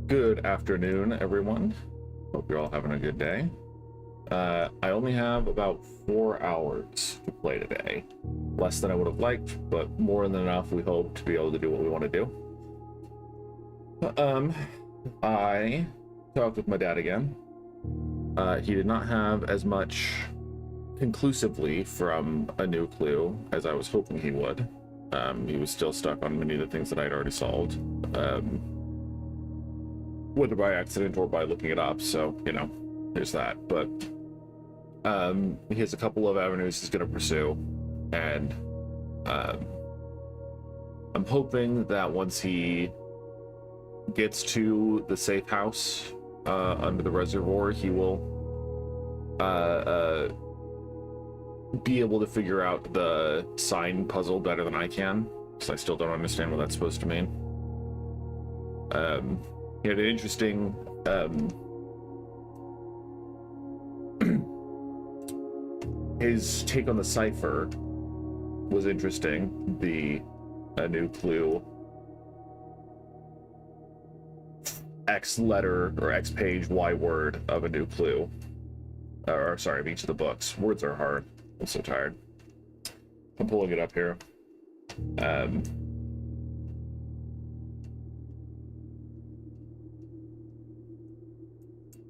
Good afternoon, everyone. Hope you're all having a good day. I only have about 4 hours to play today. Less than I would have liked, but more than enough, we hope, to be able to do what we want to do. I talked with my dad again. He did not have as much conclusively from a new clue as I was hoping he would. He was still stuck on many of the things that I'd already solved. Whether by accident or by looking it up, so, there's that. But he has a couple of avenues he's going to pursue, and I'm hoping that once he gets to the safe house under the reservoir, he will be able to figure out the sign puzzle better than I can, because I still don't understand what that's supposed to mean. He had an interesting his take on the cipher was interesting. A new clue, X letter or X page, Y word of a new clue, or sorry, of each of the books. Words are hard. I'm so tired. I'm pulling it up here.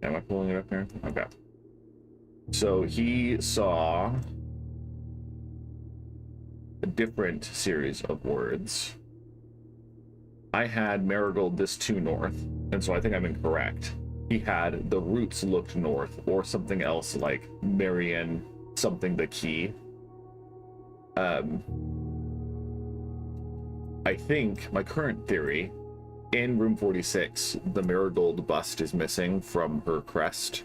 Am I pulling it up here? Okay. So he saw a different series of words. I had Marigold this to north, and so I think I'm incorrect. He had the roots looked north, or something else like Marion something the key. I think my current theory, in room 46, the Marigold bust is missing from her crest.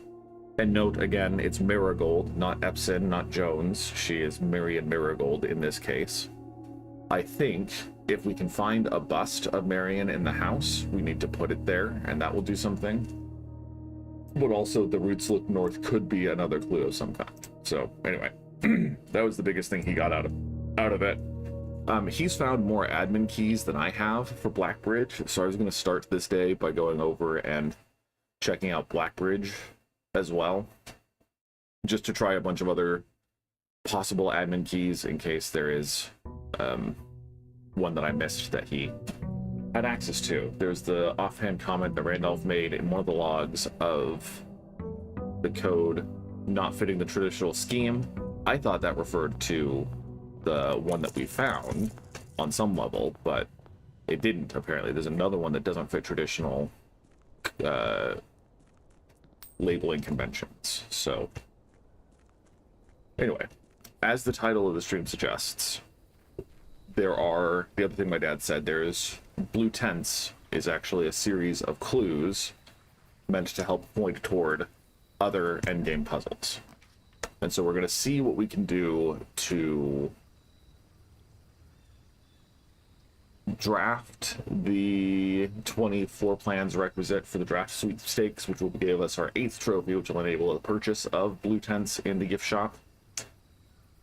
And note again, it's Marigold, not Epson, not Jones. She is Marion Marigold in this case. I think if we can find a bust of Marion in the house, we need to put it there, and that will do something. But also, the roots look north could be another clue of some kind. So anyway, that was the biggest thing he got out of it. He's found more admin keys than I have for Blackbridge, so I was going to start this day by going over and checking out Blackbridge as well, just to try a bunch of other possible admin keys in case there is one that I missed that he had access to. There's the offhand comment that Randolph made in one of the logs of the code not fitting the traditional scheme. I thought that referred to the one that we found on some level, but it didn't, apparently. There's another one that doesn't fit traditional labeling conventions. So anyway, as the title of the stream suggests, the other thing my dad said, there's blue tents is actually a series of clues meant to help point toward other endgame puzzles. And so we're going to see what we can do to draft the 20 floor plans requisite for the draft sweepstakes, which will give us our 8th trophy, which will enable the purchase of blue tents in the gift shop.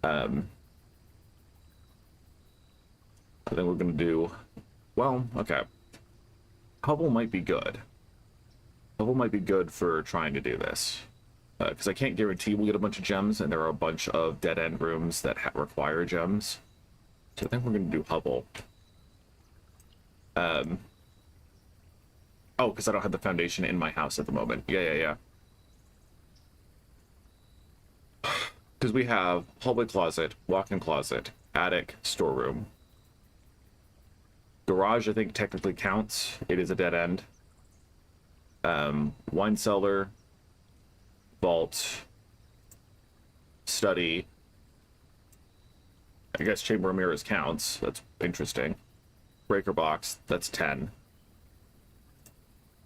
I think we're going to do, well, okay. Hubble might be good. Hubble might be good for trying to do this. Because I can't guarantee we'll get a bunch of gems, and there are a bunch of dead-end rooms that require gems. So I think we're going to do Hubble. Oh, because I don't have the foundation in my house at the moment. Yeah. Because we have hallway closet, walk-in closet, attic, storeroom. Garage, I think, technically counts. It is a dead end. Wine cellar, vault, study. I guess chamber of mirrors counts. That's interesting. Breaker box, that's 10.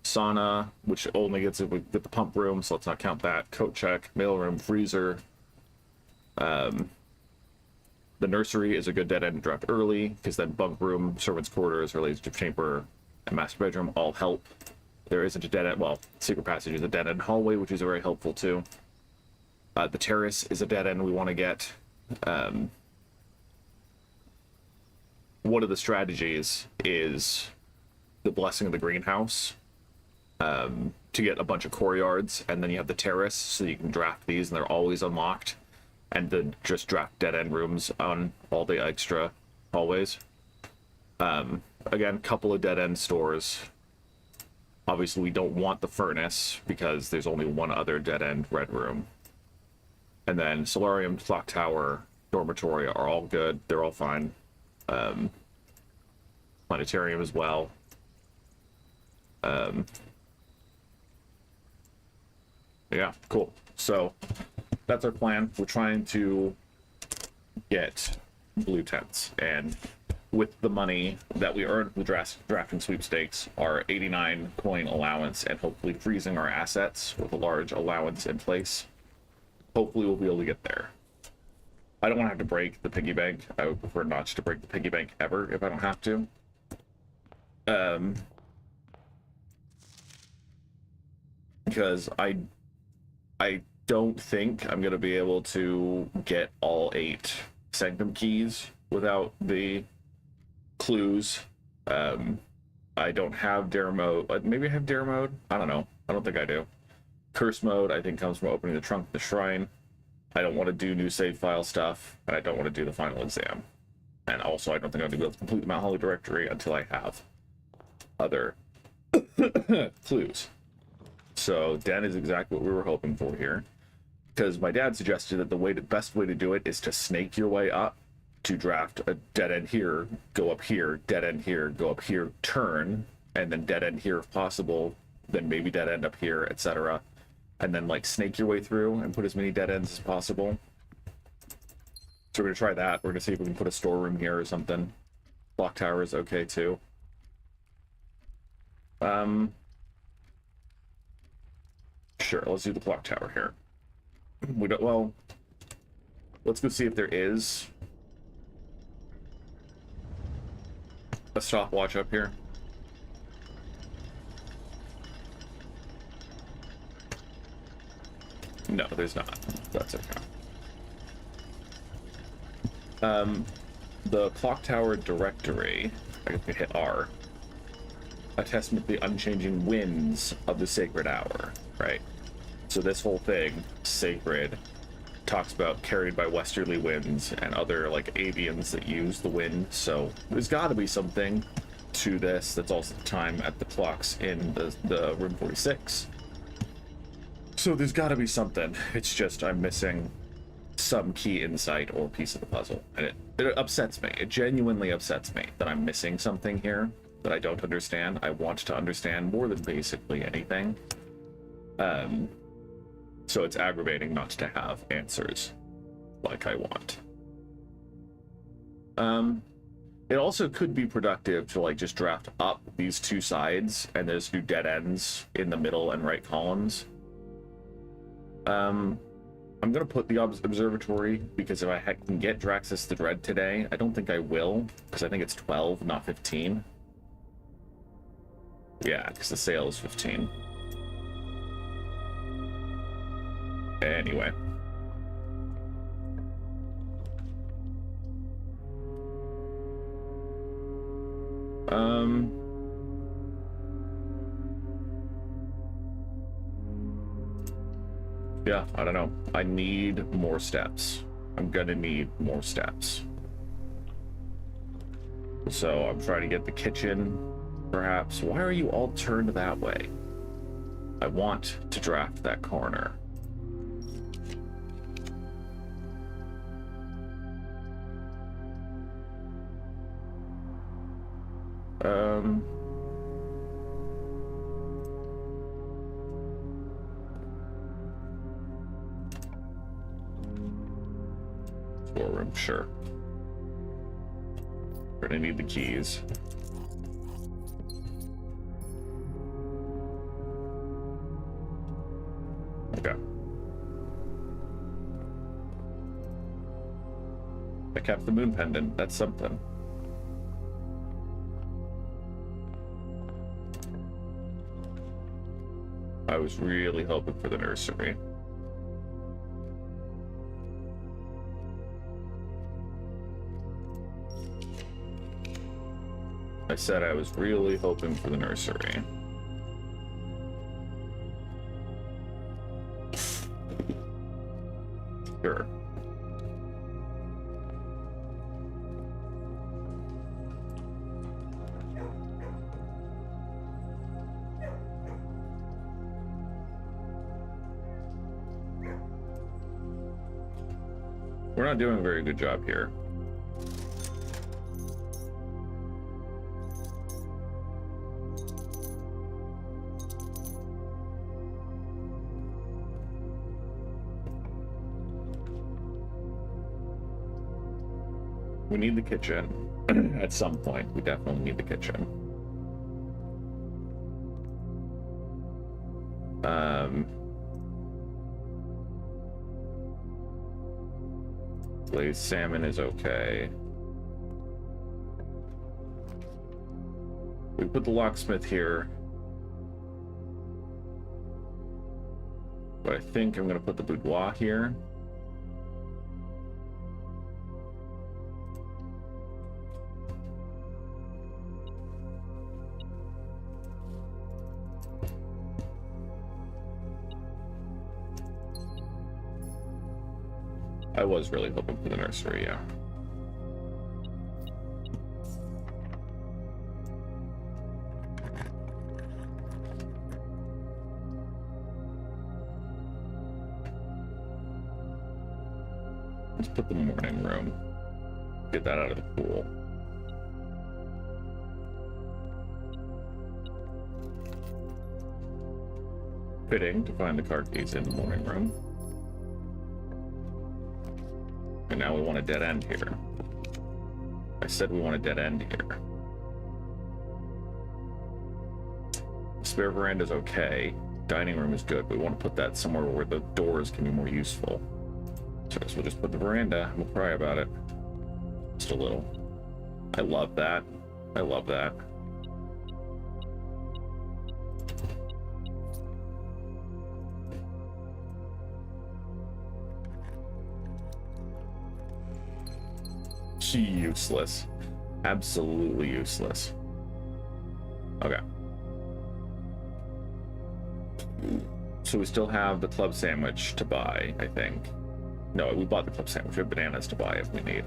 Sauna, which only gets it with the pump room, so let's not count that. Coat check, mail room, freezer. The nursery is a good dead end to draft early, because then bunk room, servant's quarters, related to chamber, and master bedroom all help. There isn't a dead end, well, secret passage is a dead end hallway, which is very helpful too. The terrace is a dead end we want to get. One of the strategies is the blessing of the greenhouse, to get a bunch of core yards, and then you have the terrace, so you can draft these, and they're always unlocked, and then just draft dead end rooms on all the extra hallways. Again, couple of dead end stores. Obviously, we don't want the furnace because there's only one other dead end red room. And then solarium, clock tower, dormitory are all good. They're all fine. Planetarium as well. Yeah, cool. So that's our plan. We're trying to get blue tents, and with the money that we earned with drafting sweepstakes, our 89 coin allowance, and hopefully freezing our assets with a large allowance in place, hopefully we'll be able to get there. I don't want to have to break the piggy bank. I would prefer not to break the piggy bank ever if I don't have to. Because I don't think I'm going to be able to get all 8 Sanctum keys without the clues. I don't have Dare mode. Maybe I have Dare mode? I don't know. I don't think I do. Curse mode, I think, comes from opening the trunk of the shrine. I don't want to do new save file stuff, and I don't want to do the final exam. And also, I don't think I'm going to be able to complete the Mount Holly directory until I have other clues. So Den is exactly what we were hoping for here, because my dad suggested that the best way to do it is to snake your way up, to draft a dead end here, go up here, dead end here, go up here, turn, and then dead end here if possible, then maybe dead end up here, etc. And then like snake your way through and put as many dead ends as possible. So we're gonna try that. We're gonna see if we can put a storeroom here or something. Clock tower is okay too. Sure, let's do the clock tower here. We don't, well, let's go see if there is a stopwatch up here. No, there's not. That's okay. The clock tower directory, I guess we hit R. A testament to the unchanging winds of the sacred hour, right? So this whole thing, sacred, talks about carried by westerly winds and other like avians that use the wind. So there's got to be something to this. That's also the time at the clocks in the room 46. So there's got to be something. It's just I'm missing some key insight or piece of the puzzle, and it upsets me. It genuinely upsets me that I'm missing something here that I don't understand. I want to understand more than basically anything. So it's aggravating not to have answers like I want. It also could be productive to like just draft up these 2 sides and there's do dead ends in the middle and right columns. I'm gonna put the observatory because if I can get Draxus the Dread today, I don't think I will, because I think it's 12, not 15. Yeah, because the sale is 15. Anyway. Yeah, I don't know. I need more steps. I'm gonna need more steps. So I'm trying to get the kitchen, perhaps. Why are you all turned that way? I want to draft that corner. Storeroom, sure. We're gonna need the keys. Okay. I kept the moon pendant. That's something. I was really hoping for the nursery. I said I was really hoping for the nursery. Sure. We're not doing a very good job here. We need the kitchen. At some point, we definitely need the kitchen. Glazed salmon is okay. We put the locksmith here. But I think I'm going to put the boudoir here. I was really hoping for the nursery, yeah. Let's put the morning room. Get that out of the pool. Fitting to find the car keys in the morning room. And now we want a dead end here. I said we want a dead end here. Spare veranda is okay. Dining room is good, but we want to put that somewhere where the doors can be more useful. So we'll just put the veranda. We'll cry about it. Just a little. I love that. I love that. Useless. Absolutely useless. Okay. So we still have the club sandwich to buy, I think. No, we bought the club sandwich. We have bananas to buy if we need.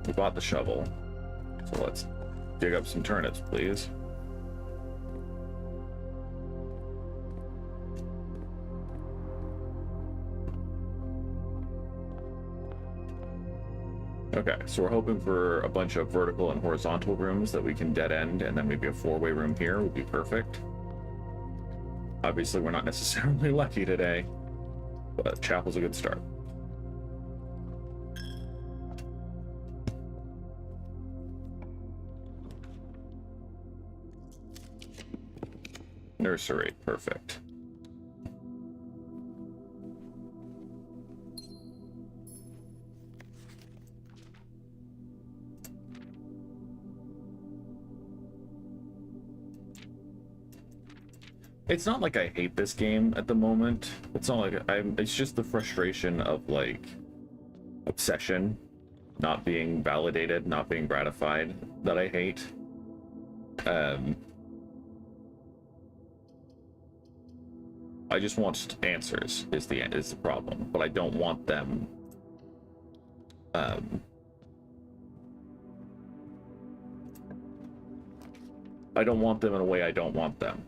We bought the shovel. So let's dig up some turnips, please. Okay, so we're hoping for a bunch of vertical and horizontal rooms that we can dead end, and then maybe a four-way room here would be perfect. Obviously, we're not necessarily lucky today, but chapel's a good start. Nursery, perfect. It's not like I hate this game at the moment. It's not like it's just the frustration of like obsession, not being validated, not being gratified that I hate. I just want answers is the problem, but I don't want them. I don't want them in a way I don't want them.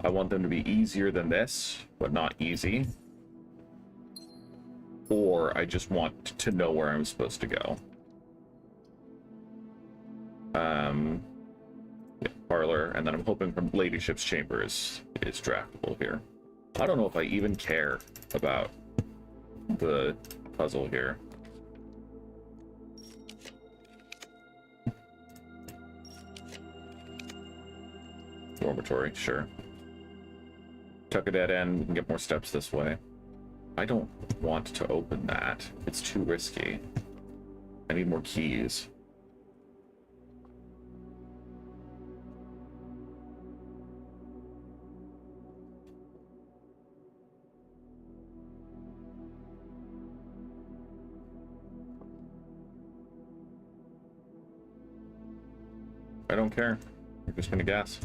I want them to be easier than this, but not easy. Or I just want to know where I'm supposed to go. Yeah, parlor, and then I'm hoping from Ladyship's Chambers is draftable here. I don't know if I even care about the puzzle here. Dormitory, sure. Tuck a dead end, we can get more steps this way. I don't want to open that. It's too risky. I need more keys. I don't care. We're just gonna guess.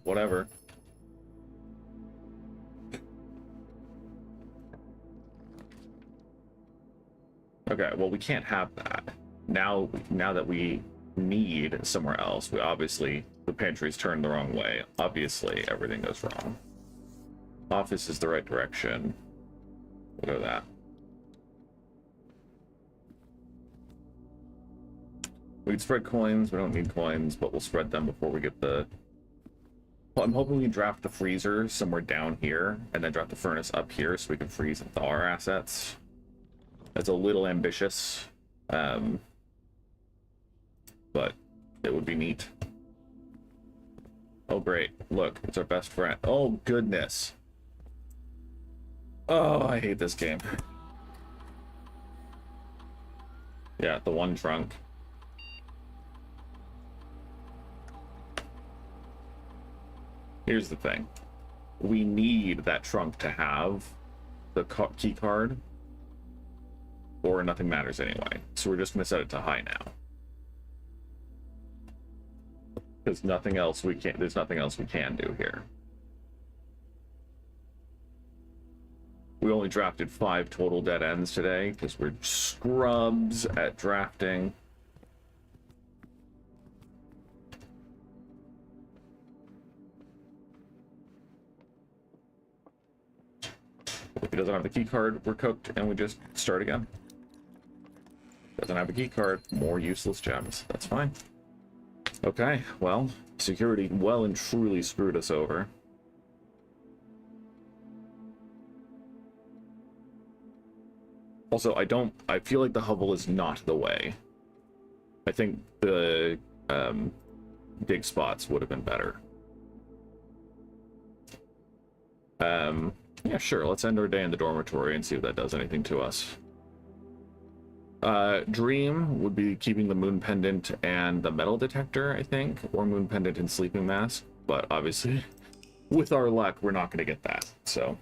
Whatever. Okay, well, we can't have that. Now that we need somewhere else, we obviously, the pantry's turned the wrong way. Obviously, everything goes wrong. Office is the right direction. We'll go that. We could spread coins. We don't need coins, but we'll spread them before we get the... Well, I'm hoping we draft the freezer somewhere down here, and then draft the furnace up here so we can freeze and thaw our assets. That's a little ambitious, but it would be neat. Oh, great. Look, it's our best friend. Oh, goodness. Oh, I hate this game. Yeah, the one trunk. Here's the thing. We need that trunk to have the key card, or nothing matters anyway. So we're just going to set it to high now. Because nothing else we can, there's nothing else we can do here. We only drafted 5 total dead ends today because we're scrubs at drafting. If he doesn't have the key card, we're cooked and we just start again. Doesn't have a key card, more useless gems. That's fine. Okay, well, security well and truly screwed us over. Also, I feel like the hovel is not the way. I think the dig spots would have been better. Yeah, sure, let's end our day in the dormitory and see if that does anything to us. Dream would be keeping the moon pendant and the metal detector, I think, or moon pendant and sleeping mask, but obviously, with our luck, we're not going to get that, so...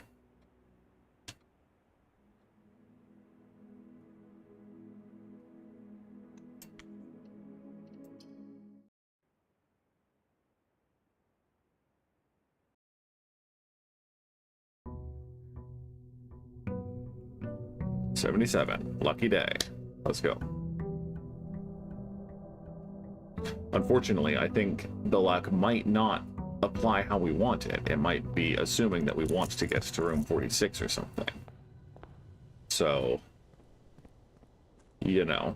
$77. Lucky day. Let's go. Unfortunately, I think the luck might not apply how we want it. It might be assuming that we want to get to room 46 or something. So, you know.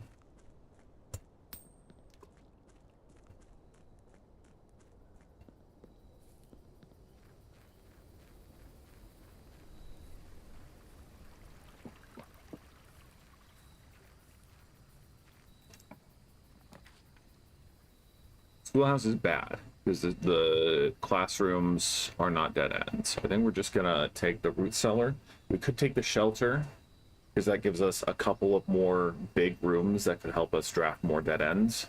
Schoolhouse is bad because the classrooms are not dead ends. I think we're just gonna take the root cellar. We could take the shelter because that gives us a couple of more big rooms that could help us draft more dead ends.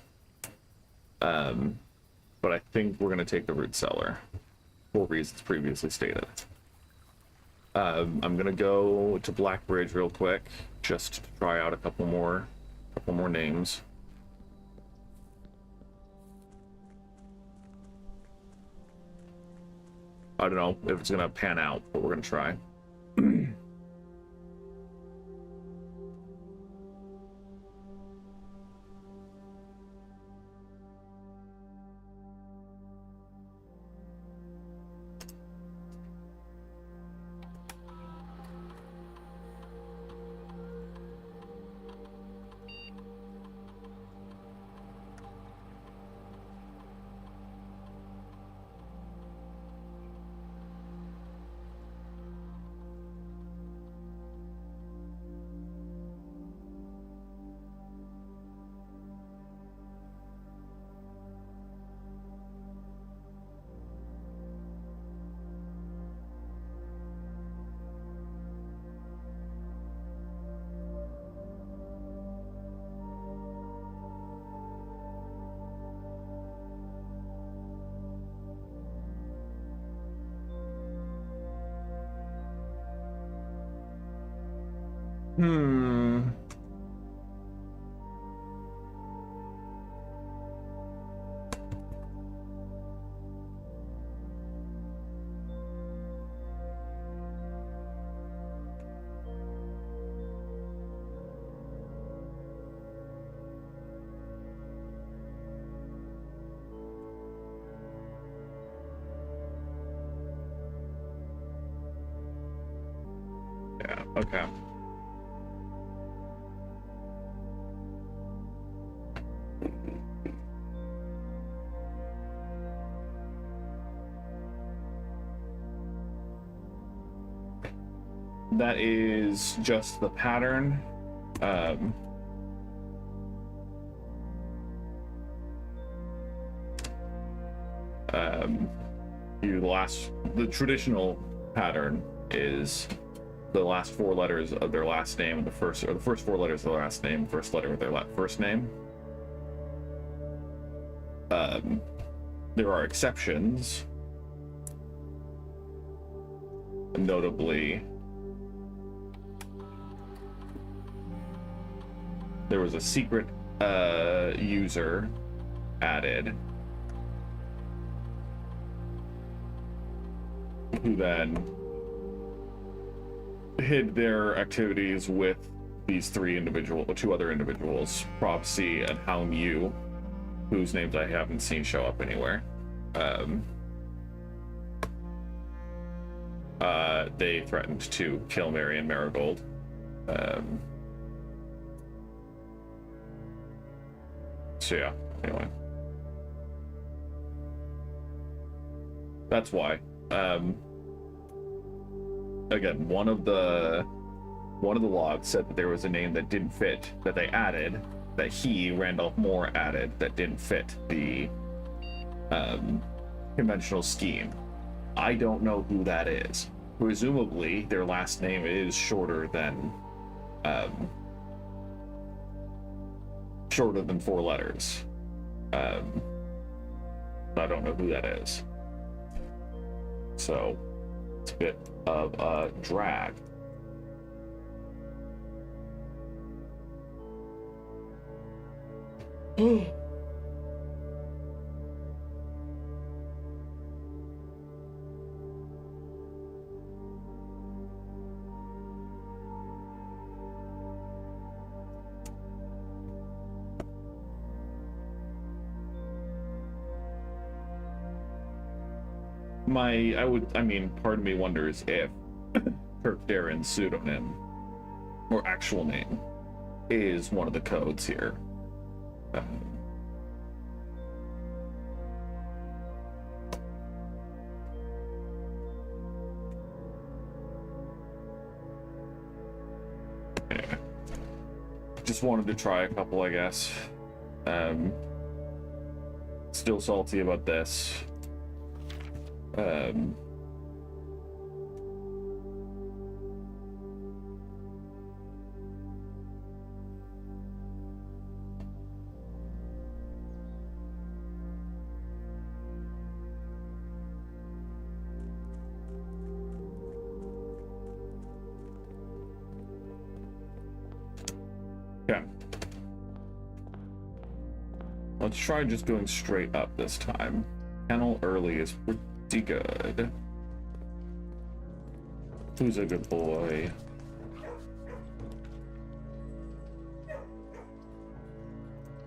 But I think we're gonna take the root cellar for reasons previously stated. I'm gonna go to Blackbridge real quick just to try out a couple more names. I don't know if it's gonna pan out, but we're gonna try. Yeah, okay. That is just the pattern. The traditional pattern is the last 4 letters of their last name, the first 4 letters of their last name, first letter of their first name. There are exceptions, notably. There was a secret user added who then hid their activities with these 2 other individuals, Prob C and Haum Yu, whose names I haven't seen show up anywhere. They threatened to kill Mary and Marigold. So yeah, anyway. That's why. Again, one of the logs said that there was a name that didn't fit, that they added, that Randolph Moore, added, that didn't fit the conventional scheme. I don't know who that is. Presumably, their last name is shorter than 4 letters. I don't know who that is. So it's a bit of a drag. Part of me wonders if Kirk Darren's pseudonym or actual name is one of the codes here. Anyway, just wanted to try a couple, I guess. Still salty about this. Okay. Let's try just going straight up this time. Kennel early is pretty good. Who's a good boy?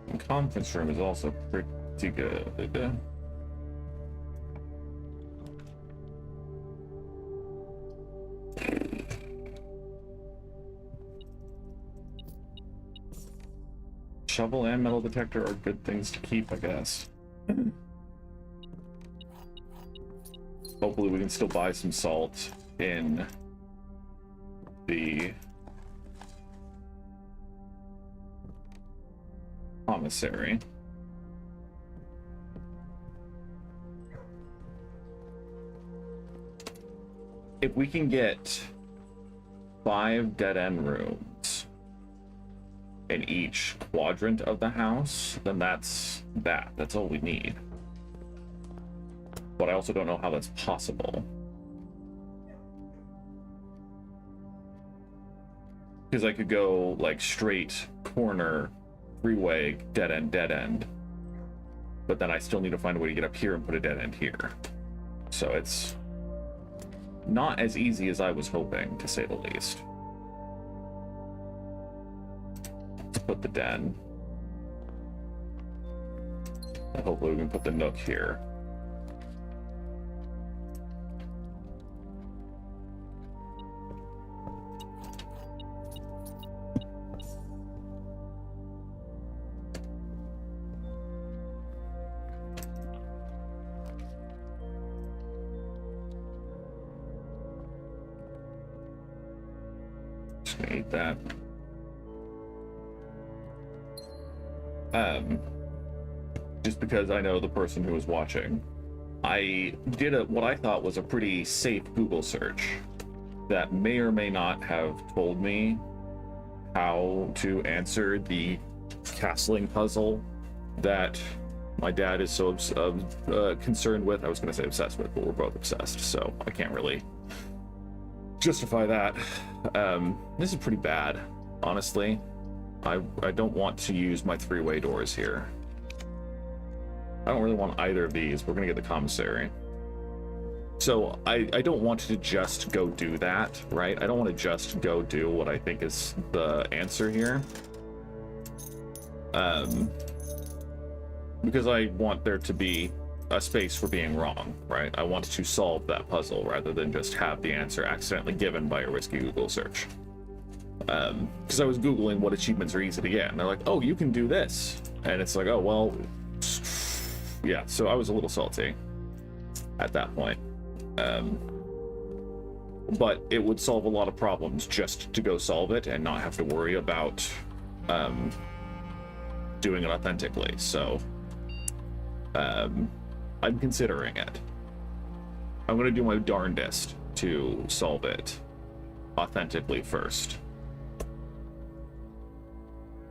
And conference room is also pretty good. Shovel and metal detector are good things to keep, I guess. Hopefully we can still buy some salt in the commissary. If we can get 5 dead-end rooms in each quadrant of the house, then that's all we need. But I also don't know how that's possible. Because I could go like straight corner, freeway, dead end. But then I still need to find a way to get up here and put a dead end here. So it's not as easy as I was hoping, to say the least. Let's put the den. And hopefully we can put the nook here. just gonna eat that. Just because I know the person who was watching. I did what I thought was a pretty safe Google search that may or may not have told me how to answer the castling puzzle that my dad is so concerned with. I was going to say obsessed with, but we're both obsessed, so I can't really justify that. This is pretty bad, honestly. I don't want to use my three-way doors here. I don't really want either of these. We're going to get the commissary. So I don't want to just go do that, right? I don't want to just go do what I think is the answer here. Because I want there to be a space for being wrong, right? I want to solve that puzzle rather than just have the answer accidentally given by a risky Google search. Because I was Googling what achievements are easy to get, and they're like, oh, you can do this. And it's like, oh, well, yeah, so I was a little salty at that point. But it would solve a lot of problems just to go solve it and not have to worry about doing it authentically. So I'm considering it. I'm going to do my darndest to solve it authentically first.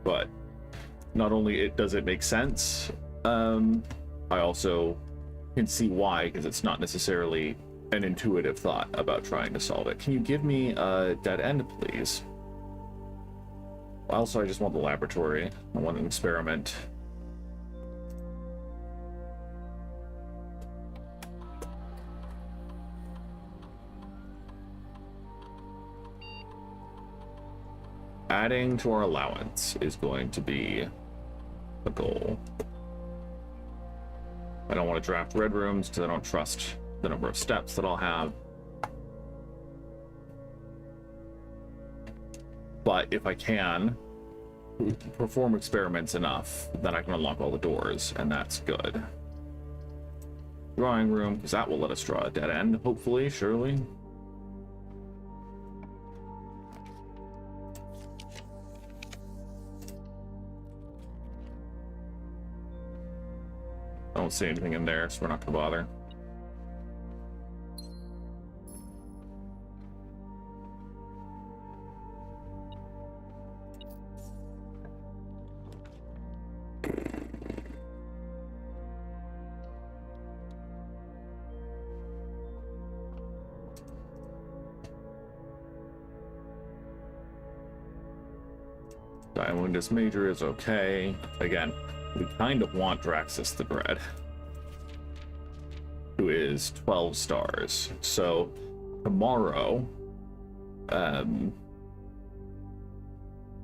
But not only does it make sense, I also can see why, because it's not necessarily an intuitive thought about trying to solve it. Can you give me a dead end, please? Also, I just want the laboratory. I want an experiment. Adding to our allowance is going to be the goal. I don't want to draft red rooms because I don't trust the number of steps that I'll have. But if I can perform experiments enough, then I can unlock all the doors, and that's good. Drawing room, because that will let us draw a dead end, hopefully, surely. I don't see anything in there, so we're not going to bother. Diamondus Major is okay. Again, we kind of want Draxus the Dread, who is 12 stars. So tomorrow,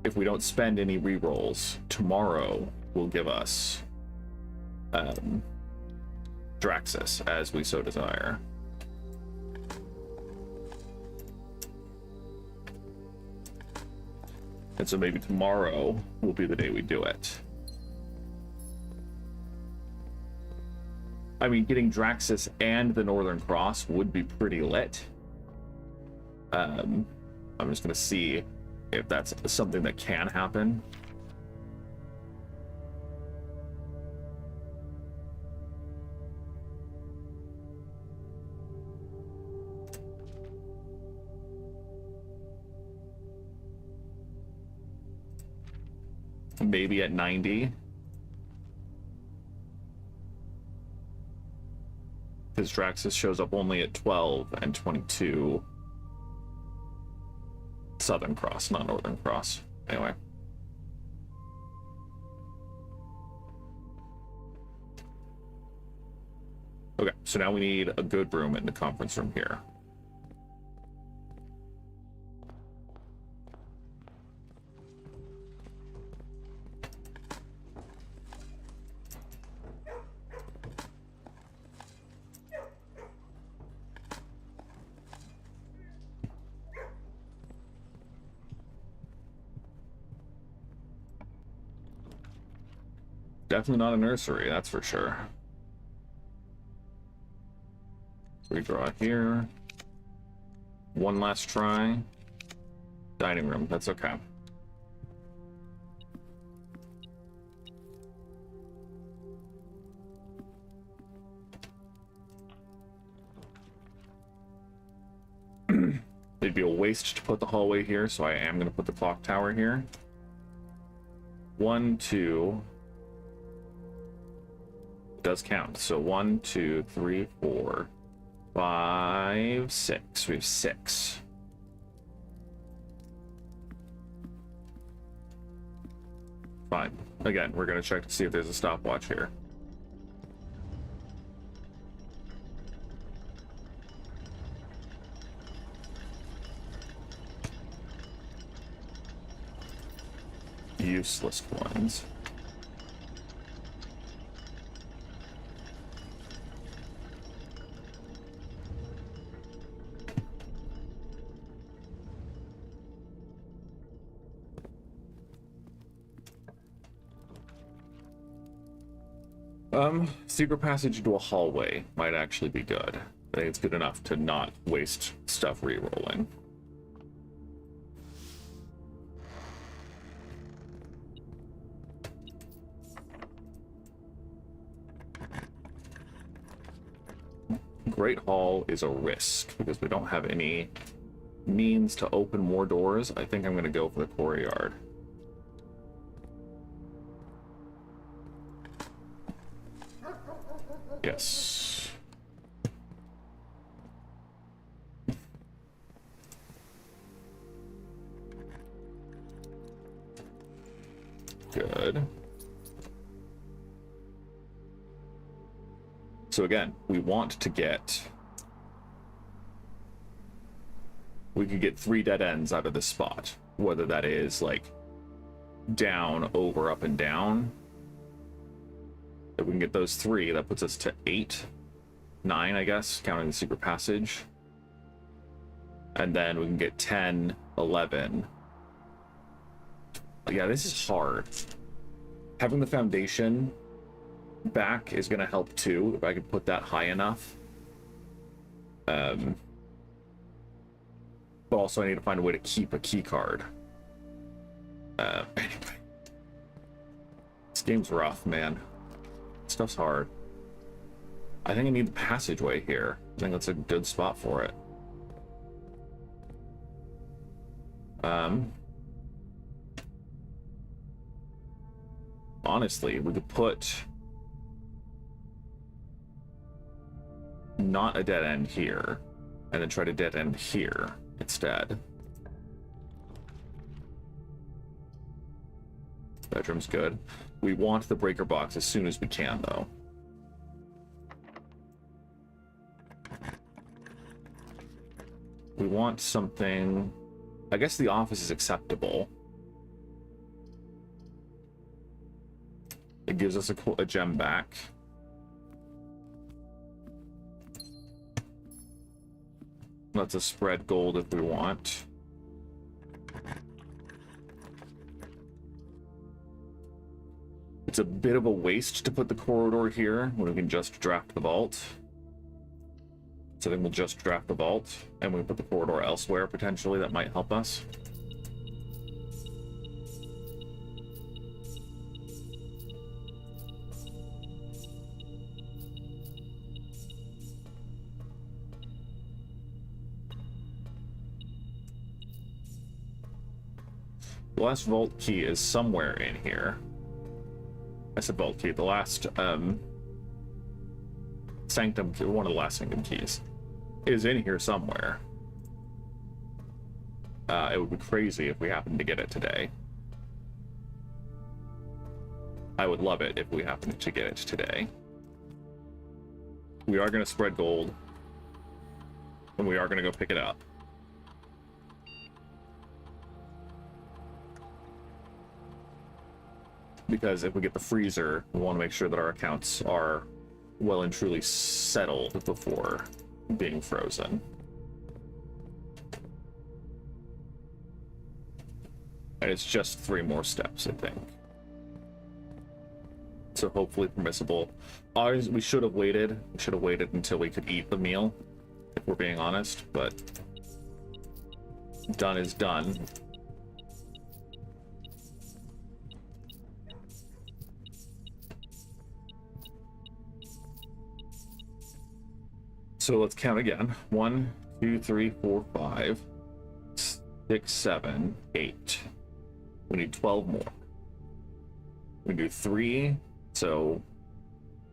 if we don't spend any rerolls, tomorrow will give us Draxus as we so desire. And so maybe tomorrow will be the day we do it. I mean, getting Draxus and the Northern Cross would be pretty lit. I'm just going to see if that's something that can happen. Maybe at 90. Because Draxus shows up only at 12 and 22. Southern Cross, not Northern Cross. Anyway. Okay, so now we need a good room in the conference room here. Definitely not a nursery, that's for sure. Redraw here. One last try. Dining room, that's okay. It'd be a waste to put the hallway here, so I am going to put the clock tower here. 1, 2. It does count. So 1, 2, 3, 4, 5, 6. We have 6. Fine. Again, we're going to check to see if there's a stopwatch here. Useless ones. Secret passage into a hallway might actually be good. I think it's good enough to not waste stuff re-rolling. Great Hall is a risk because we don't have any means to open more doors. I think I'm going to go for the courtyard. Yes. Good. So again, we want to get... We could get 3 dead ends out of this spot. Whether that is, like, down, over, up, and down. If we can get those 3, that puts us to 8. 9, I guess, counting the secret passage. And then we can get 10, 11. Yeah, this is hard. Having the foundation back is going to help too, if I could put that high enough. But also I need to find a way to keep a key card. Anyway. This game's rough, man. Stuff's hard. I think I need the passageway here. I think that's a good spot for it. Honestly, we could put not a dead end here, and then try to dead end here instead. Bedroom's good. We want the breaker box as soon as we can, though. We want something... I guess the office is acceptable. It gives us a gem back. Lets us spread gold if we want. It's a bit of a waste to put the corridor here when we can just draft the vault. So then we'll just draft the vault, and we put the corridor elsewhere, potentially. That might help us. The last vault key is somewhere in here. I said vault key. The last sanctum key, one of the last sanctum keys, is in here somewhere. It would be crazy if we happened to get it today. I would love it if we happened to get it today. We are going to spread gold, and we are going to go pick it up. Because if we get the freezer, we want to make sure that our accounts are well and truly settled before being frozen. And it's just 3 more steps, I think. So hopefully permissible. Ours, we should have waited. We should have waited until we could eat the meal, if we're being honest, but done is done. So let's count again. 1, 2, 3, 4, 5, 6, 7, 8. We need 12 more. We do 3, so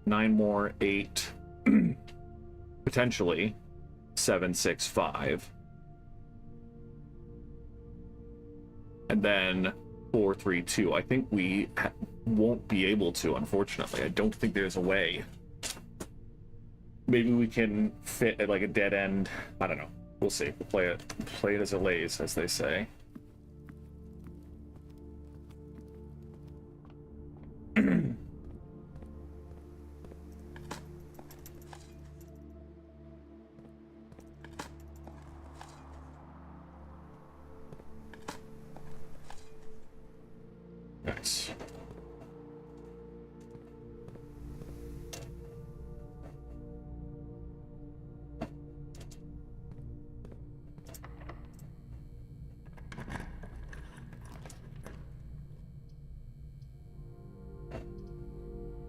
9 more, 8, potentially 7, 6, 5. And then 4, 3, 2. I think we won't be able to, unfortunately. I don't think there's a way. Maybe we can fit at like a dead end. I don't know. We'll see. We'll play it as it lays, as they say. Nice.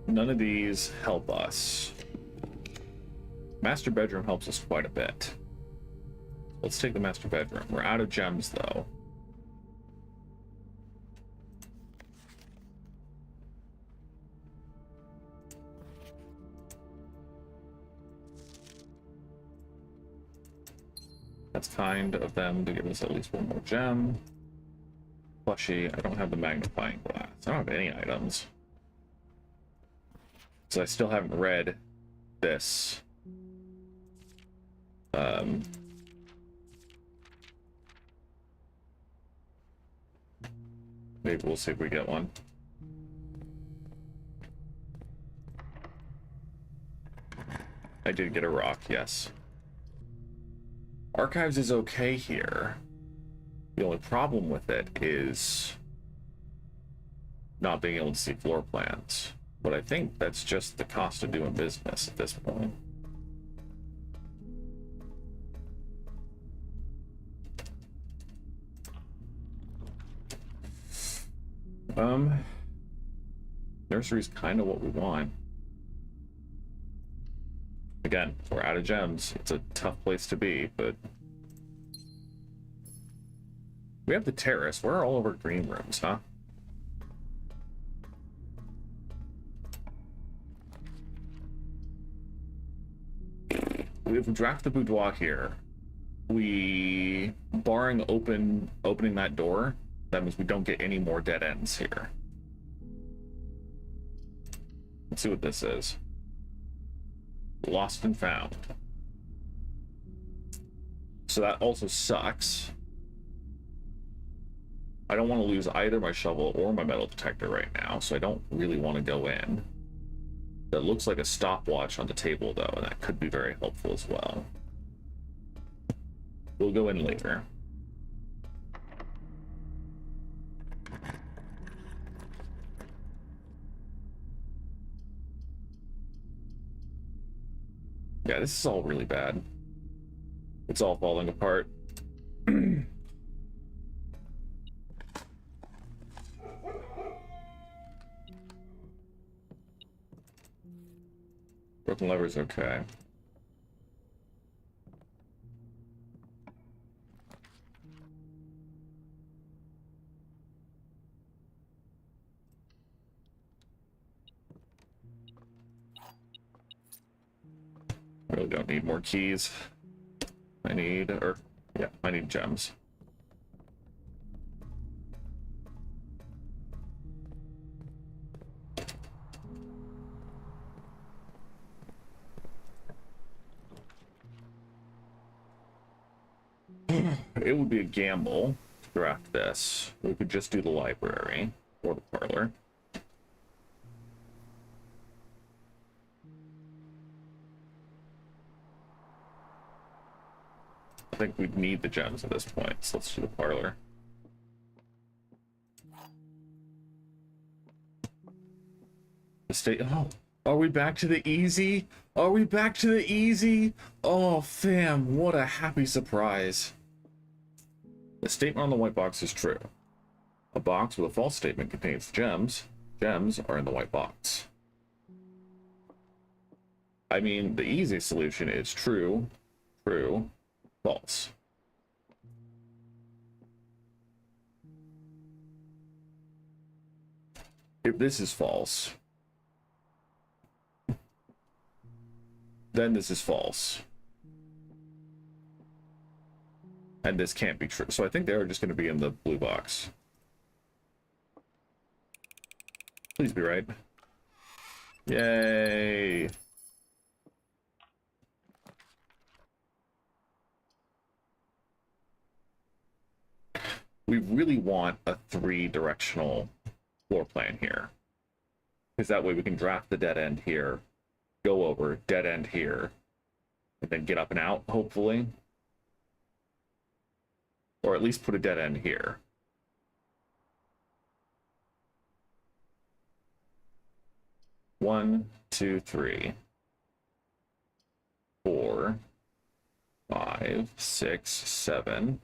None of these help us. Master bedroom helps us quite a bit. Let's take the master bedroom. We're out of gems, though. That's kind of them to give us at least one more gem. Plushie, I don't have the magnifying glass. I don't have any items. So I still haven't read this. Maybe we'll see if we get one. I did get a rock, yes. Archives is okay here. The only problem with it is not being able to see floor plans. But I think that's just the cost of doing business at this point. Nursery's kind of what we want. Again, we're out of gems. It's a tough place to be, but we have the terrace. Where are all of our green rooms, huh? If we draft the boudoir here, barring opening that door, that means we don't get any more dead ends here. Let's see what this is. Lost and found. So that also sucks. I don't want to lose either my shovel or my metal detector right now, so I don't really want to go in. That looks like a stopwatch on the table, though, and that could be very helpful as well. We'll go in later. Yeah, this is all really bad. It's all falling apart. Broken lever's okay. I really don't need more keys. I need gems. It would be a gamble to draft this. We could just do the library or the parlor. I think we'd need the gems at this point, so let's do the parlor. Oh, are we back to the easy? Are we back to the easy? Oh, fam, what a happy surprise. The statement on the white box is true. A box with a false statement contains gems. Gems are in the white box. I mean, the easy solution is true, true, false. If this is false, then this is false. And this can't be true. So I think they're just going to be in the blue box. Please be right. Yay. We really want a 3-directional floor plan here. Because that way we can draft the dead end here, go over, dead end here, and then get up and out, hopefully. Or at least put a dead end here. One, two, three, 4, 5, 6, 7,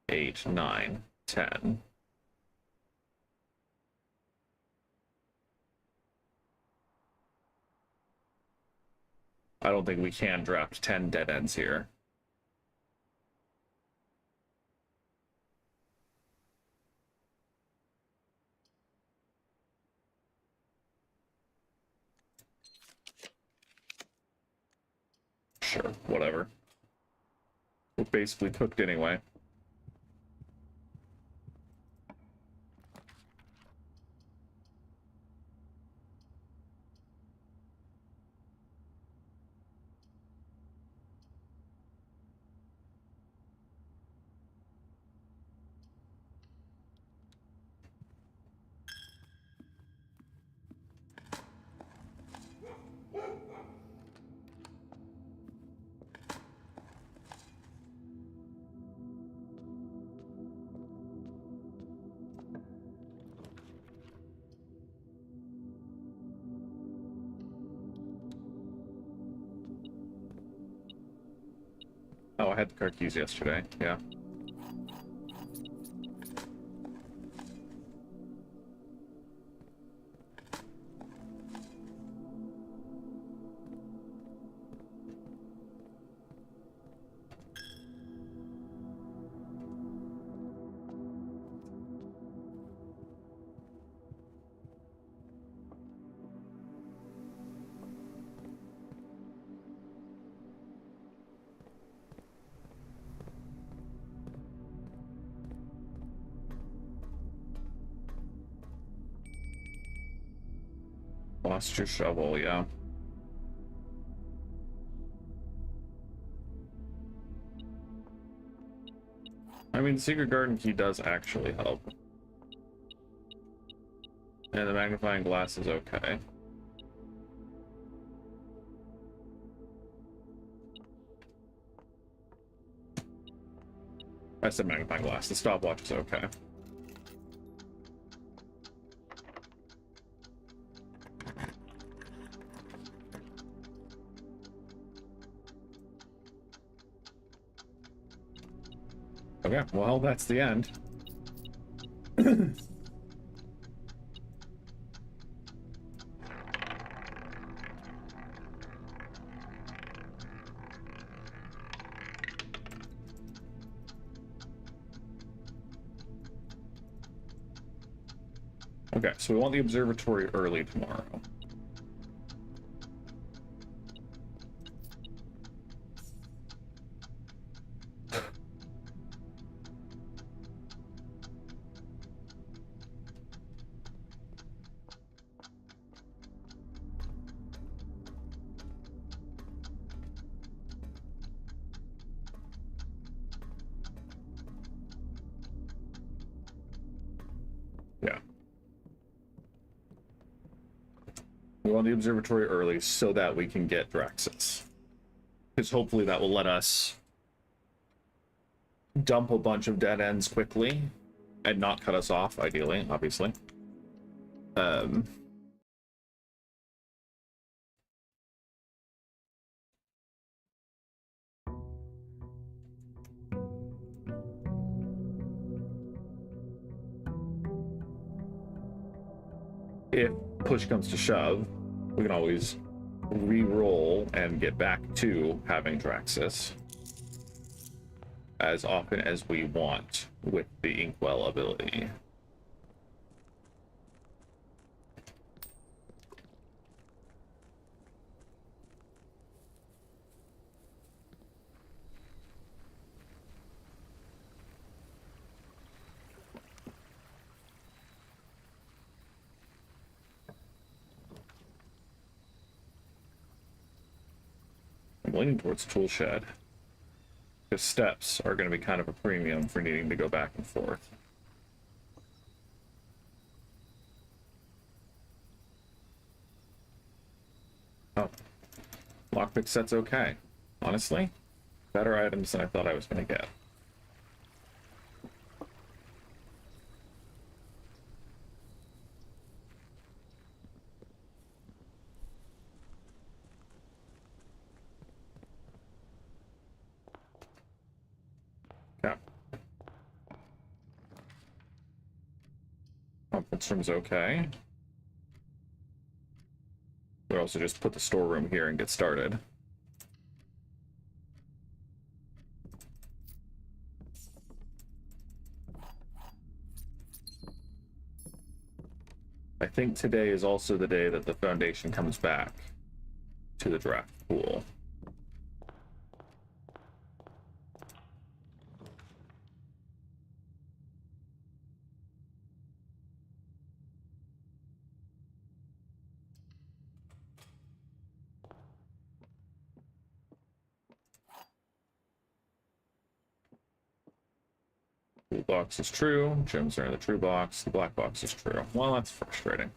8, 9, 10. I don't think we can draft 10 dead ends here. Sure, whatever. We're basically cooked anyway. Oh, I had the car keys yesterday, yeah. Lost your shovel, yeah. I mean, the secret garden key does actually help. And the magnifying glass is okay. I said magnifying glass. The stopwatch is okay. Okay, well, that's the end. Okay, so we want the observatory early tomorrow. Yeah. We want the observatory early so that we can get Draxus. Because hopefully that will let us dump a bunch of dead ends quickly and not cut us off, ideally, obviously. If push comes to shove, we can always re-roll and get back to having Draxus as often as we want with the Inkwell ability. I'm leaning towards Toolshed, because steps are going to be kind of a premium for needing to go back and forth. Oh, lockpick set's okay. Honestly, better items than I thought I was going to get. Yeah. Conference room's okay. We also just put the storeroom here and get started. I think today is also the day that the Foundation comes back to the draft pool. Blue box is true. Gems are in the true box. The black box is true. Well, that's frustrating.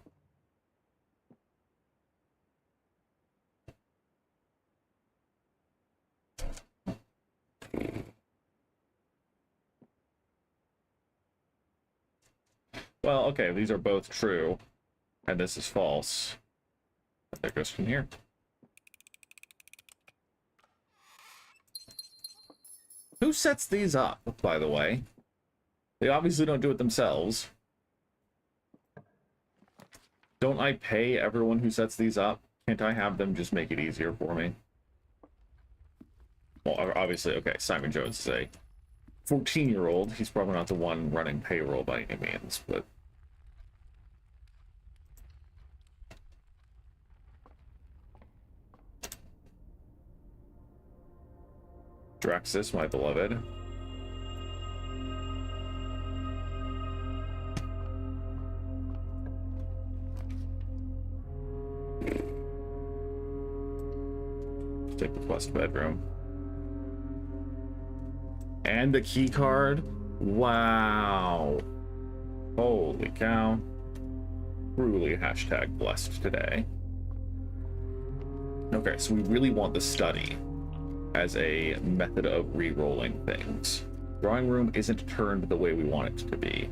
Well, okay, these are both true, and this is false. There goes from here. Who sets these up, by the way? They obviously don't do it themselves. Don't I pay everyone who sets these up? Can't I have them just make it easier for me? Well, obviously, okay, Simon Jones is a 14-year-old. He's probably not the one running payroll by any means, but... Draxus, my beloved. Take the quest bedroom. And the key card? Wow. Holy cow. Truly hashtag blessed today. Okay, so we really want the study as a method of re-rolling things. Drawing room isn't turned the way we want it to be,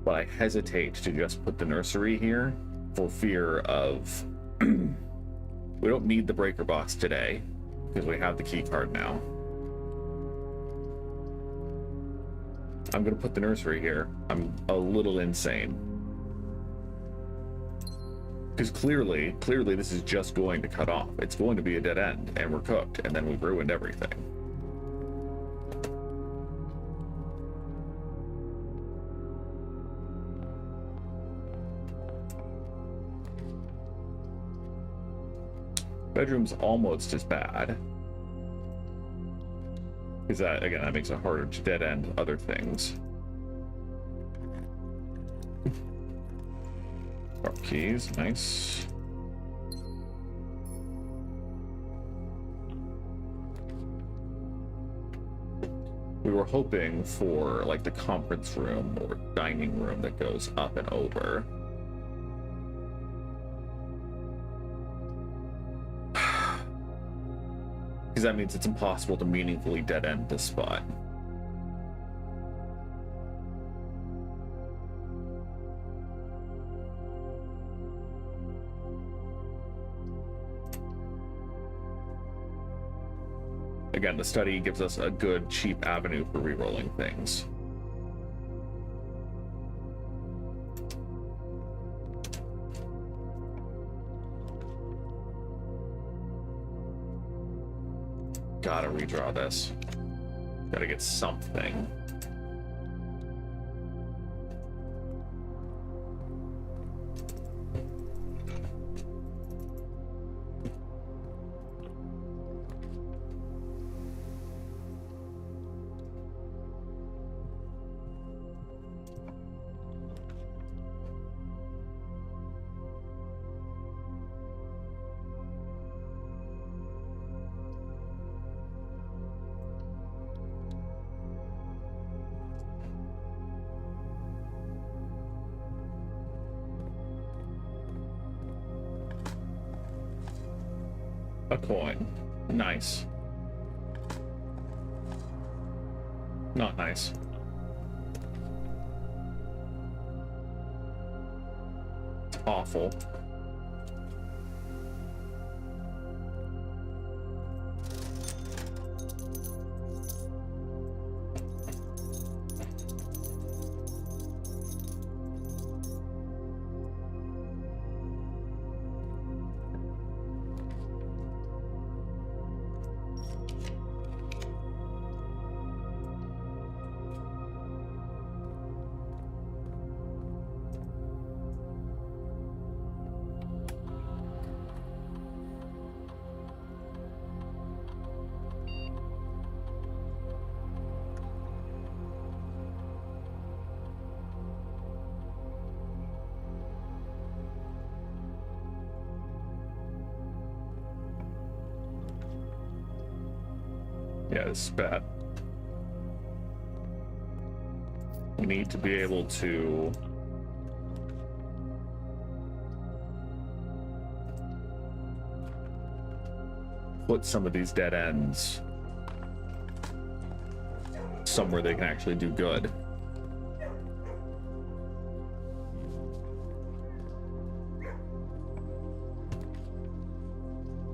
but I hesitate to just put the nursery here for fear of... We don't need the breaker box today, because we have the key card now. I'm gonna put the nursery here. I'm a little insane. Because clearly this is just going to cut off. It's going to be a dead end, and we're cooked, and then we've ruined everything. Bedroom's almost as bad. Because that, again, that makes it harder to dead end other things. Drop keys, nice. We were hoping for like the conference room or dining room that goes up and over. Because that means it's impossible to meaningfully dead end this spot. Again, the study gives us a good, cheap avenue for re-rolling things. gotta redraw this. Gotta get something. A coin. Nice. Not nice. It's awful. Yeah, this is bad. We need to be able to put some of these dead ends somewhere they can actually do good.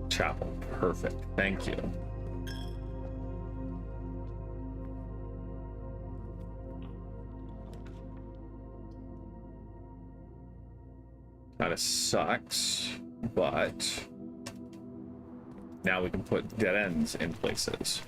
Chapel, perfect. Thank you. Kind of sucks, but now we can put dead ends in places.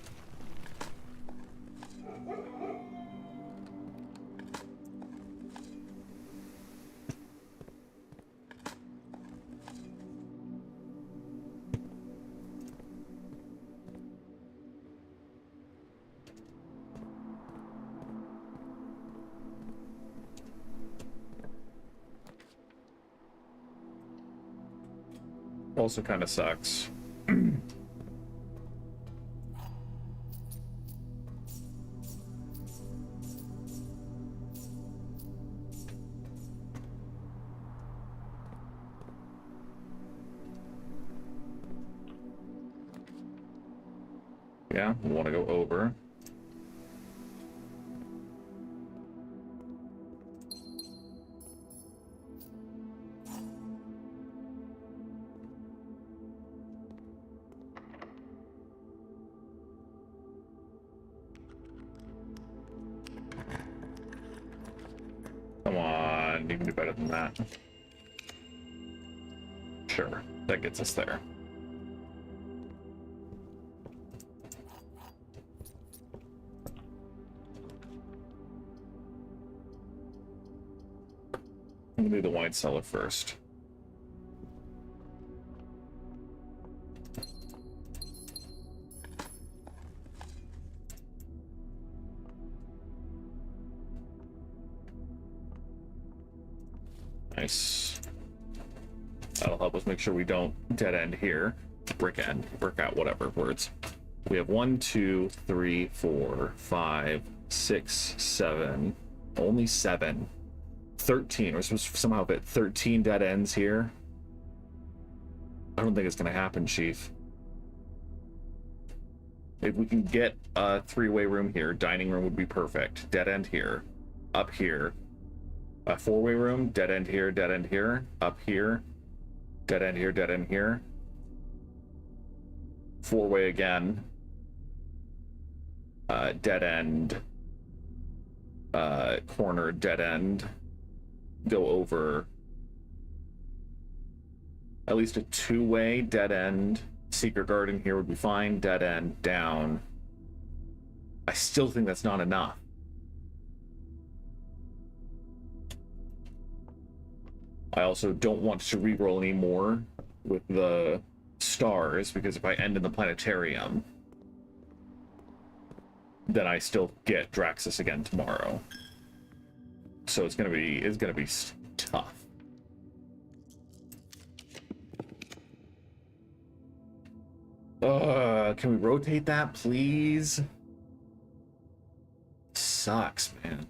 Also kind of sucks. Yeah, we want to go over. Come on, you can do better than that. Sure, that gets us there. I'm gonna do the wine cellar first. Nice. That'll help us make sure we don't dead end here. Brick end, brick out, whatever words. We have 1, 2, 3, 4, 5, 6, 7. Only 7. 13. We're supposed to somehow fit 13 dead ends here. I don't think it's gonna happen, Chief. If we can get a 3-way room here, dining room would be perfect. Dead end here, up here. A 4-way room, dead end here, up here, dead end here, dead end here. 4-way again. Dead end. Corner, dead end. Go over. At least a 2-way, dead end, Secret garden here would be fine. Dead end, down. I still think that's not enough. I also don't want to reroll anymore with the stars, because if I end in the planetarium, then I still get Draxus again tomorrow. So it's gonna be tough. Can we rotate that, please? Sucks, man.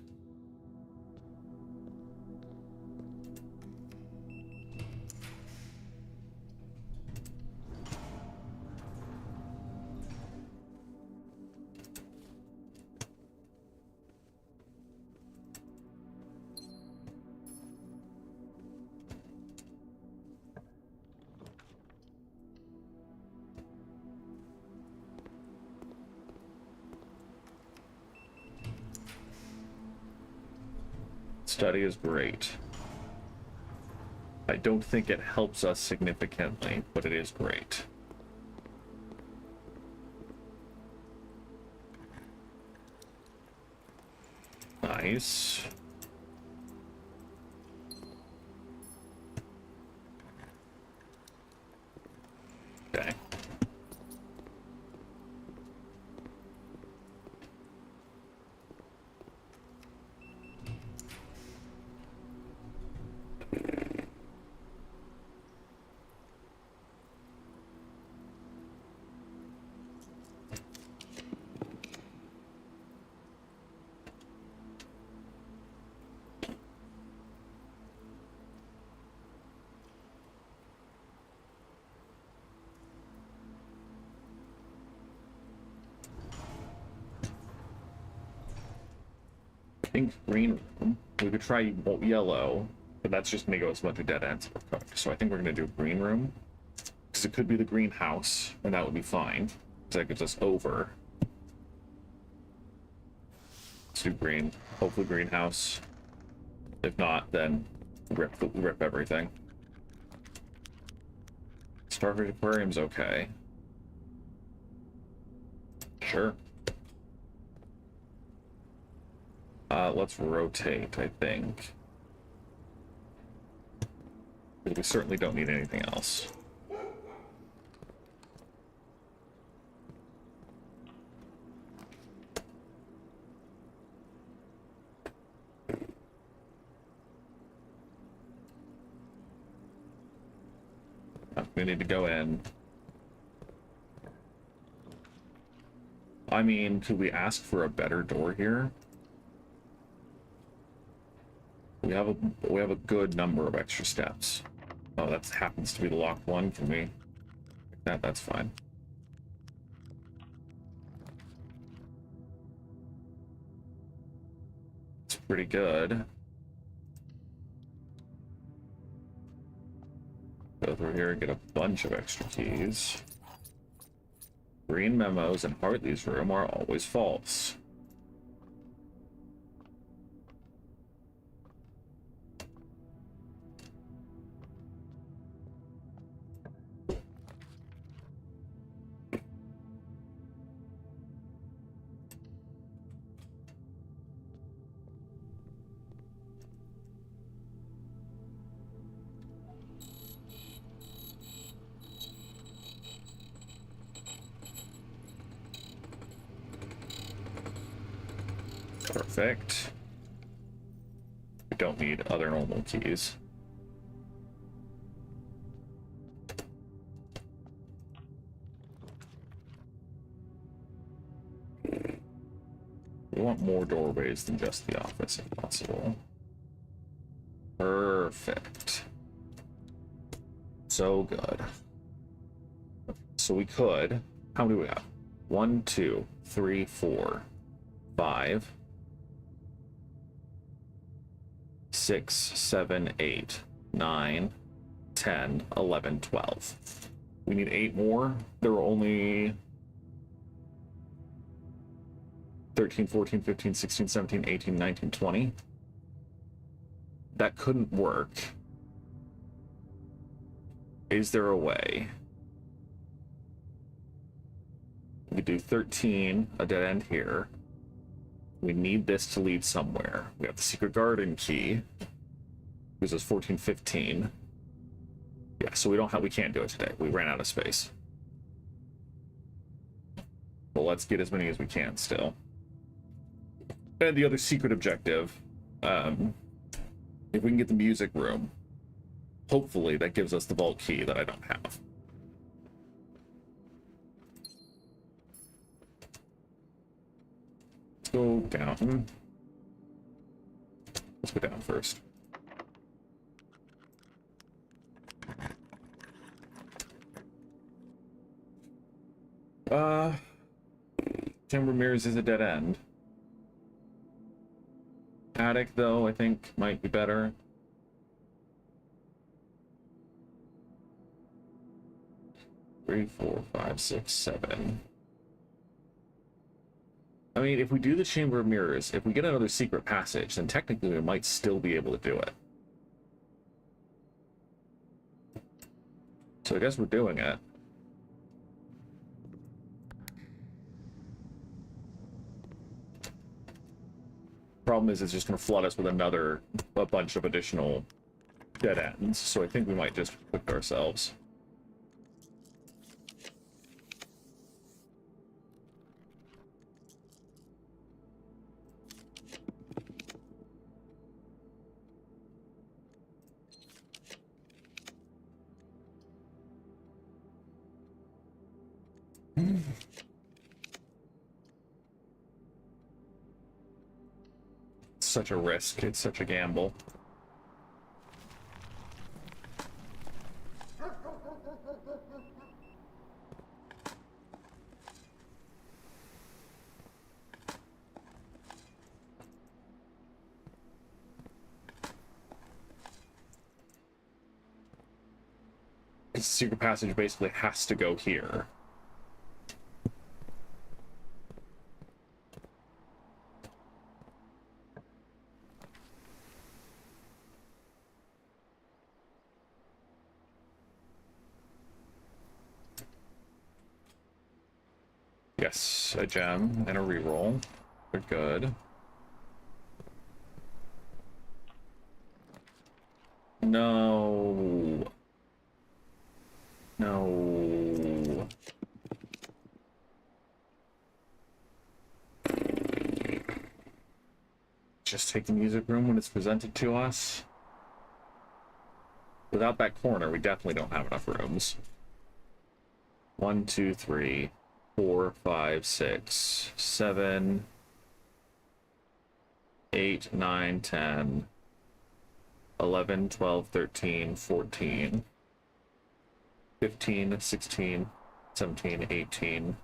Study is great. I don't think it helps us significantly, but it is great. Nice. Okay. I think green room. We could try yellow, but that's just gonna go as much a dead ends. So I think we're gonna do green room, because it could be the greenhouse, and that would be fine. So that gets us over. Let's do green. Hopefully greenhouse. If not, then rip everything. Starfish aquarium's okay. Sure. Let's rotate, I think. Because we certainly don't need anything else. We need to go in. I mean, could we ask for a better door here? We have a good number of extra steps. Oh, that happens to be the locked one for me. That's fine. It's pretty good. Go through here and get a bunch of extra keys. Green memos in Hartley's room are always false. Perfect. We don't need other normal keys. We want more doorways than just the office if possible. Perfect. So good. So we could... How many do we have? 1, 2, 3, 4, 5... 6, 7, 8, 9, 10, 11, 12. We need 8 more. There are only 13, 14, 15, 16, 17, 18, 19, 20. That couldn't work. Is there a way? We do 13, a dead end here. We need this to lead somewhere. We have the secret garden key. Gives us 14, 15. Yeah, so we can't do it today. We ran out of space. But let's get as many as we can still. And the other secret objective, if we can get the music room, hopefully that gives us the vault key that I don't have. Let's go down. Let's go down first. Chamber Mirrors is a dead end. Attic, though, I think might be better. Three, 4, 5, 6, 7. I mean, if we do the Chamber of Mirrors, if we get another secret passage, then technically we might still be able to do it. So I guess we're doing it. Problem is, it's just going to flood us with a bunch of additional dead ends. So I think we might just equip ourselves. Such a risk. It's such a gamble. The secret passage basically has to go here. Yes, a gem and a reroll. They're good. No. No. Just take the music room when it's presented to us. Without that corner, we definitely don't have enough rooms. 1, 2, 3. 4, 5, 6, 7, 8, 9, 10, 11, 12, 13, 14, 15, 16, 17, 18.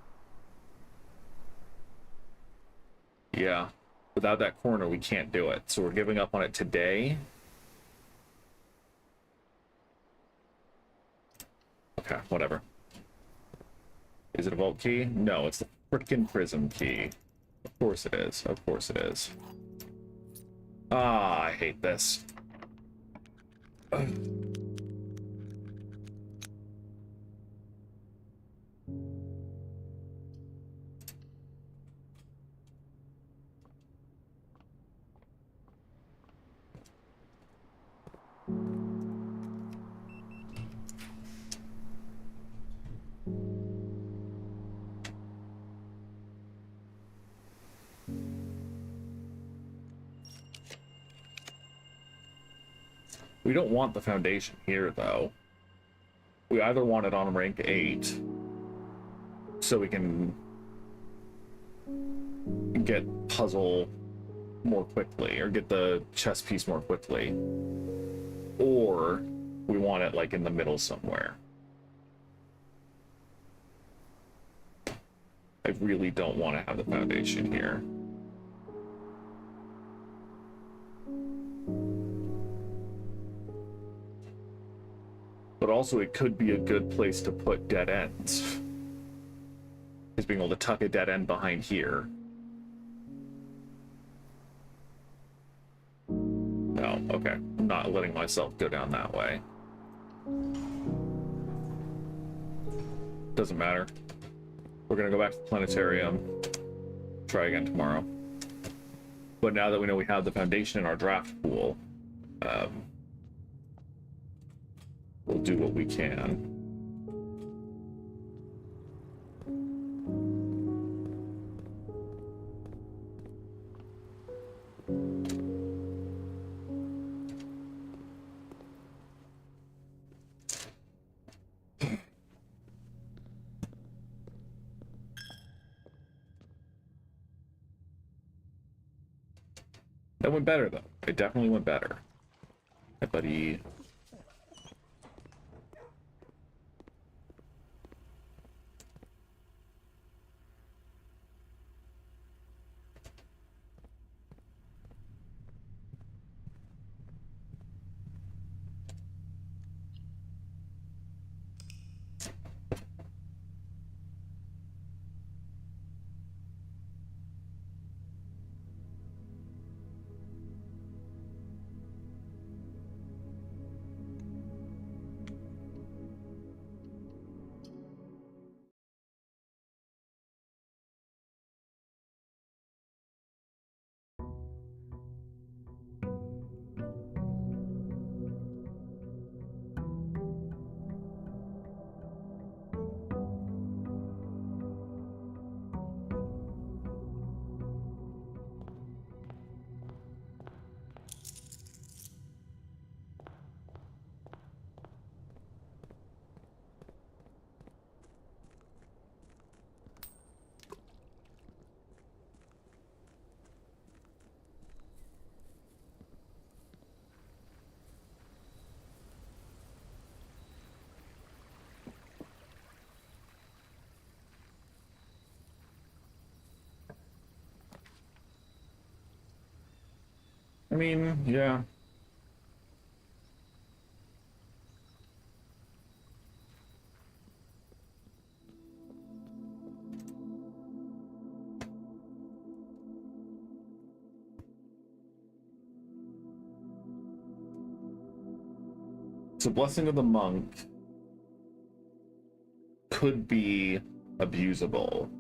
Yeah, without that corner, we can't do it. So we're giving up on it today. Okay, whatever. Is it a vault key? No, it's the frickin' prism key. Of course it is. Of course it is. Ah, I hate this. Ugh. We don't want the foundation here, though. We either want it on rank 8, so we can get puzzle more quickly, or get the chess piece more quickly, or we want it, like, in the middle somewhere. I really don't want to have the foundation here. But also, it could be a good place to put dead ends. Is being able to tuck a dead end behind here. Oh, okay. I'm not letting myself go down that way. Doesn't matter. We're gonna go back to the planetarium. Try again tomorrow. But now that we know we have the foundation in our draft pool, we'll do what we can. That went better, though. It definitely went better. Hi, buddy. I mean, yeah. So Blessing of the Monk could be abusable,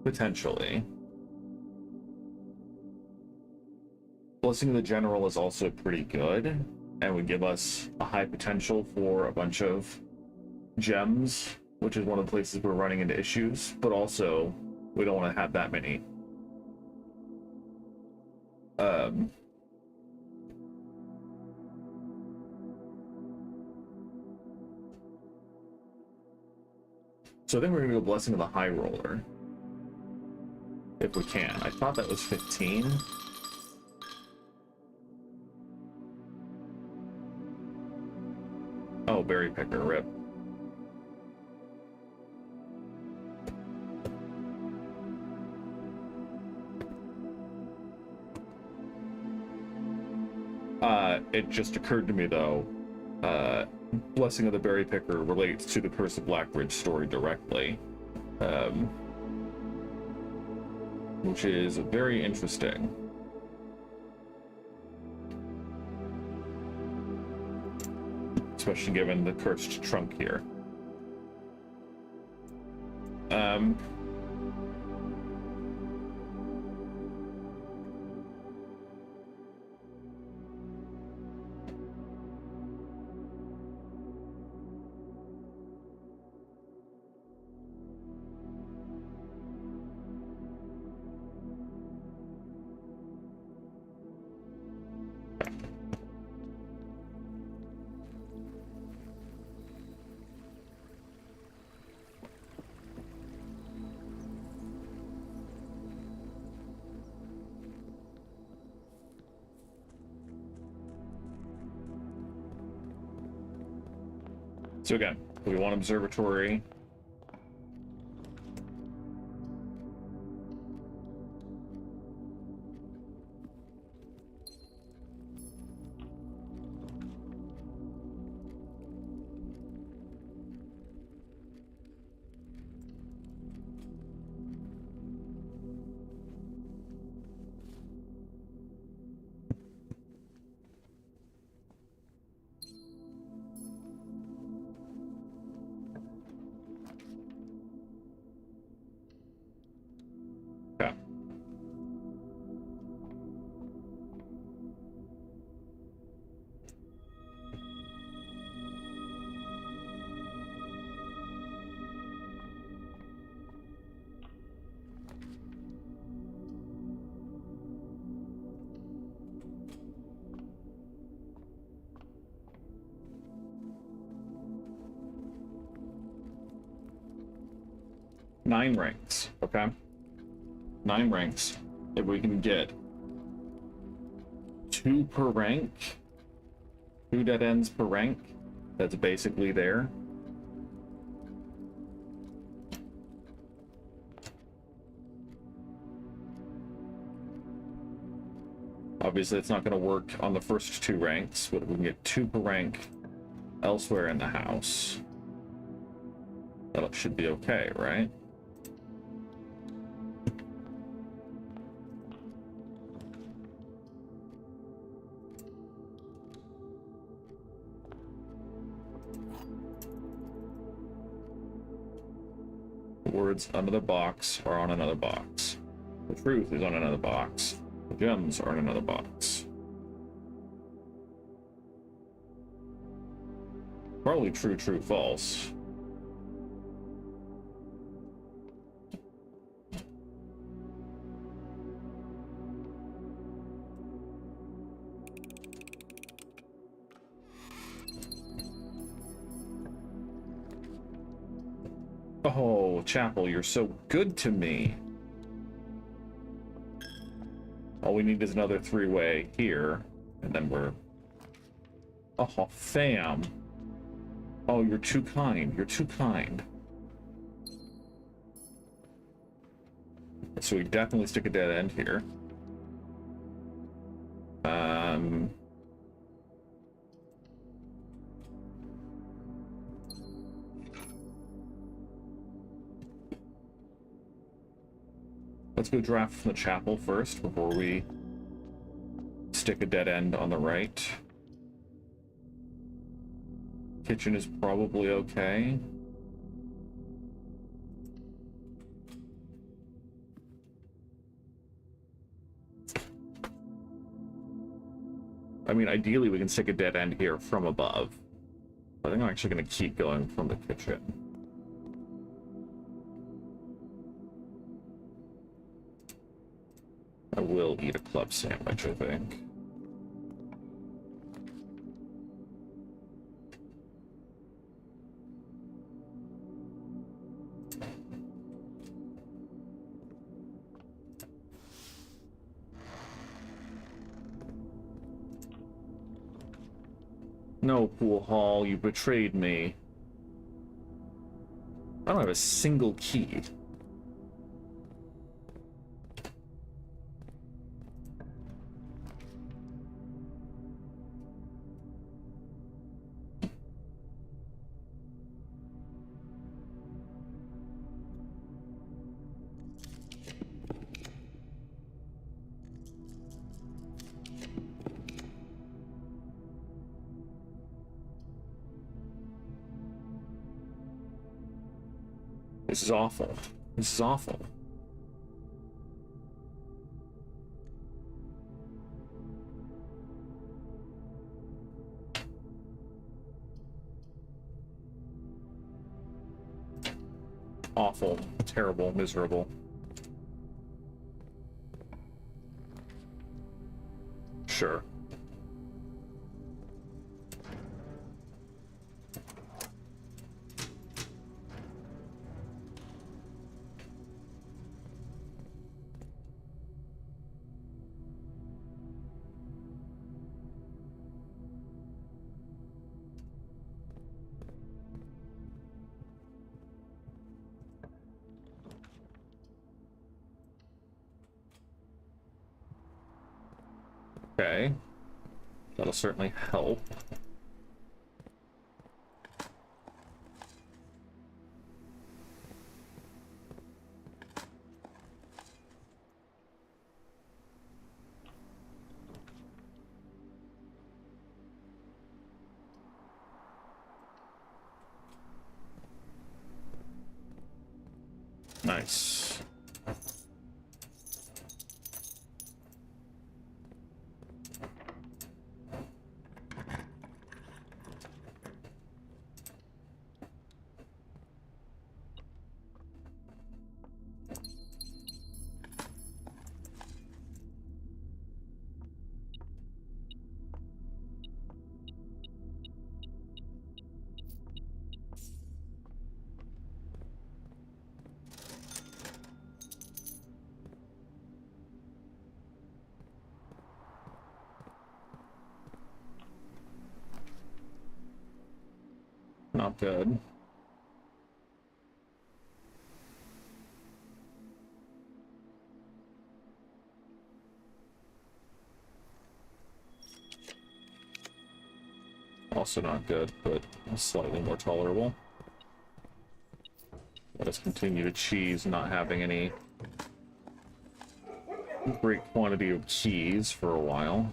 potentially. Blessing of the General is also pretty good, and would give us a high potential for a bunch of gems, which is one of the places we're running into issues, but also we don't want to have that many. So I think we're going to go Blessing of the High Roller. If we can. I thought that was 15. Oh, Berry Picker, rip. It just occurred to me, though, Blessing of the Berry Picker relates to the Curse of Blackbridge story directly, which is very interesting. Especially given the cursed trunk here. So again, we want observatory. 9 ranks, okay? 9 ranks. If we can get 2 per rank, 2 dead ends per rank, that's basically there. Obviously, it's not going to work on the first 2 ranks, but if we can get 2 per rank elsewhere in the house, that should be okay, right? The words another box are on another box. The truth is on another box. The gems are in another box. Probably true, true, false. Oh, Chapel, you're so good to me. All we need is another 3-way here, and then we're... Oh, fam. Oh, you're too kind. You're too kind. So we definitely stick a dead end here. Let's go draft from the chapel first before we stick a dead end on the right. Kitchen is probably okay. I mean, ideally we can stick a dead end here from above. I think I'm actually going to keep going from the kitchen. I will eat a club sandwich, I think. No, Pool Hall, you betrayed me. I don't have a single key. This is awful. This is awful. Awful, terrible, miserable. Sure. Okay. That'll certainly help. Nice. not good. Also not good, but slightly more tolerable. Let us continue to cheese, not having any great quantity of cheese for a while.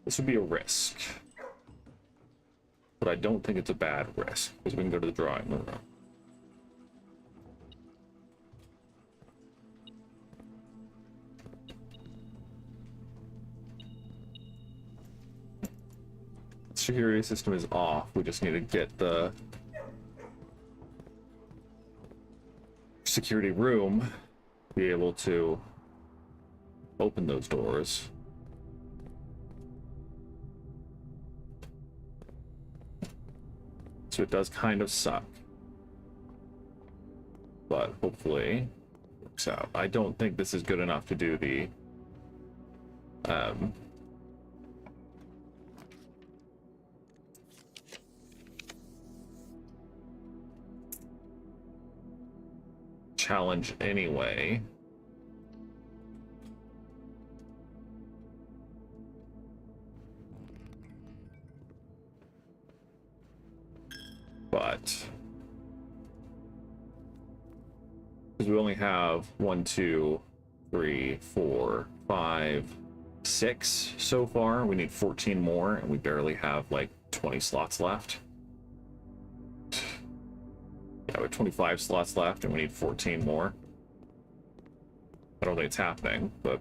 This would be a risk, but I don't think it's a bad risk, because we can go to the drawing room. Security system is off. We just need to get the security room, be able to open those doors. So it does kind of suck, but hopefully it works out. I don't think this is good enough to do the challenge anyway. But because we only have 1, 2, 3, 4, 5, 6 so far, we need 14 more, and we barely have like 20 slots left. Yeah, we have 25 slots left, and we need 14 more. I don't think it's happening, but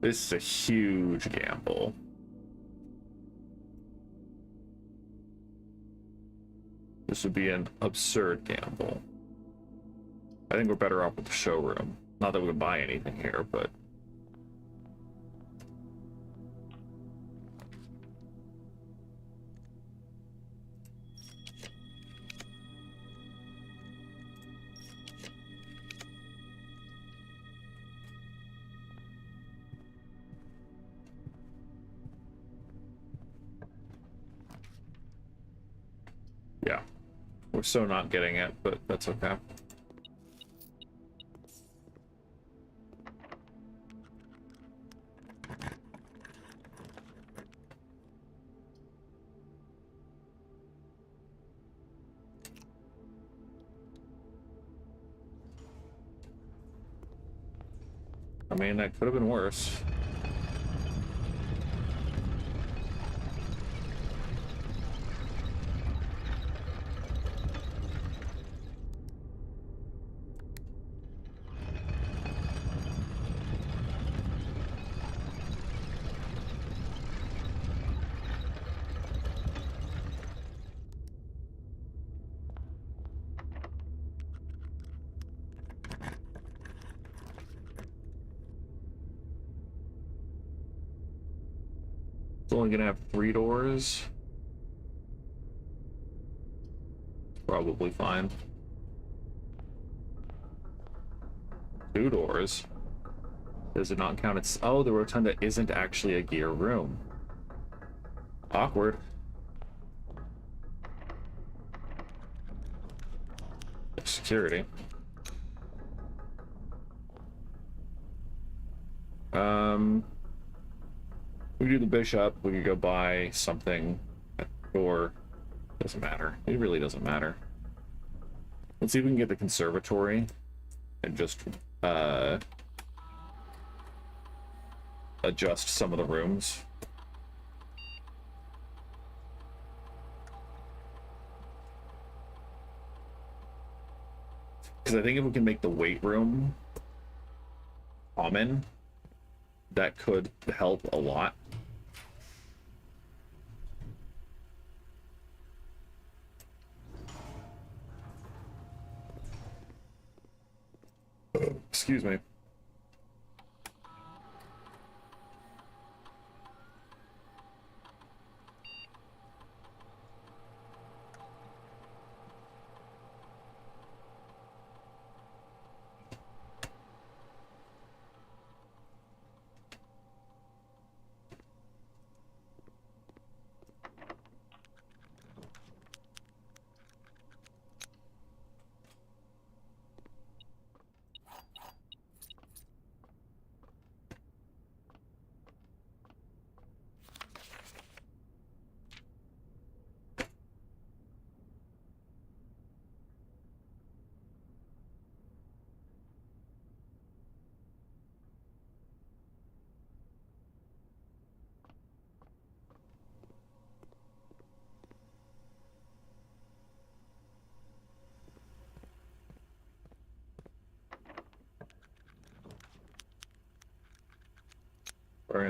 this is a huge gamble. This would be an absurd gamble. I think we're better off with the showroom. Not that we would buy anything here, but yeah, we're so not getting it, but that's okay. I mean, that could have been worse. It's only gonna have 3 doors. Probably fine. 2 doors. Does it not count? It's oh, the rotunda isn't actually a gear room. Awkward. Security. We do the bishop, we could go buy something at the door. Doesn't matter. It really doesn't matter. Let's see if we can get the conservatory and just adjust some of the rooms. Because I think if we can make the weight room common, that could help a lot. Excuse me.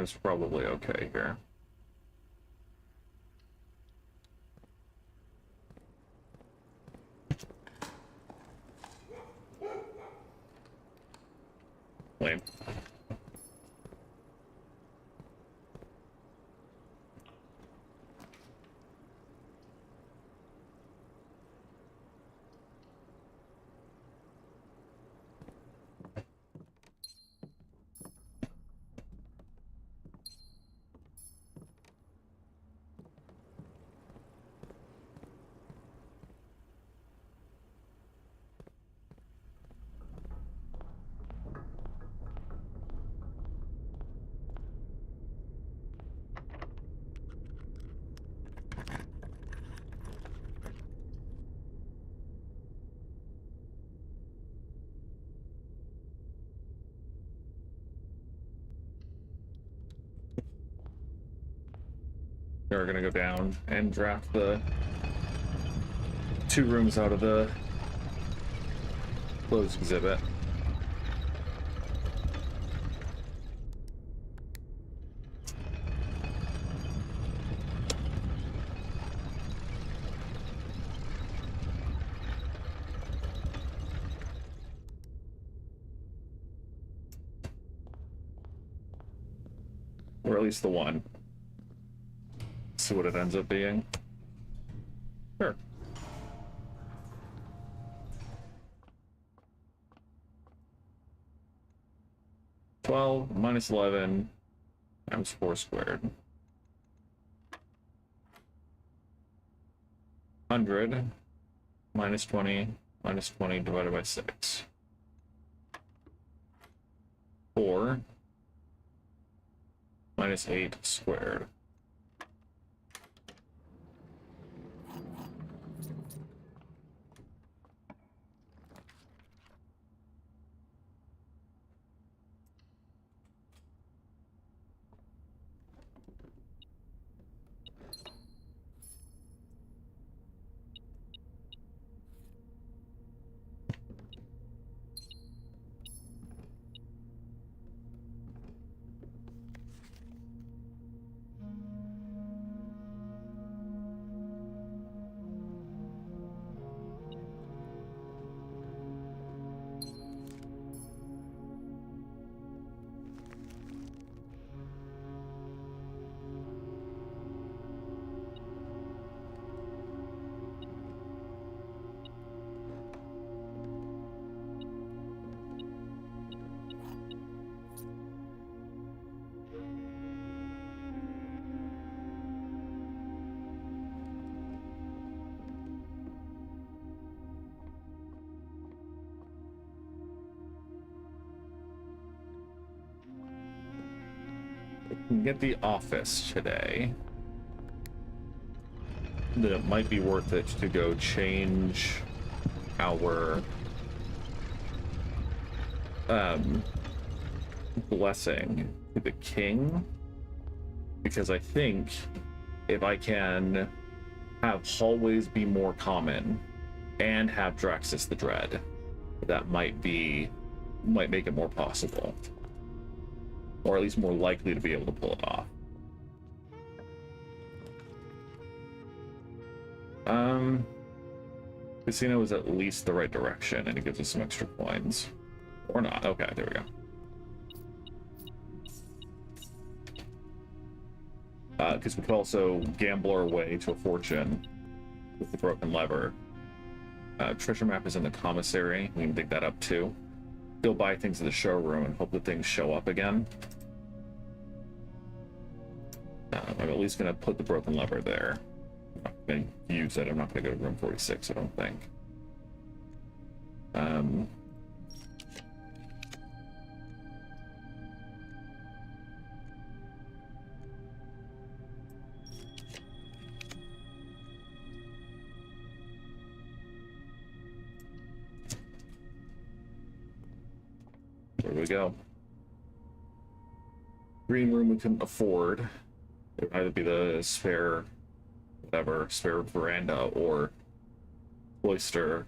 It's probably okay here. Lame. We're gonna go down and draft the 2 rooms out of the closed exhibit. Or at least the one. See what it ends up being. Sure. -12 minus 11 times 4 squared. 100 minus 20 divided by 6. 4 minus 8 squared. Can get the office today. Then it might be worth it to go change our blessing to the king, because I think if I can have hallways be more common and have Draxus the Dread, that might make it more possible, or at least more likely to be able to pull it off. Casino is at least the right direction, and it gives us some extra coins. Or not. Okay, there we go. Because we could also gamble our way to a fortune with the broken lever. Treasure map is in the commissary. We can dig that up too. Go buy things at the showroom and hope that things show up again. I'm at least going to put the broken lever there. I'm not going to use it. I'm not going to go to room 46, I don't think. There we go. Green room we couldn't afford. It would either be the spare veranda or cloister,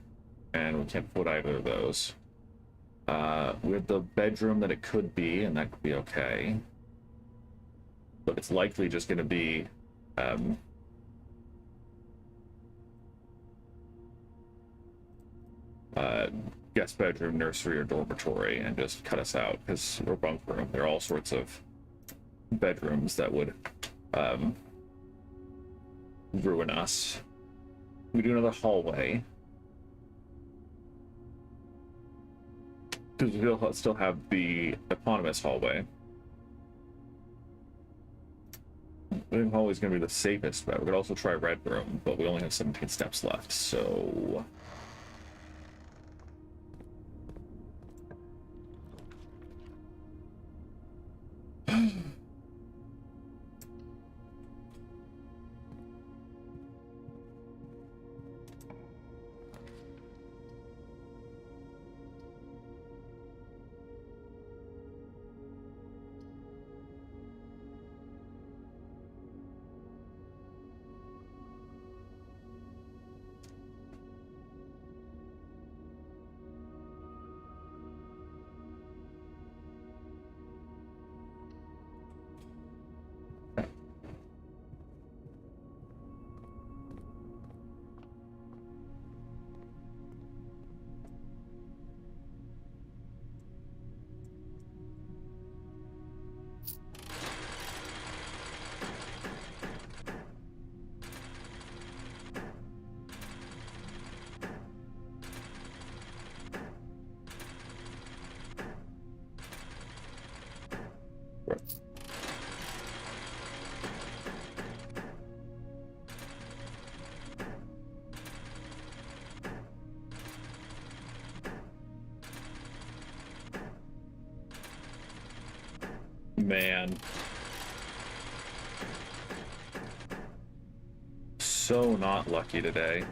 and we can't afford either of those. We have the bedroom that it could be, and that could be okay. But it's likely just going to be guest bedroom, nursery, or dormitory, and just cut us out, because we're bunk room. There are all sorts of bedrooms that would ruin us. We do another hallway, because we'll still have the eponymous hallway. I think hallway is going to be the safest bet. We could also try red room, but we only have 17 steps left, so man. So not lucky today.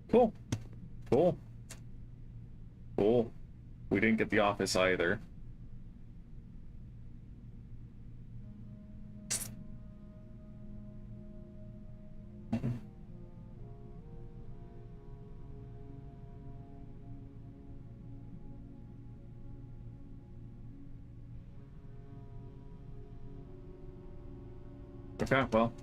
Cool. Cool. Cool. We didn't get the office either. Okay, well.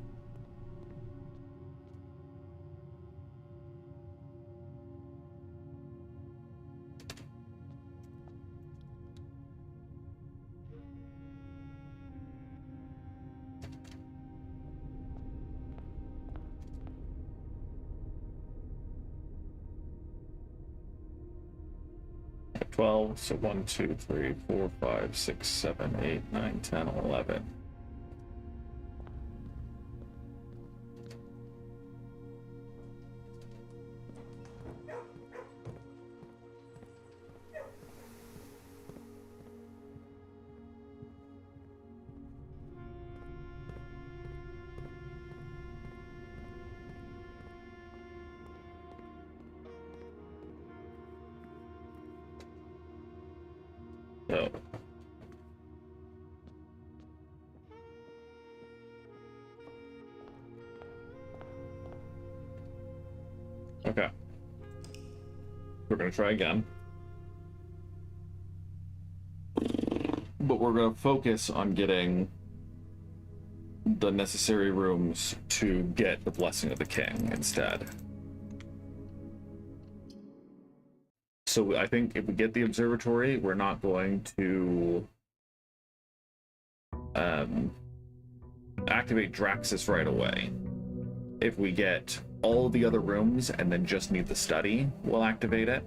So 1, 2, 3, 4, 5, 6, 7, 8, 9, 10, 11. So. Okay. We're going to try again. But we're going to focus on getting the necessary rooms to get the Blessing of the King instead. So I think if we get the observatory, we're not going to activate Draxus right away. If we get all the other rooms and then just need the study, we'll activate it.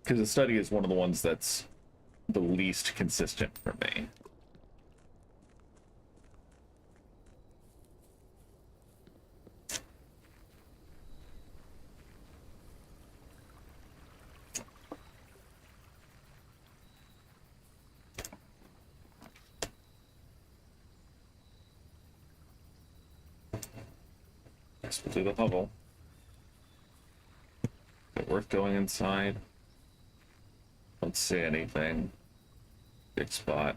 Because the study is one of the ones that's the least consistent for me. Guess we'll do the hovel. Is it worth going inside? Don't see anything. Big spot.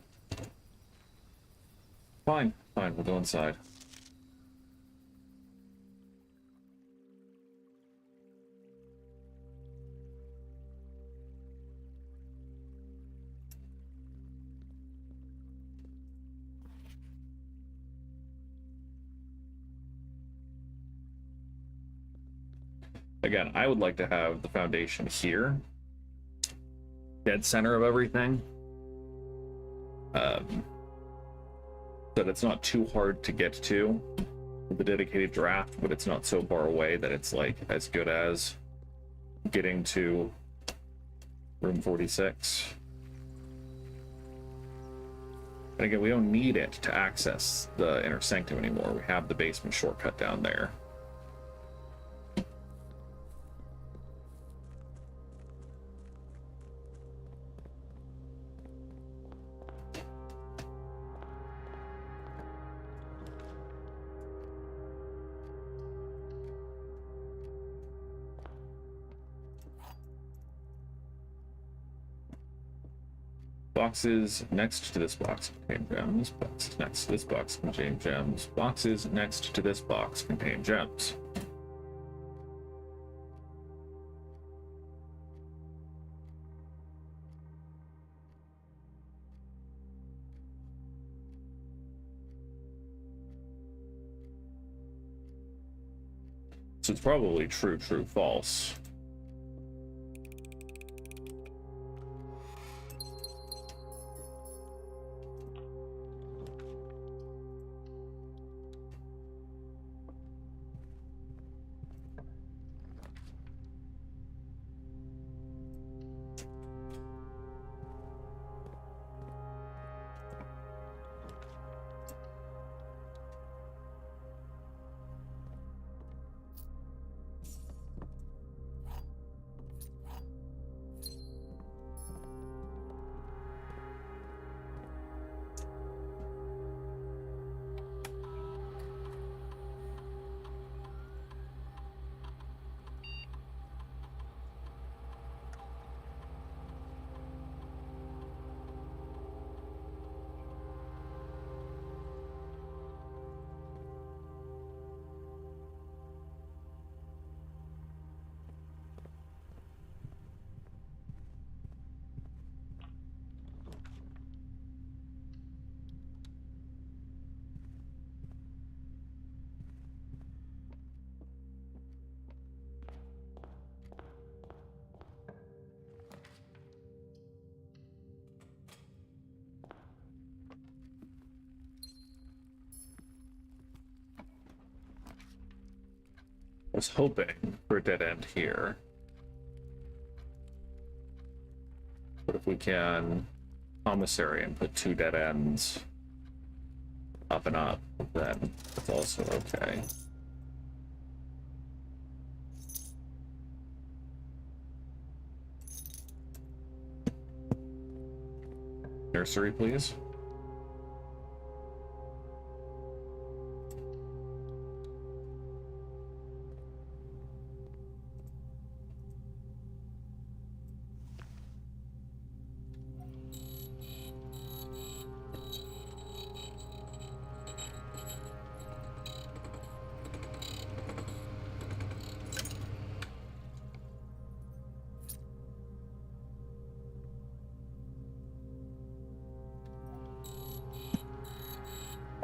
Fine, we'll go inside. Again, I would like to have the foundation here, dead center of everything, so that it's not too hard to get to with a dedicated draft, but it's not so far away that it's like as good as getting to room 46. And again, we don't need it to access the inner sanctum anymore. We have the basement shortcut down there. Boxes next to this box contain gems. Boxes next to this box contain gems. Boxes next to this box contain gems. So it's probably true, true, false. I was hoping for a dead end here. But if we can commissary and put 2 dead ends up and up, then that's also okay. Nursery, please.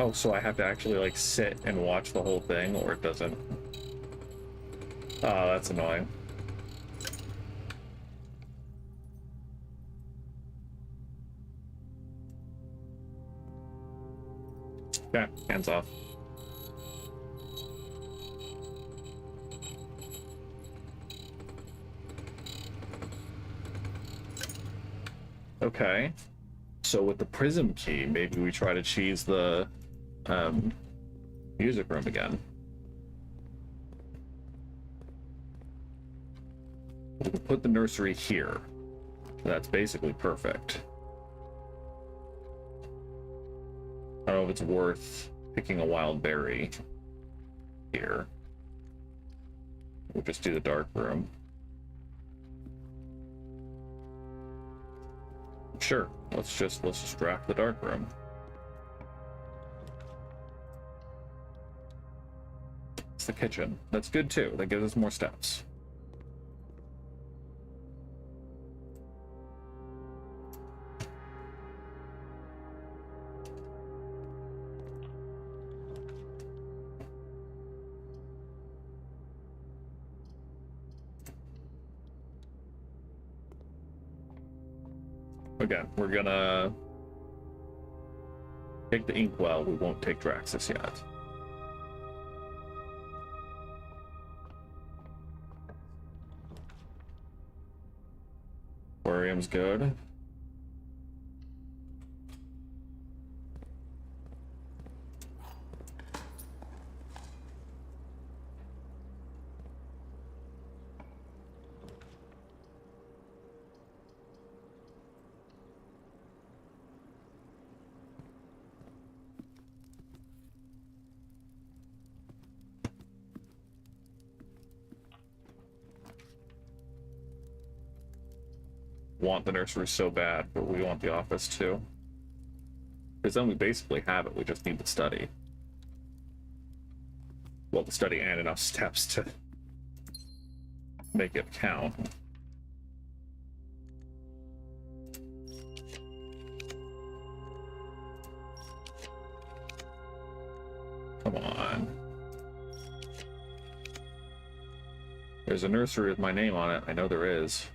Oh, so I have to actually, like, sit and watch the whole thing, or it doesn't? Oh, that's annoying. Yeah, hands off. Okay. So with the prism key, maybe we try to cheese the music room again. We'll put the nursery here. That's basically perfect. I don't know if it's worth picking a wild berry here. We'll just do the dark room. Sure, let's just draft the dark room. It's the kitchen. That's good too. That gives us more steps. Again, we're gonna take the inkwell. We won't take Draxus yet. Aquarium's good. Want the nursery so bad, but we want the office too. Because then we basically have it, we just need the study. Well, the study and enough steps to make it count. Come on. There's a nursery with my name on it, I know there is.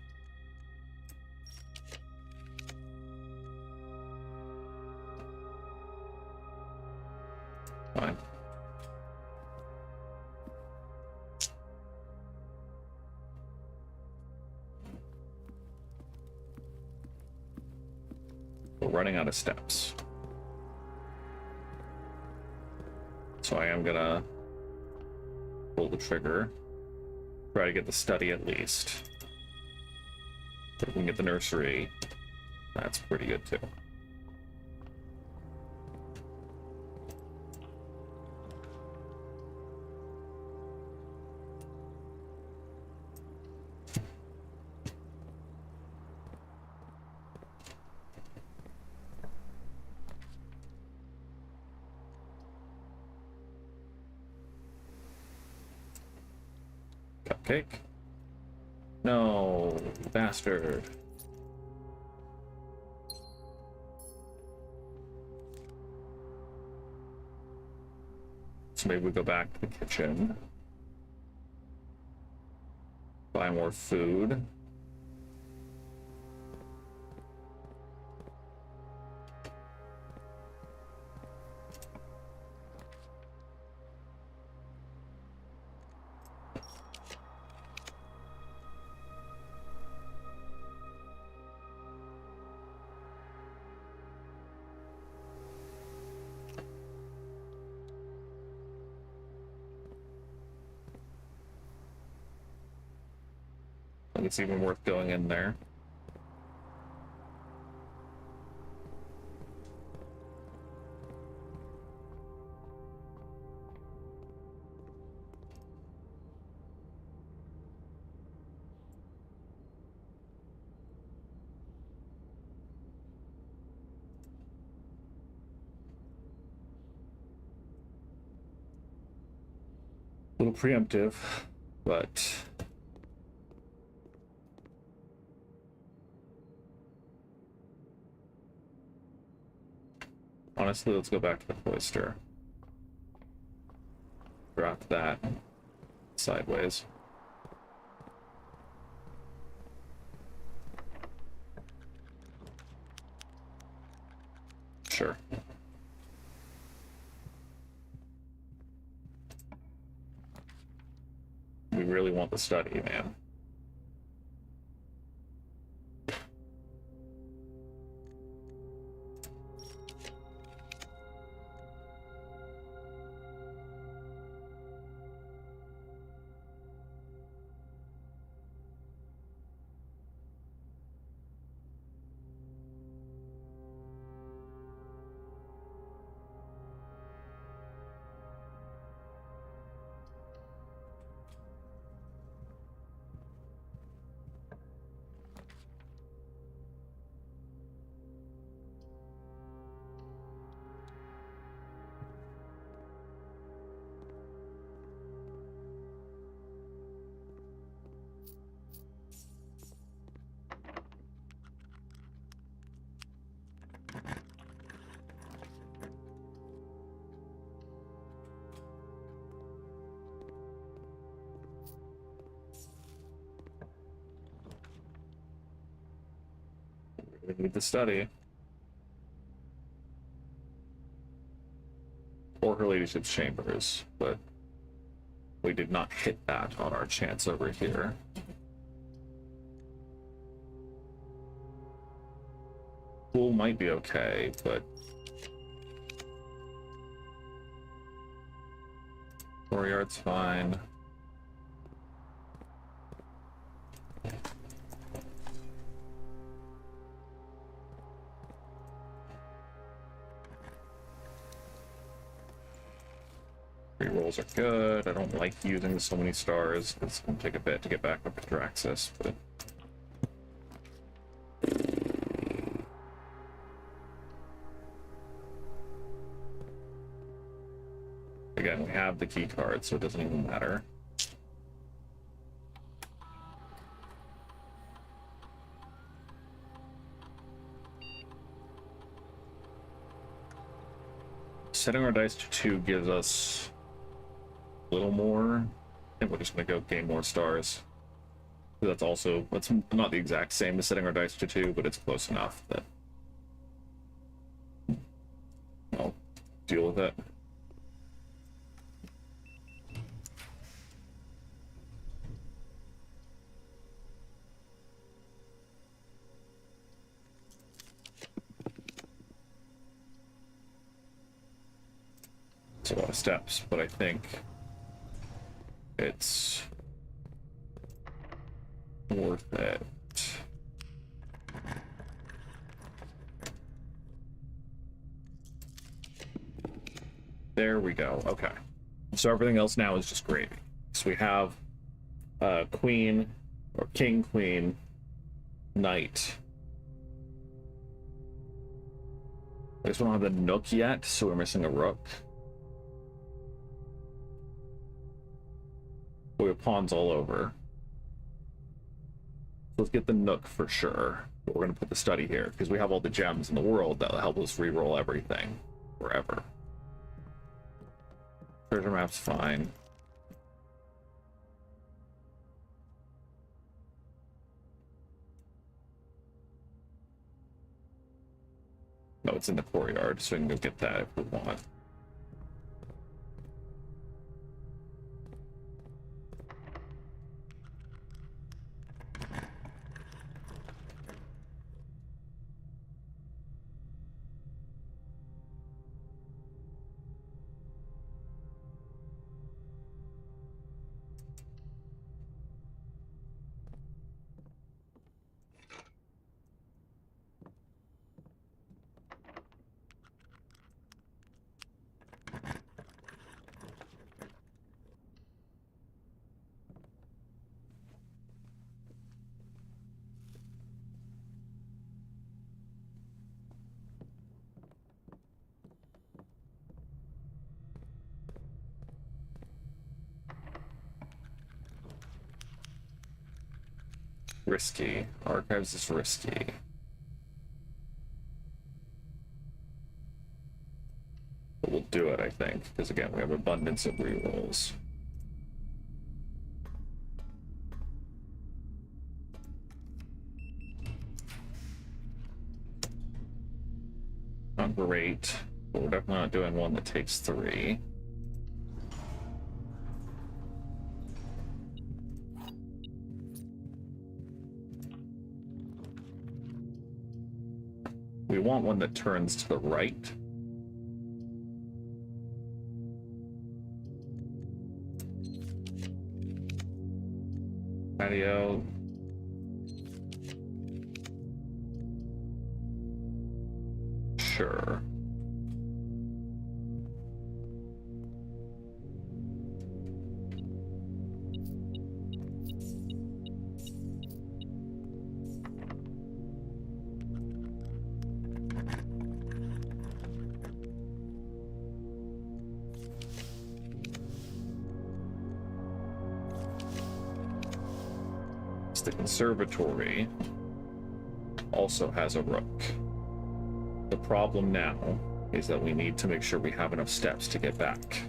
Fine. We're running out of steps. So I am gonna pull the trigger. Try to get the study at least. If we can get the nursery, that's pretty good too. Cupcake? No, bastard. So maybe we go back to the kitchen. Buy more food. I think it's even worth going in there. A little preemptive, but Honestly, let's go back to the cloister. Drop that sideways. Sure. We really want the study, man. We need the study. Or her ladyship's chambers, but we did not hit that on our chance over here. Pool might be okay, but courtyard's fine. Rerolls are good. I don't like using so many stars. It's going to take a bit to get back up to Draxus, but... Again, we have the key card, so it doesn't even matter. Setting our dice to 2 gives us a little more, and we're just going to go gain more stars. That's not the exact same as setting our dice to 2, but it's close enough that I'll deal with it. It's a lot of steps, but I think it's worth it. There we go. Okay. So everything else now is just gravy. So we have queen, or king, queen, knight. I guess we don't have the nook yet, so we're missing a rook. We have pawns all over. Let's get the nook for sure. But we're going to put the study here because we have all the gems in the world that'll help us re-roll everything forever. Treasure map's fine. No, it's in the courtyard, so we can go get that if we want. Risky. Archives is risky. think, because again, we have abundance of rerolls. Not great, but we're definitely not doing one that takes 3. We want one that turns to the right. Patio. Sure. The conservatory also has a rook. The problem now is that we need to make sure we have enough steps to get back.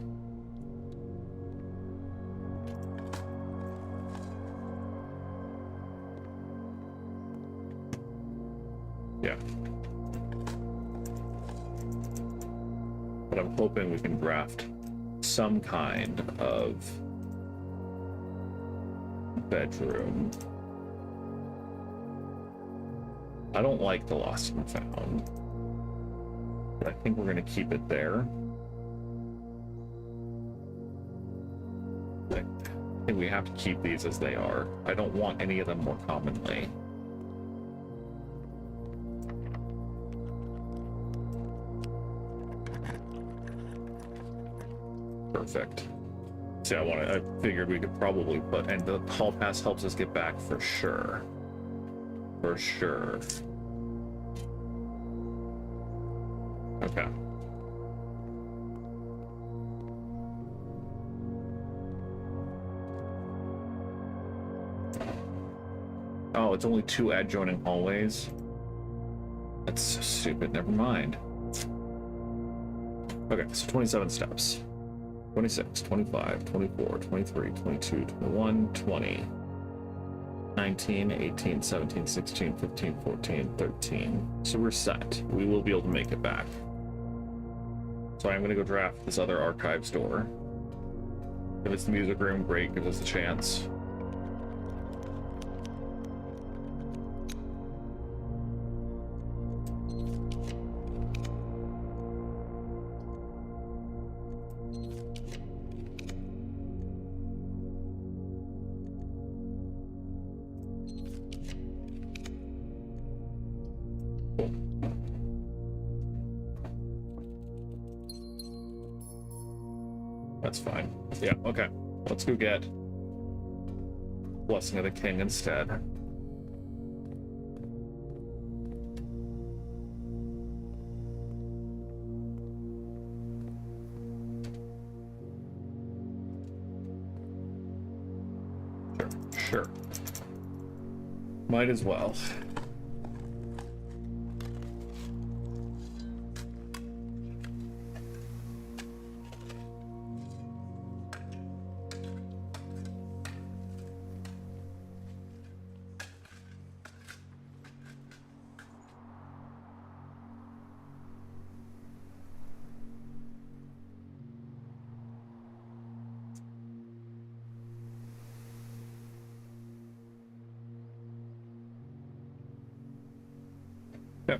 Yeah. But I'm hoping we can draft some kind of bedroom. I don't like the lost and found, but I think we're going to keep it there. I think we have to keep these as they are. I don't want any of them more commonly. Perfect. See, I figured we could probably put, and the hall pass helps us get back for sure. For sure. Okay. Oh, it's only 2 adjoining hallways? That's so stupid. Never mind. Okay, so 27 steps. 26, 25, 24, 23, 22, 21, 20. 19, 18, 17, 16, 15, 14, 13. So we're set. We will be able to make it back. So I'm going to go draft this other archives door. If it's the music room, great, gives us a chance. That's fine. Yeah, okay. Let's go get Blessing of the King instead. Sure. Might as well. Yep.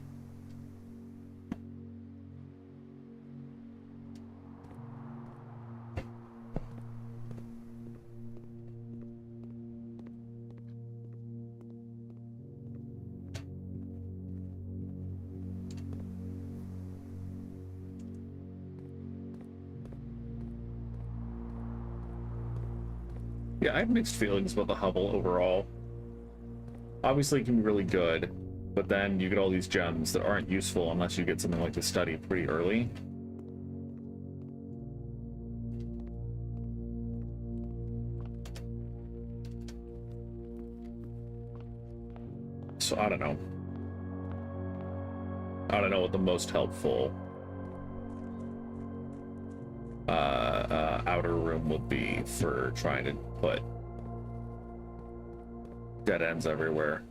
Yeah, I have mixed feelings about the Hubble overall. Obviously, it can be really good, but then you get all these gems that aren't useful unless you get something like the study pretty early. So I don't know. I don't know what the most helpful outer room would be for trying to put dead ends everywhere.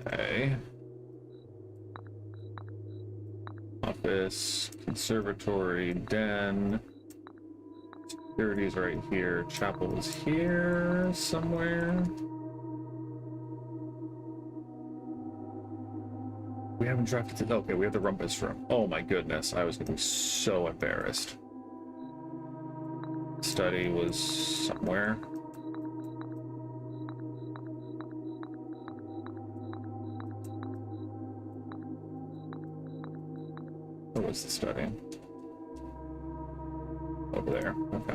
Okay. Office, conservatory, den. Security's right here. Chapel is here somewhere. We haven't drafted it. Okay, we have the rumpus room. Oh my goodness, I was gonna be so embarrassed. Study was somewhere. Where was the study? Over there. Okay.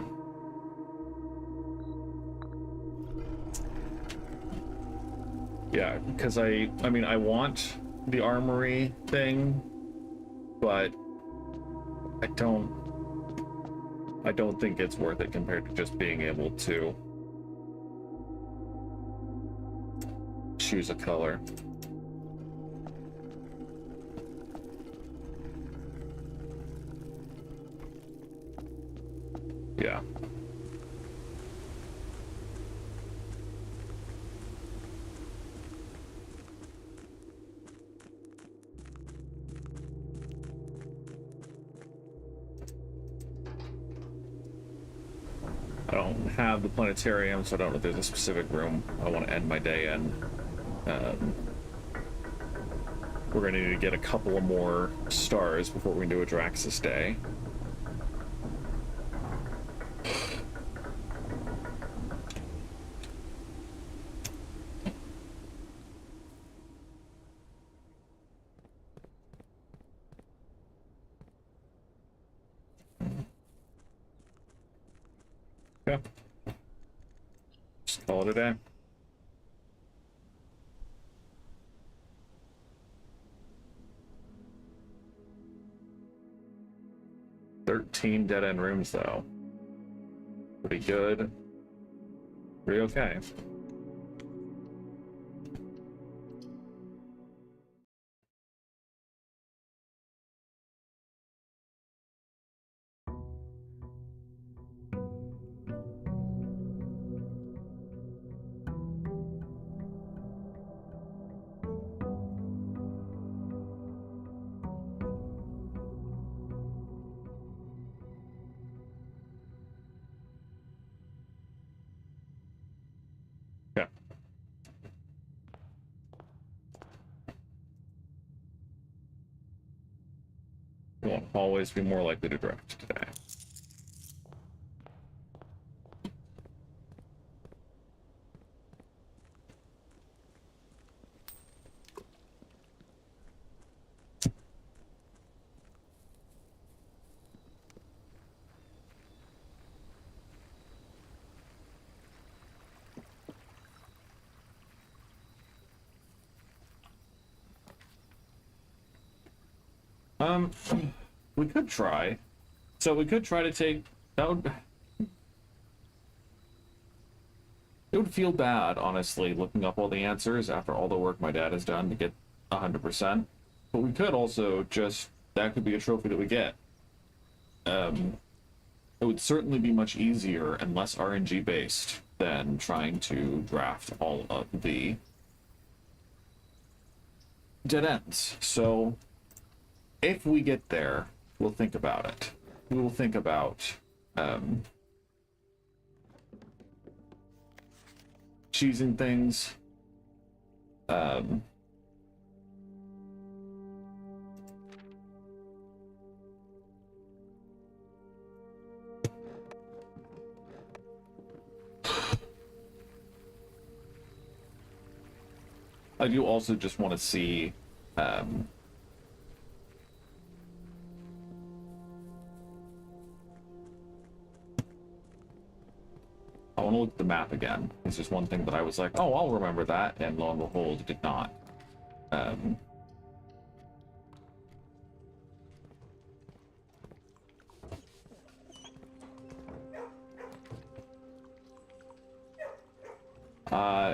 Yeah, because I mean, I want the armory thing, but I don't think it's worth it compared to just being able to choose a color. Yeah. I don't have the planetarium, so I don't know if there's a specific room I want to end my day in. We're going to need to get a couple of more stars before we can do a Draxus day. Yeah. Just call it a day. $13 dead-end rooms, though. Pretty good. Pretty okay. Yeah. You won't always be more likely to draft today. We could try. So we could try to take that would it would feel bad, honestly, looking up all the answers after all the work my dad has done to get 100%. But we could also just that could be a trophy that we get. It would certainly be much easier and less RNG based than trying to draft all of the dead ends. So if we get there, we'll think about it. We will think about choosing things. I do also just want to see, um, I want to look at the map again. It's just one thing that I was like, oh, I'll remember that, and lo and behold, it did not.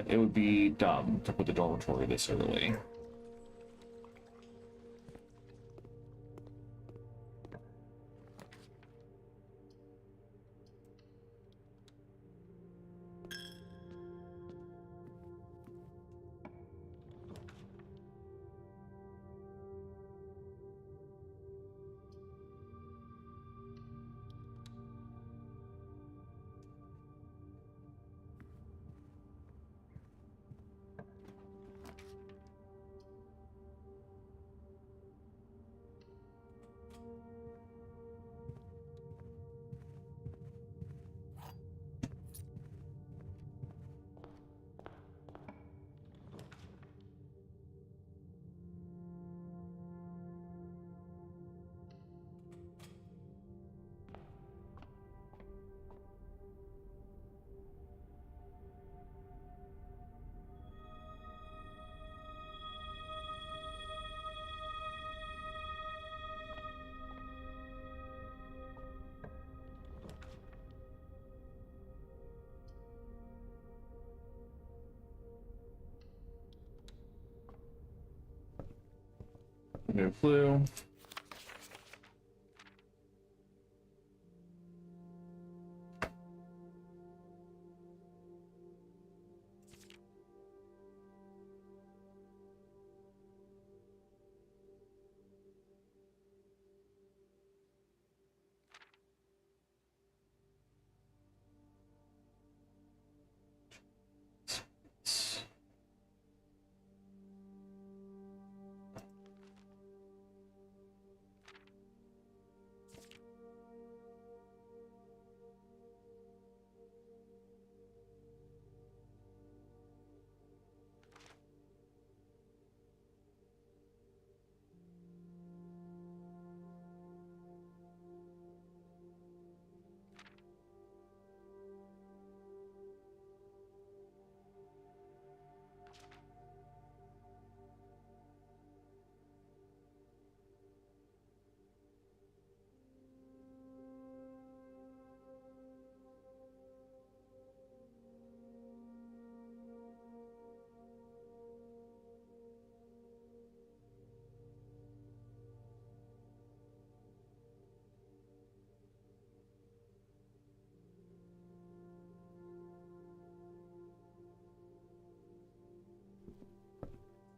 It would be dumb to put the dormitory this early. No clue.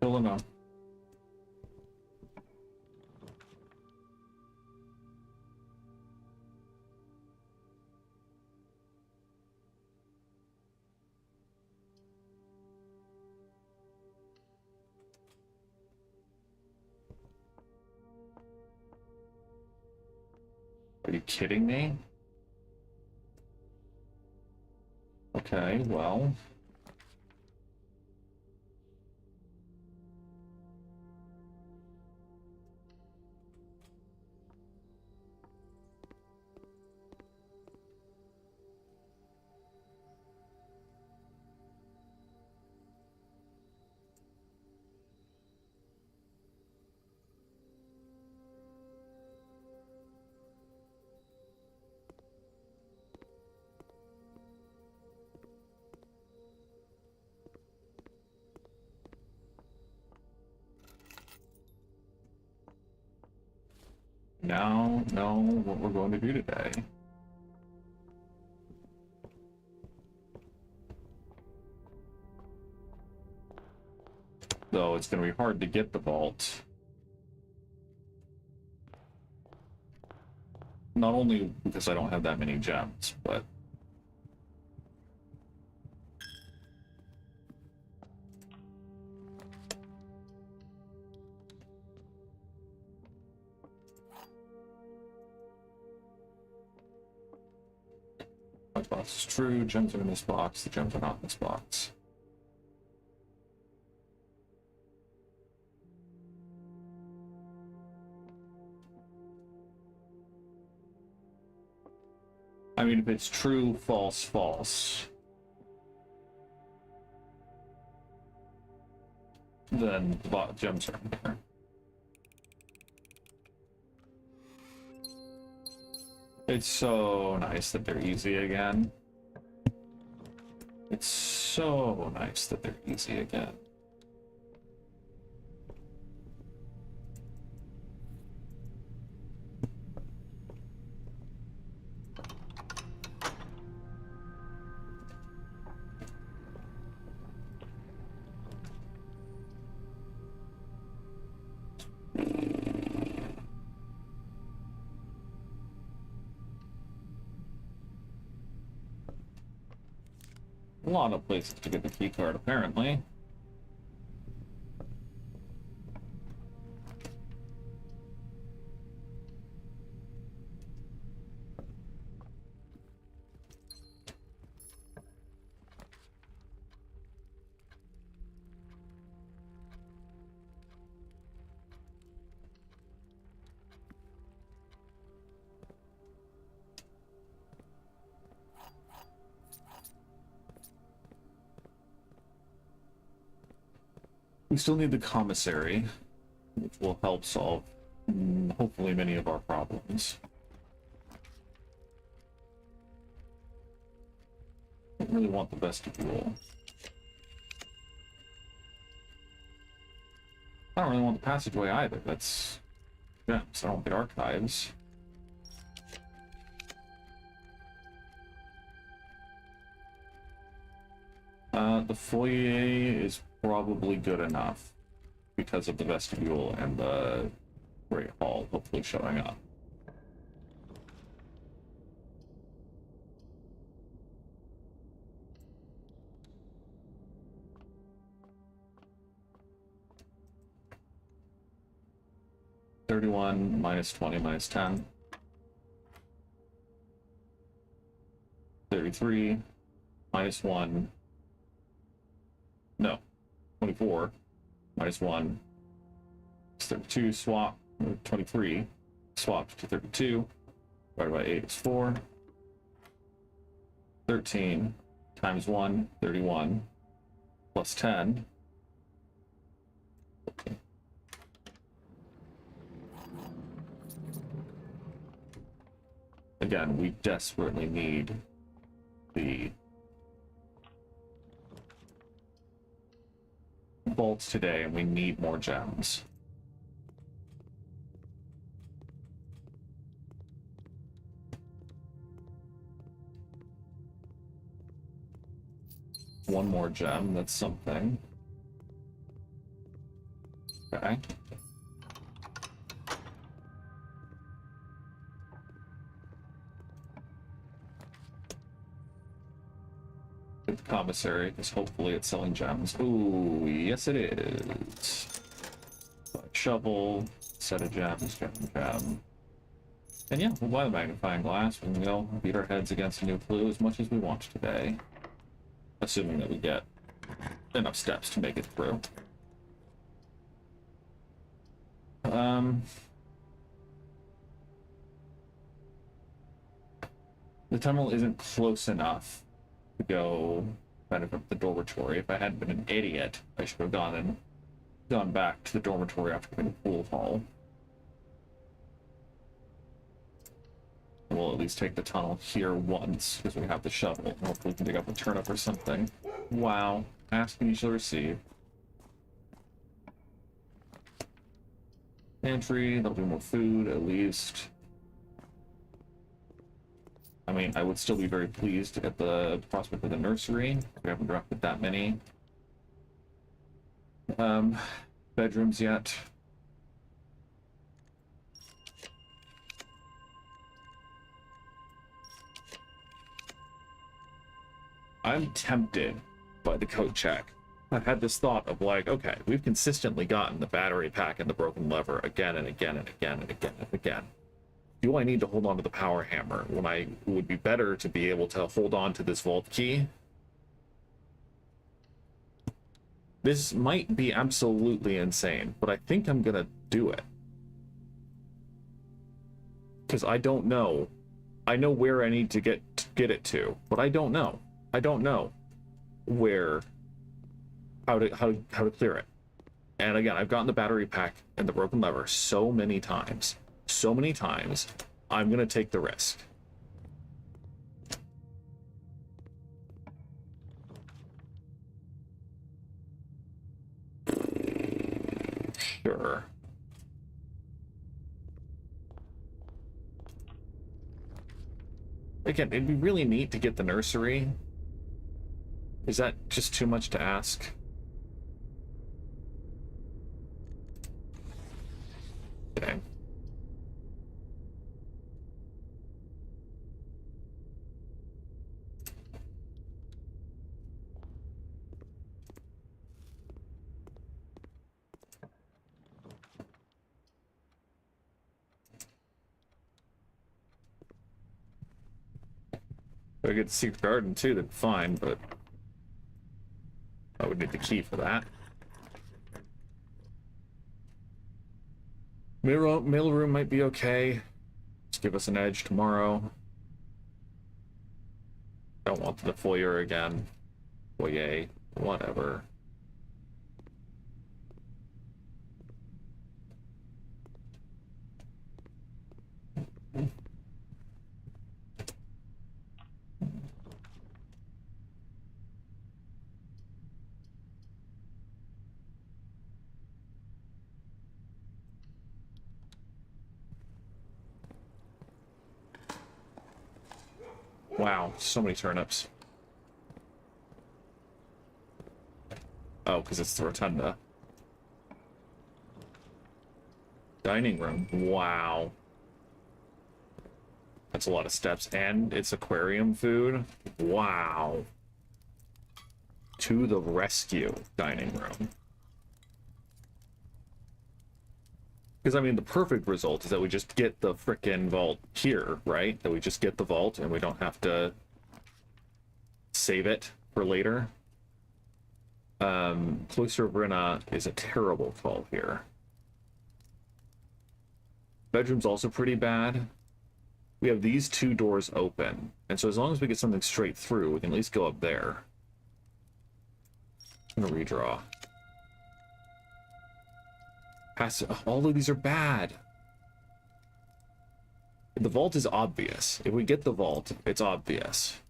Still enough. Are you kidding me? Okay, well. Now know what we're going to do today. Though it's going to be hard to get the vault. Not only because I don't have that many gems, but my box is true, gems are in this box, the gems are not in this box. I mean, if it's true, false, false, then the gems are in there. It's so nice that they're easy again. It's so nice that they're easy again. A lot of places to get the key card, apparently. We still need the commissary, which will help solve, hopefully, many of our problems. I don't really want the vestibule. I don't really want the passageway either. That's gems. I don't want the archives. The foyer is probably good enough because of the vestibule and the Great Hall hopefully showing up. -31, -20, -10. 33, -1. No, 24, -1. It's 32, swap, 23, swapped to 32, divided by 8 is 4. 13 times 1, 31, plus 10. Okay. Again, we desperately need the vaults today, and we need more gems. One more gem, that's something. Okay. The commissary, because hopefully it's selling gems. Ooh, yes it is. Shovel, set of gems, gem. And yeah, we'll buy the magnifying glass and we'll beat our heads against a new clue as much as we want today. Assuming that we get enough steps to make it through. The tunnel isn't close enough to go benefit the dormitory. If I hadn't been an idiot, I should have gone back to the dormitory after the pool hall. We'll at least take the tunnel here once, because we have the shovel. Hopefully we can dig up a turnip or something. Wow. Ask and you shall receive. Pantry, there'll be more food, at least. I mean, I would still be very pleased at the prospect of the nursery. We haven't drafted that many bedrooms yet. I'm tempted by the coat check. I've had this thought of like, okay, we've consistently gotten the battery pack and the broken lever again and again and again and again and again. Do I need to hold on to the power hammer when I would be better to be able to hold on to this vault key? This might be absolutely insane, but I think I'm gonna do it. Because I don't know I know where I need to get it to, but I don't know. I don't know where how to clear it. And again, I've gotten the battery pack and the broken lever so many times. So many times. I'm gonna take the risk. Sure. Again, it'd be really neat to get the nursery. Is that just too much to ask? Okay. If I get the secret garden too, then fine, but I would need the key for that. Mailroom might be okay. Just give us an edge tomorrow. Don't want the foyer again. Foyer, whatever. Wow, so many turnips. Oh, because it's the rotunda. Dining room. Wow. That's a lot of steps. And it's aquarium food. Wow. To the rescue, dining room. Because, I mean, the perfect result is that we just get the frickin' vault here, right? That we just get the vault and we don't have to save it for later. Cloister of Brina is a terrible call here. Bedroom's also pretty bad. We have these two doors open. And so as long as we get something straight through, we can at least go up there. I'm gonna redraw. All of these are bad. The vault is obvious. If we get the vault, it's obvious.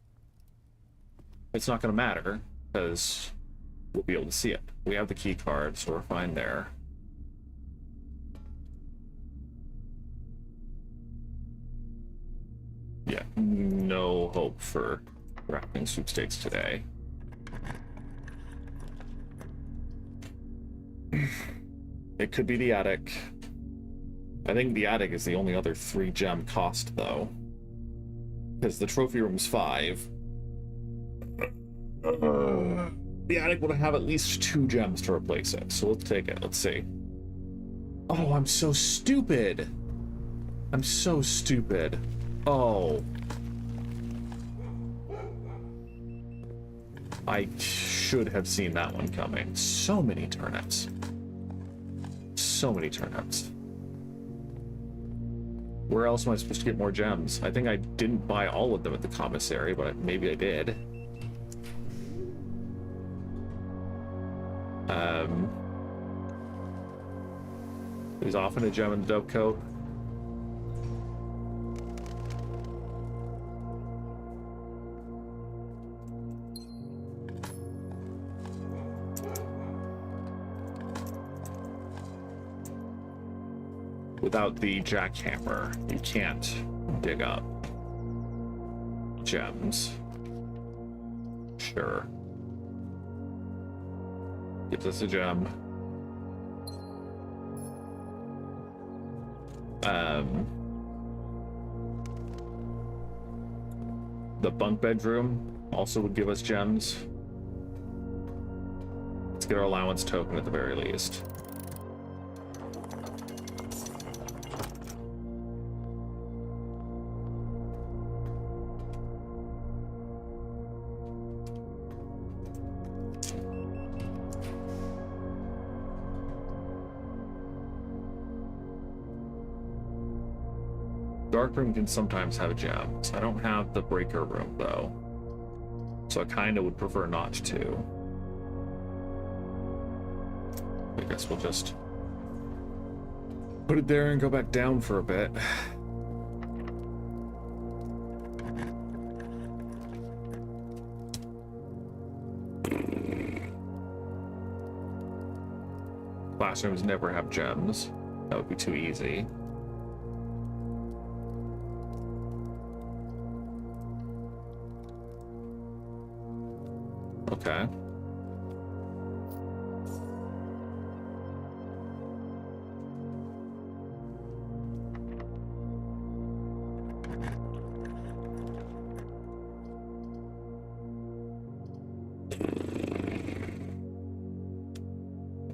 It's not going to matter, because we'll be able to see it. We have the key card, so we're fine there. Yeah, no hope for Drafting Sweepstakes today. It could be the attic. I think the attic is the only other 3 gem cost, though. Because the trophy room's 5. The attic would have at least 2 gems to replace it, so let's take it. Let's see. Oh, I'm so stupid. I'm so stupid. Oh. I should have seen that one coming. So many turnips. So many turnips. Where else am I supposed to get more gems? I think I didn't buy all of them at the commissary, but maybe I did. There's often a gem in the dovecote. Without the jackhammer, you can't dig up gems. Sure. Gives us a gem. The bunk bedroom also would give us gems. Let's get our allowance token at the very least. Dark room can sometimes have gems. I don't have the breaker room though, so I kind of would prefer not to. I guess we'll just put it there and go back down for a bit. Classrooms never have gems. That would be too easy. Okay.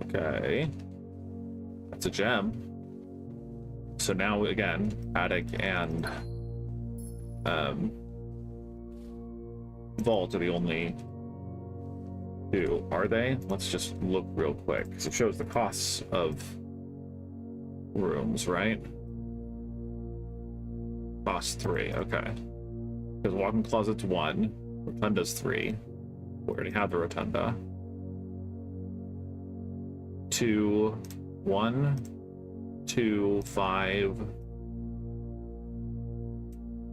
Okay. That's a gem. So now, again, attic and vault are the only two. Are they? Let's just look real quick, because it shows the costs of rooms, right? Cost 3, okay. Because walk-in closet's 1, rotunda's 3. We already have the rotunda. 2, 1, 2, 5,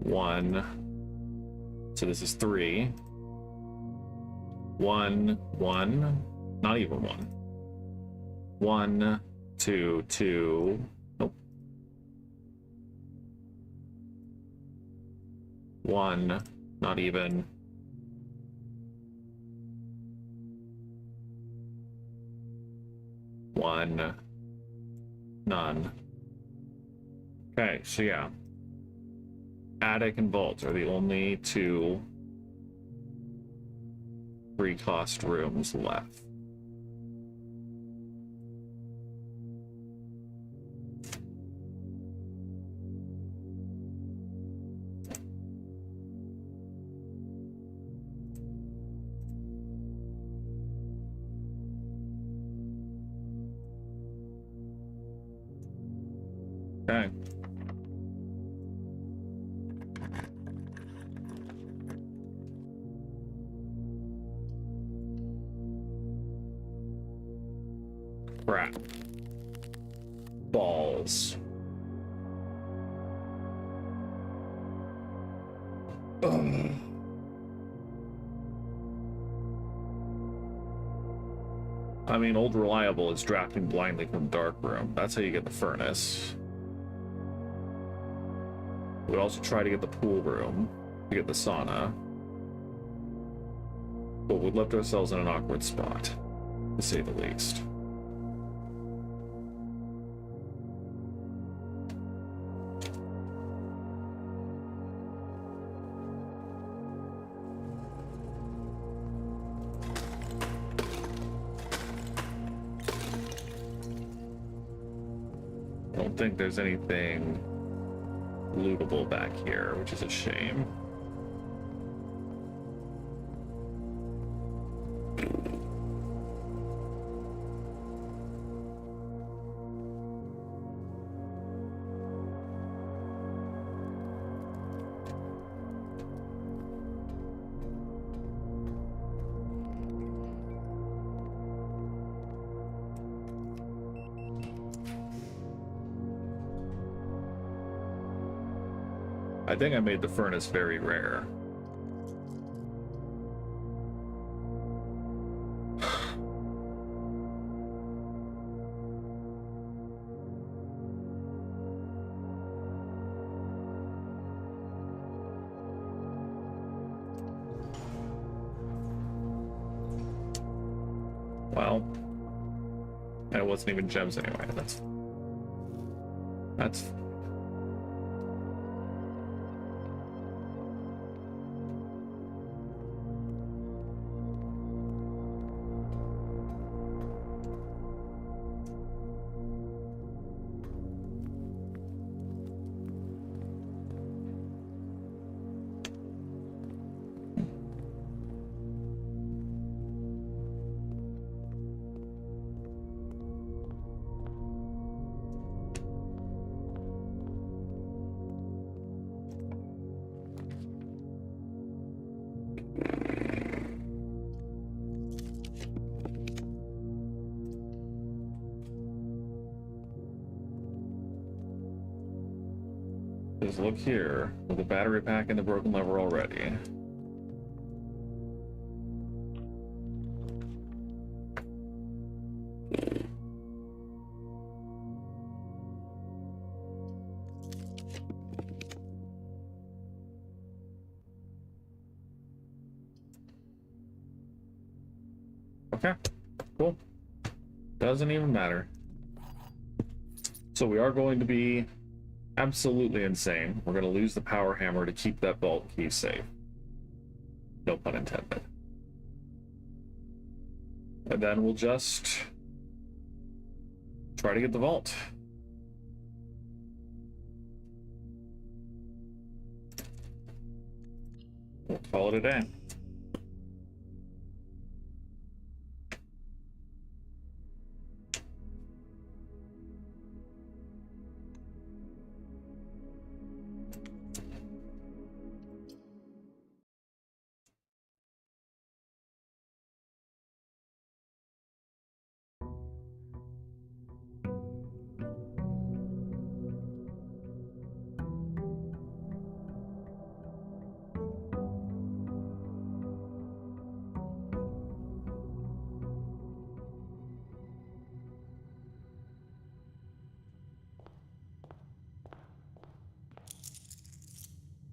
1. So this is 3. 1, 1, not even 1. 1, 2, 2. Nope. 1, not even. 1, none. Okay, so yeah. Attic and vault are the only two free-cost rooms left. Okay. Crap. Balls. Ugh. I mean, old reliable is drafting blindly from dark room. That's how you get the furnace. We'd also try to get the pool room to get the sauna. But we left ourselves in an awkward spot, to say the least. I don't think there's anything lootable back here, which is a shame. I think I made the furnace very rare. Well, and it wasn't even gems anyway. That's Because look here, with the battery pack and the broken lever already. Okay, cool. Doesn't even matter. So we are going to be absolutely insane. We're going to lose the power hammer to keep that vault key safe. No pun intended. And then we'll just try to get the vault. We'll call it a day.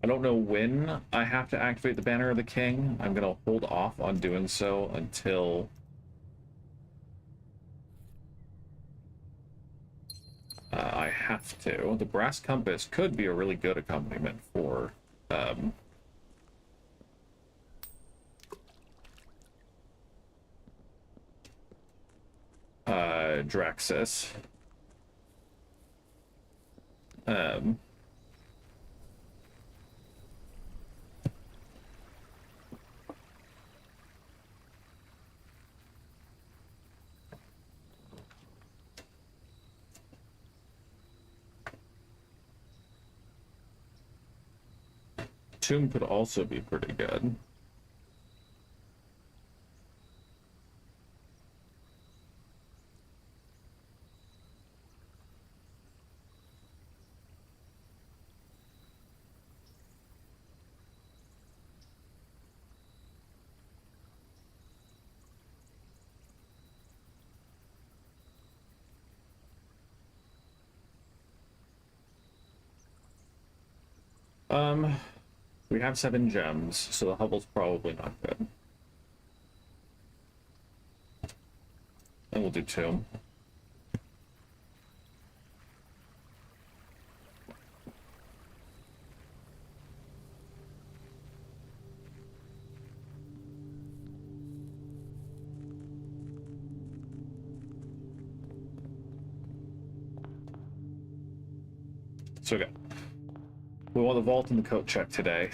I don't know when I have to activate the Banner of the King. I'm going to hold off on doing so until I have to. The Brass Compass could be a really good accompaniment for Draxus. Tomb could also be pretty good. We have 7 gems, so the Hubble's probably not good. And we'll do 2. So okay. We want the vault and the coat check today.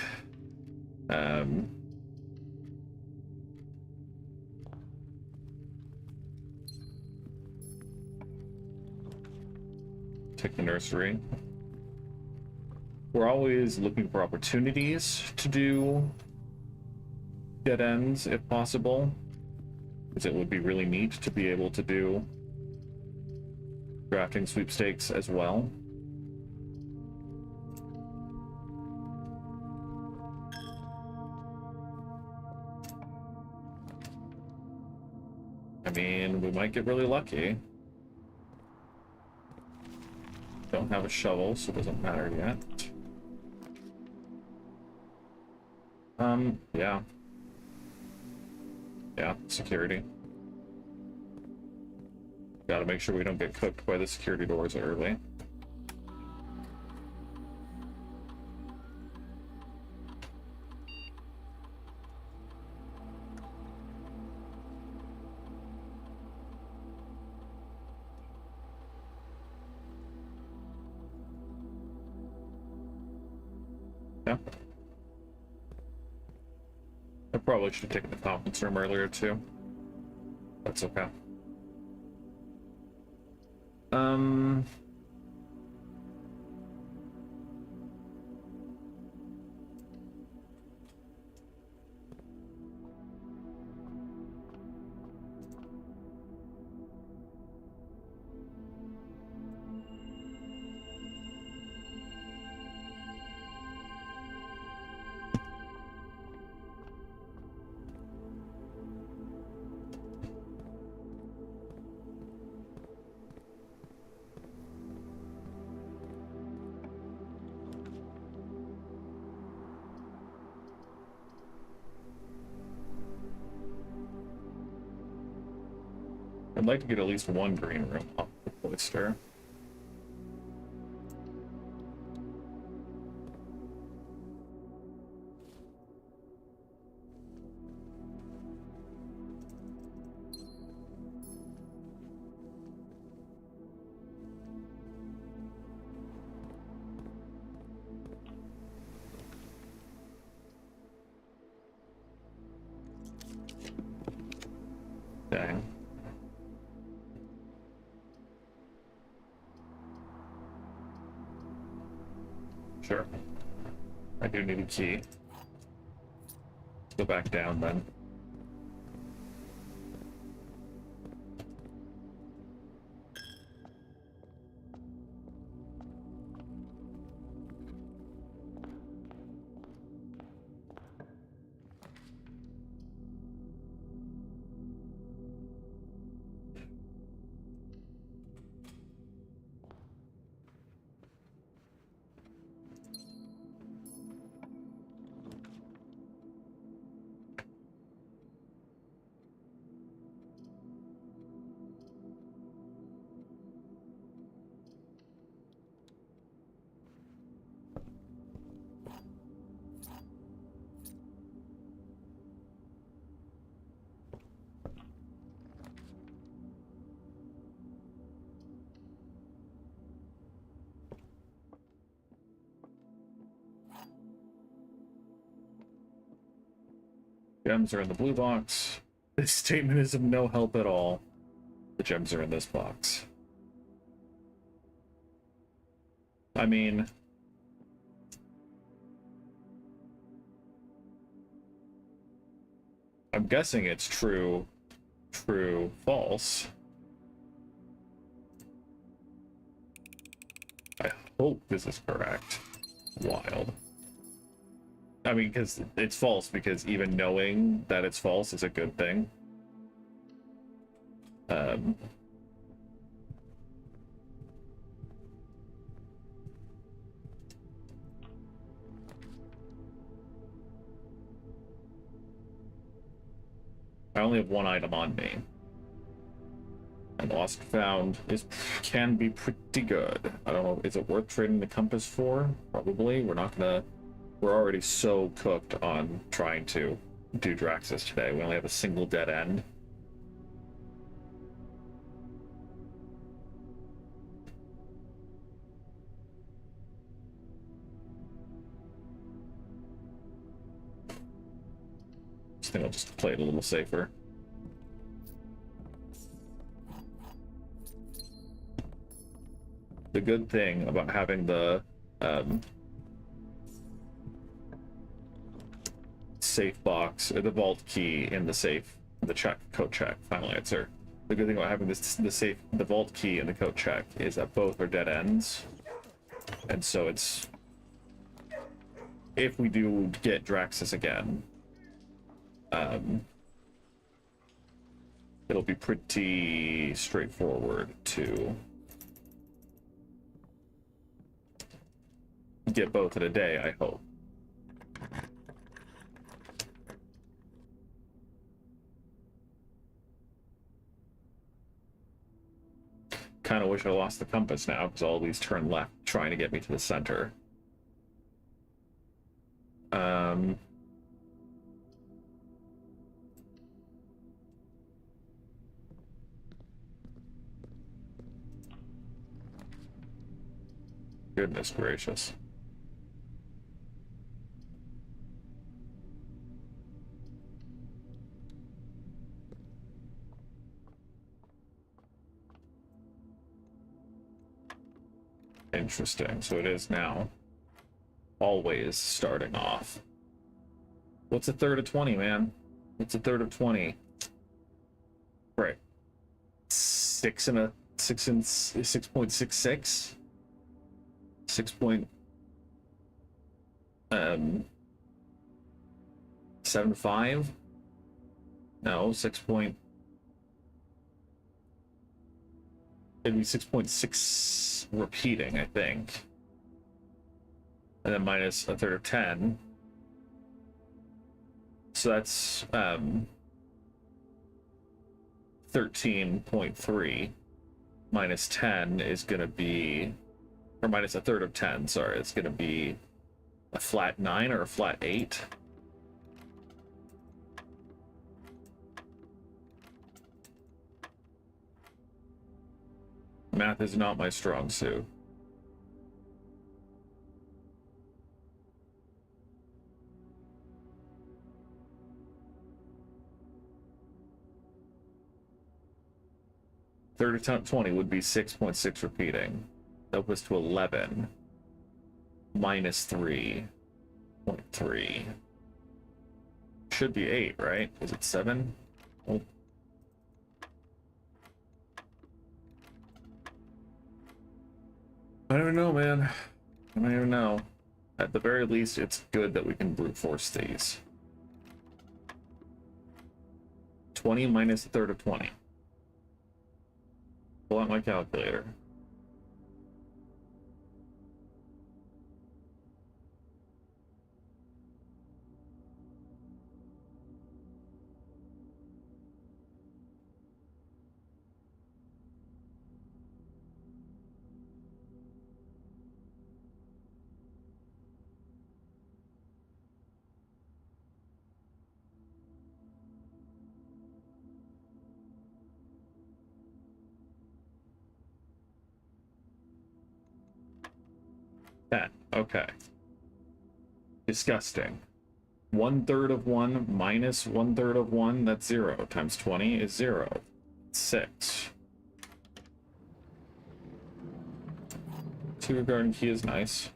Take the nursery. We're always looking for opportunities to do dead ends if possible, because it would be really neat to be able to do drafting sweepstakes as well. I mean, we might get really lucky. Don't have a shovel, so it doesn't matter yet. Yeah. Yeah, security. Gotta make sure we don't get cooked by the security doors early. Yeah. I probably should have taken the conference room earlier too. That's okay. I'd like to get at least one green room off the cloister. Dang. Sure. I do need a key. Go back down then. Gems are in the blue box. This statement is of no help at all. The gems are in this box. I mean, I'm guessing it's true, false. I hope this is correct. Wild. I mean, because it's false, because even knowing that it's false is a good thing. I only have one item on me. And lost found can be pretty good. I don't know, is it worth trading the compass for? Probably. We're already so cooked on trying to do Draxus today. We only have a single dead end. I think I'll just play it a little safer. The good thing about having the safe box, or the vault key in the safe, the code check, final answer. The good thing about having the vault key in the code check is that both are dead ends. And so it's, if we do get Draxus again, it'll be pretty straightforward to get both in a day, I hope. Kind of wish I lost the compass now, because all these turn left trying to get me to the center. Goodness gracious. Interesting. So it is now always starting off. What's a third of 20, man? What's a third of 20? Right. 6.66? 6.75? No, 6. It'd be 6.6 repeating, I think. And then minus a third of 10. So that's 13.3 minus 10 is going to be, or minus a third of 10, sorry, it's going to be a flat 9 or a flat 8. Math is not my strong suit. Third of 20 would be 6.6 repeating. That was to 11. Minus 3.3. Should be 8, right? Is it 7? Oh. I don't know, man. I don't even know. At the very least, it's good that we can brute force these. 20 minus a third of 20. Pull out my calculator. Okay. Disgusting. 1/3 of 1 minus 1/3 of 1, that's 0. Times 20 is 0. 6. Secret garden key is nice.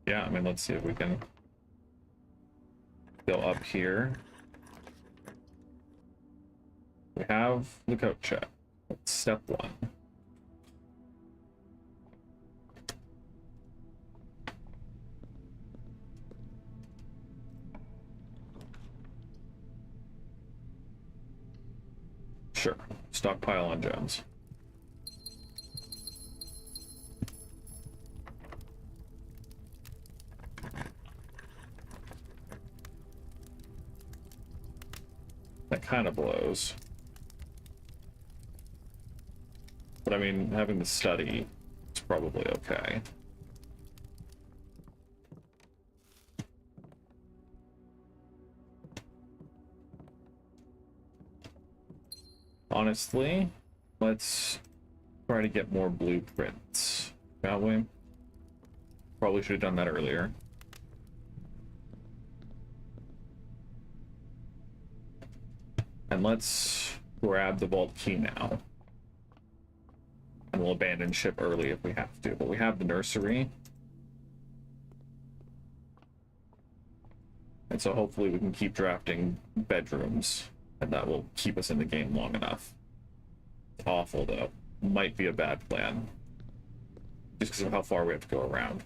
Yeah, I mean, let's see if we can go up here. We have the coat check. That's step 1. Sure. Stockpile on gems. That kind of blows. But I mean, having the study is probably okay. Honestly, let's try to get more blueprints, shall we? Probably should have done that earlier. And let's grab the vault key now. And we'll abandon ship early if we have to. But we have the nursery. And so hopefully we can keep drafting bedrooms. And that will keep us in the game long enough. It's awful, though. Might be a bad plan. Just because of how far we have to go around.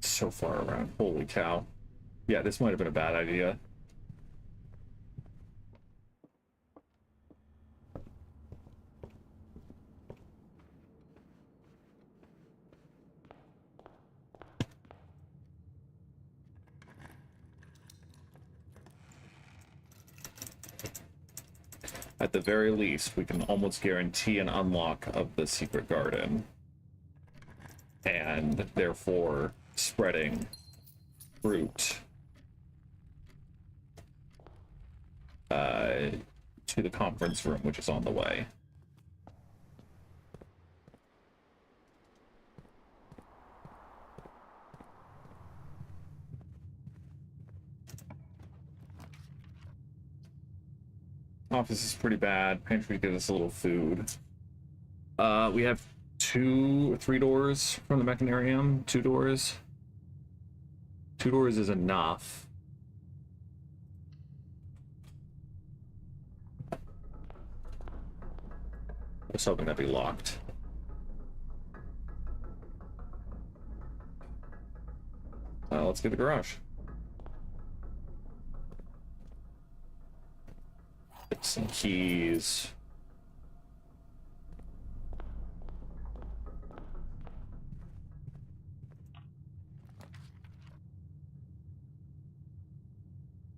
So far around. Holy cow. Yeah, this might have been a bad idea. At the very least, we can almost guarantee an unlock of the secret garden. And therefore, spreading fruit to the conference room, which is on the way. Office is pretty bad. Pantry gives us a little food. We have 2 or 3 doors from the mechanarium. 2 doors. 2 doors is enough. was hoping that'd be locked. Let's get the garage. Get some keys.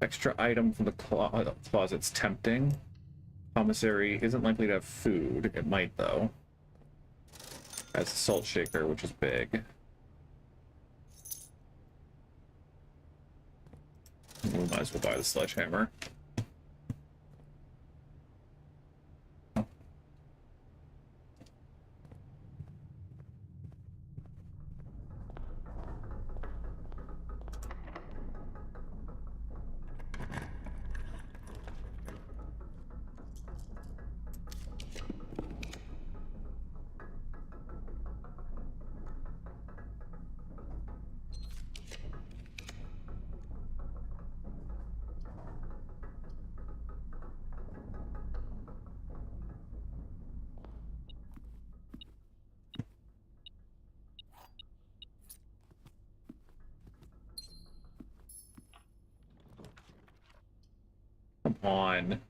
Extra item from the closet's tempting. Commissary isn't likely to have food. It might, though. Has a salt shaker, which is big. We might as well buy the sledgehammer. Come on.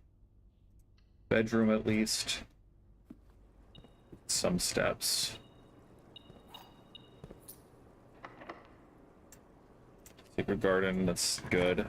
Bedroom, at least. Some steps. Secret garden, that's good.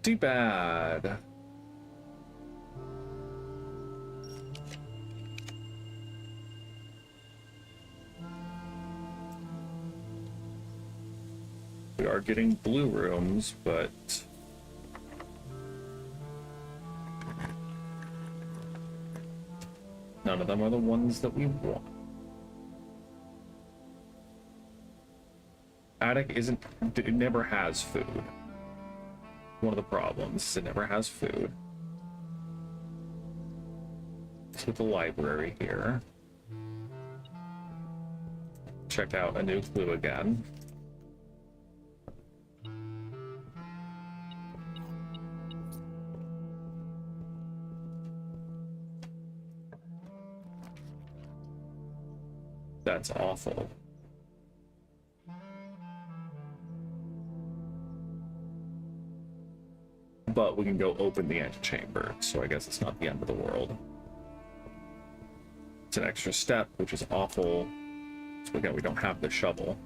Pretty bad. We are getting blue rooms, but none of them are the ones that we want. Attic it never has food. One of the problems, it never has food. To the library here. Check out a new clue again. That's awful. But we can go open the antechamber, so I guess it's not the end of the world. It's an extra step, which is awful. So again, we don't have the shovel.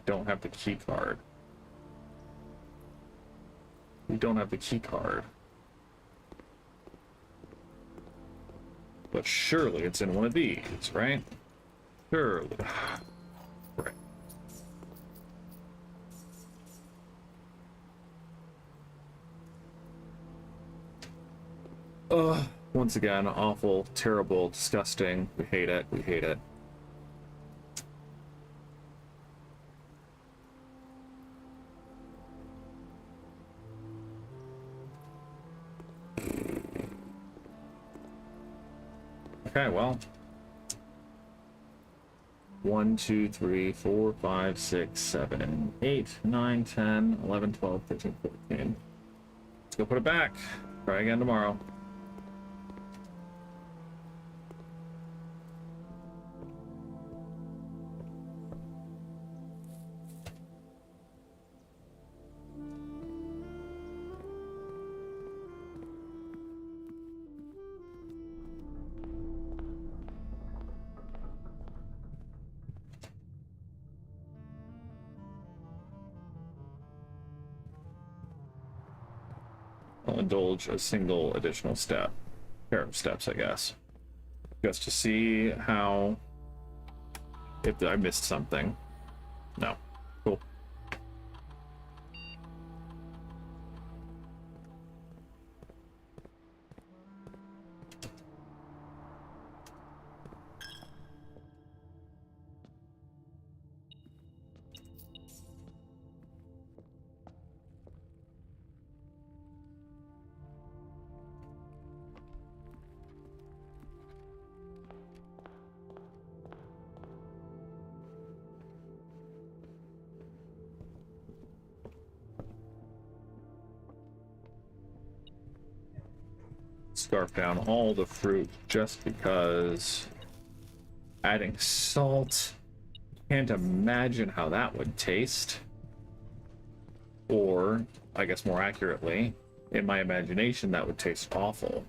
Don't have the key card. We don't have the key card. But surely it's in one of these, right? Surely. Right. Once again, awful, terrible, disgusting. We hate it. We hate it. Okay, well. 1, 2, 3, 4, 5, 6, 7, 8, 9, 10, 11, 12, 13, 14. Let's go put it back. Try again tomorrow. I'll indulge a single additional step. Pair of steps, I guess. Just to see how... if I missed something. No. Cool. Scarf down all the fruit just because adding salt, can't imagine how that would taste. Or, I guess more accurately, in my imagination that would taste awful.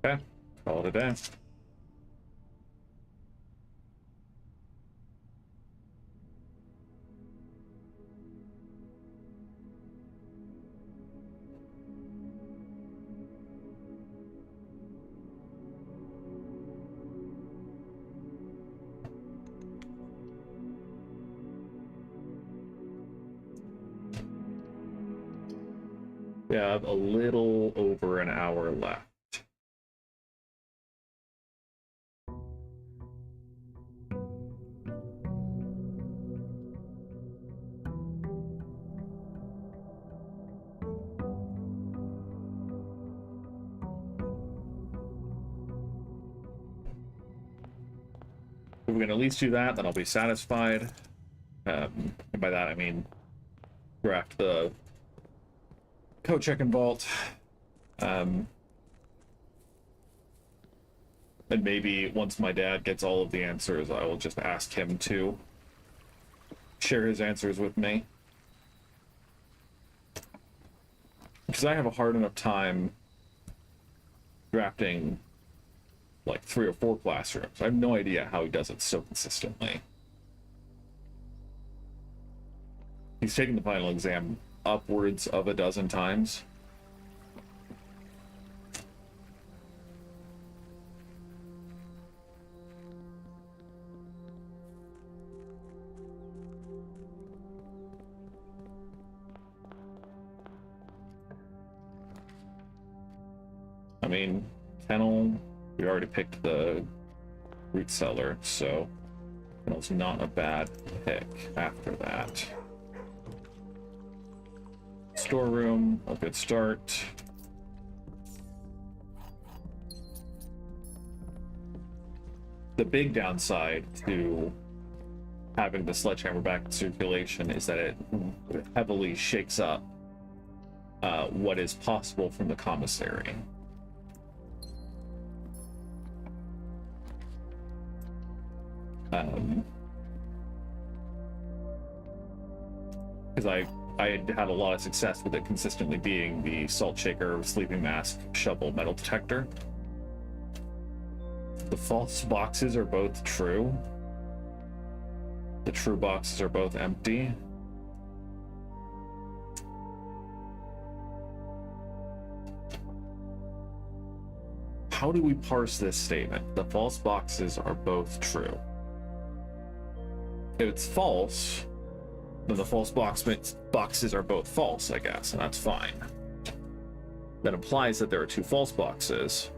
Okay, call it a day. We have a little over an hour left. If we can at least do that, then I'll be satisfied. And by that I mean draft the code check and vault. And maybe once my dad gets all of the answers, I will just ask him to share his answers with me. Because I have a hard enough time drafting like 3 or 4 classrooms. I have no idea how he does it so consistently. He's taken the final exam upwards of a dozen times. I mean, kennel, we already picked the root cellar, so kennel's not a bad pick after that. Storeroom, a good start. The big downside to having the sledgehammer back in circulation is that it heavily shakes up what is possible from the commissary. Because I had a lot of success with it consistently being the salt shaker, sleeping mask, shovel, metal detector. The false boxes are both true. The true boxes are both empty. How do we parse this statement? The false boxes are both true. If it's false, then the false boxes are both false, I guess, and that's fine. That implies that there are 2 false boxes,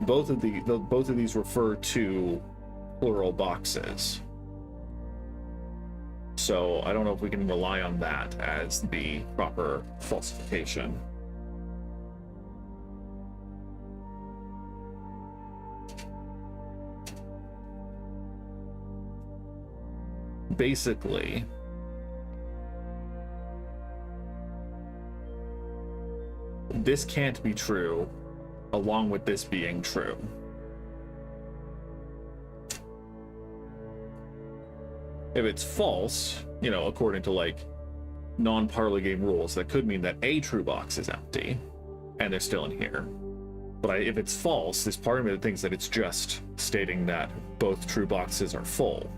both of these refer to plural boxes. So I don't know if we can rely on that as the proper falsification. Basically, this can't be true along with this being true. If it's false, you know, according to like non-parlor game rules, that could mean that a true box is empty and they're still in here. But if it's false, there's part of me that thinks that it's just stating that both true boxes are full.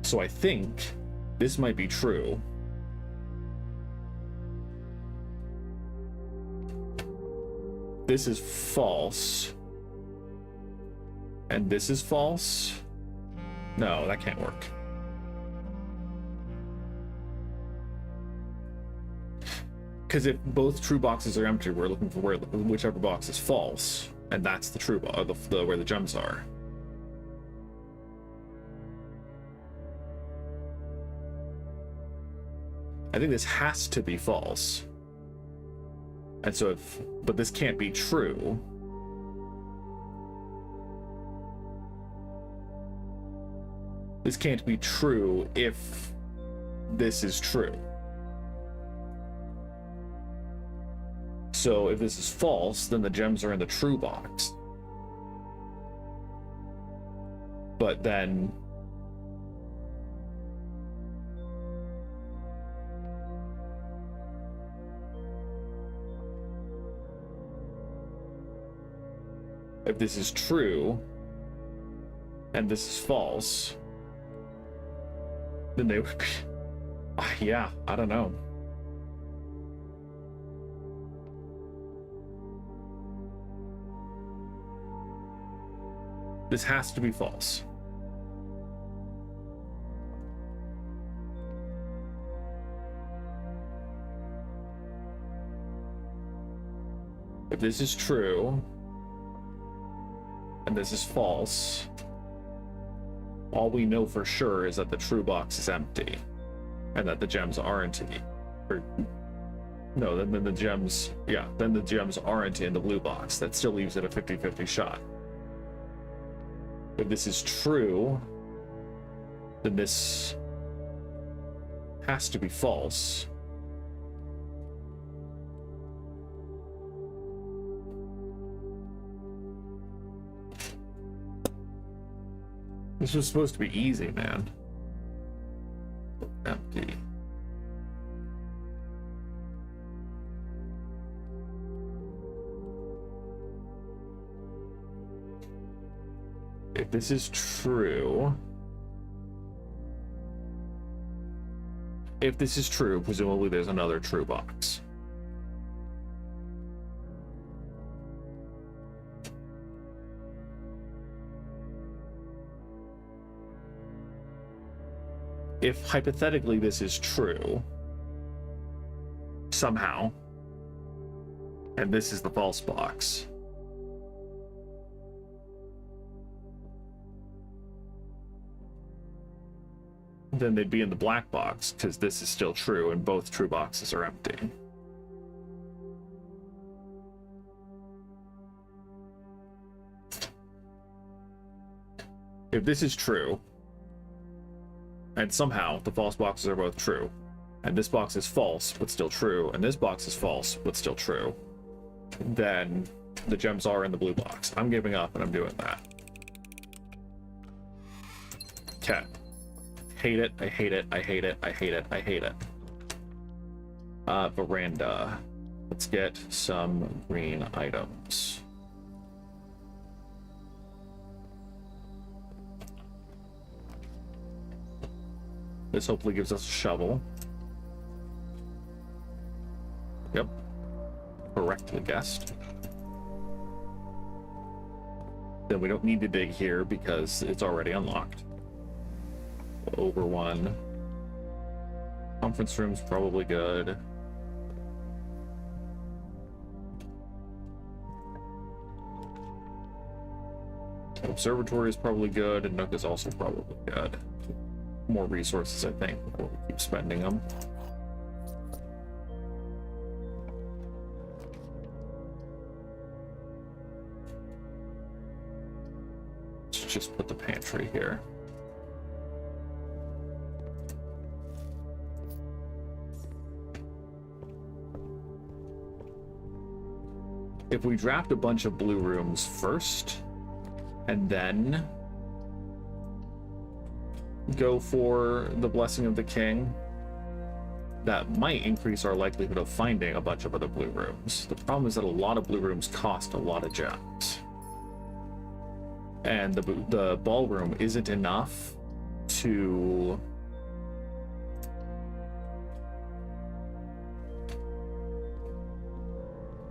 So I think this might be true. This is false. And this is false? No, that can't work. Because if both true boxes are empty, we're looking for whichever box is false, and that's the true box, where the gems are. I think this has to be false. And so but this can't be true. This can't be true if this is true. So if this is false, then the gems are in the true box. But then if this is true and this is false, then they would be... yeah, I don't know. This has to be false. If this is true and this is false, all we know for sure is that the true box is empty and that the gems aren't. Or no, then the gems, yeah, then the gems aren't in the blue box. That still leaves it a 50-50 shot. If this is true, then this has to be false. This was supposed to be easy, man. Empty. If this is true, presumably there's another true box. If hypothetically this is true, somehow, and this is the false box, then they'd be in the black box, because this is still true and both true boxes are empty. If this is true, and somehow the false boxes are both true, and this box is false but still true, and this box is false but still true, then the gems are in the blue box. I'm giving up and I'm doing that. Okay. Hate it, I hate it, I hate it, I hate it, I hate it. Veranda. Let's get some green items. This hopefully gives us a shovel. Yep. Correctly guessed. Then we don't need to dig here because it's already unlocked. Over one. Conference room's probably good. Observatory is probably good, and Nook is also probably good. More resources, I think, before we keep spending them. Let's just put the pantry here. If we draft a bunch of blue rooms first, and then go for the Blessing of the King, that might increase our likelihood of finding a bunch of other blue rooms. The problem is that a lot of blue rooms cost a lot of gems. And the ballroom isn't enough to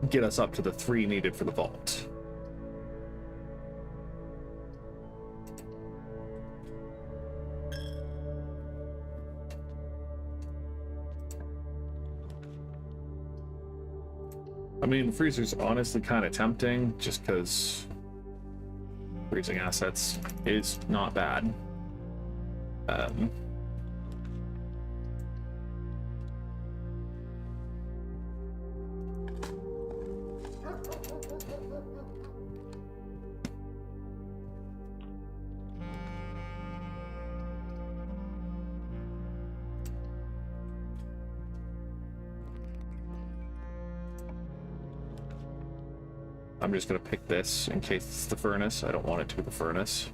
get us up to the 3 needed for the vault. I mean, the freezer's honestly kind of tempting, just because freezing assets is not bad. I'm just gonna pick this in case it's the furnace. I don't want it to be the furnace.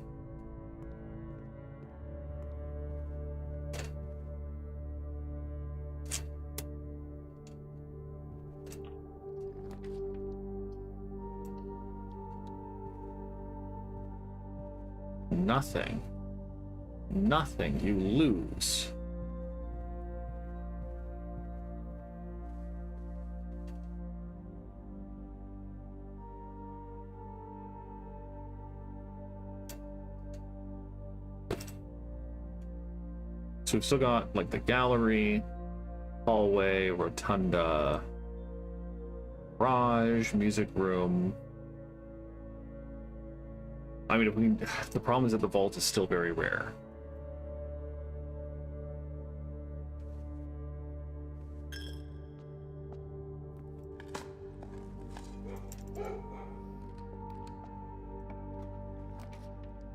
Nothing. Nothing. You lose. So we've still got like the gallery, hallway, rotunda, garage, music room. I mean, if we, the problem is that the vault is still very rare.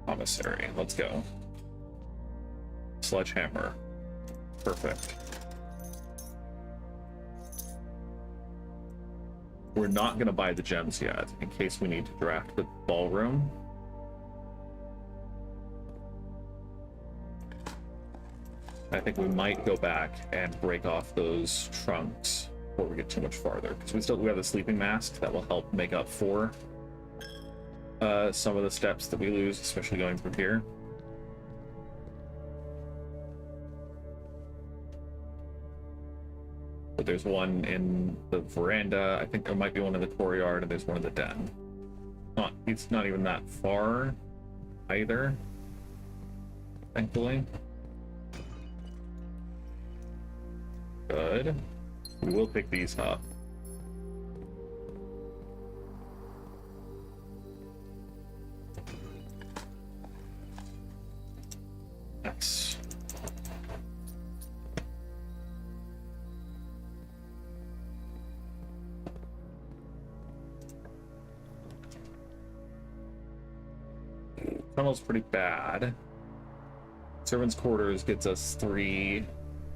Commissary, let's go. Sledgehammer. Perfect. We're not going to buy the gems yet, in case we need to draft the ballroom. I think we might go back and break off those trunks before we get too much farther, because we have the sleeping mask that will help make up for some of the steps that we lose, especially going through here. But there's one in the veranda. I think there might be one in the courtyard, and there's one in the den. It's not even that far either, thankfully. Good. We will pick these up. Nice. Tunnel's pretty bad. Servants' quarters gets us 3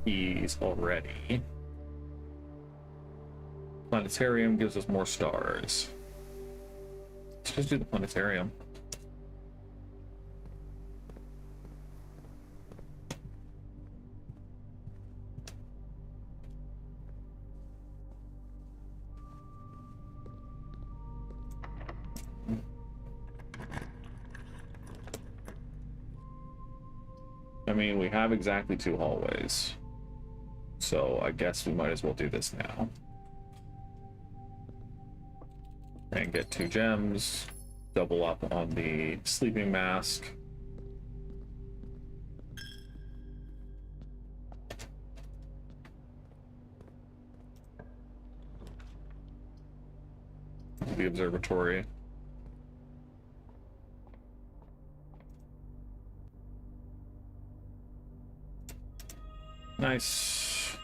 keys already. Planetarium gives us more stars. Let's just do the planetarium. I mean, we have exactly 2 hallways, so I guess we might as well do this now. And get 2 gems, double up on the sleeping mask. The observatory. Nice.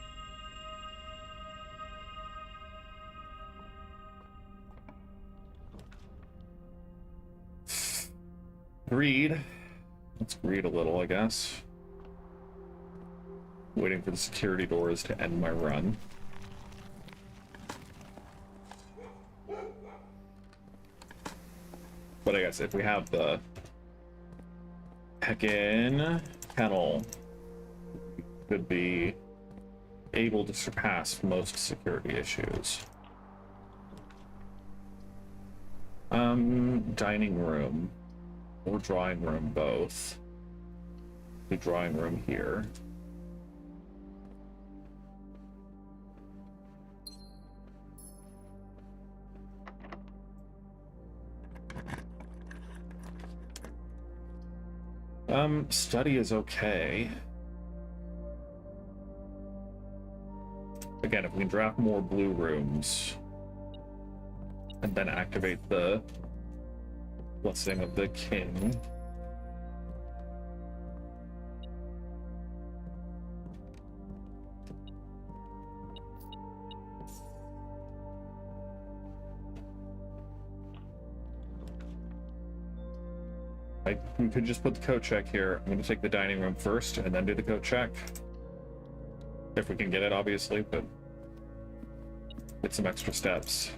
Greed. Let's greed a little, I guess. Waiting for the security doors to end my run. But I guess if we have the heckin' kennel, could be able to surpass most security issues. Dining room or drawing room, both. The drawing room here. Study is okay. Again, if we can draft more blue rooms and then activate the blessing of the king. We could just put the coat check here. I'm going to take the dining room first and then do the coat check. If we can get it, obviously, but get some extra steps.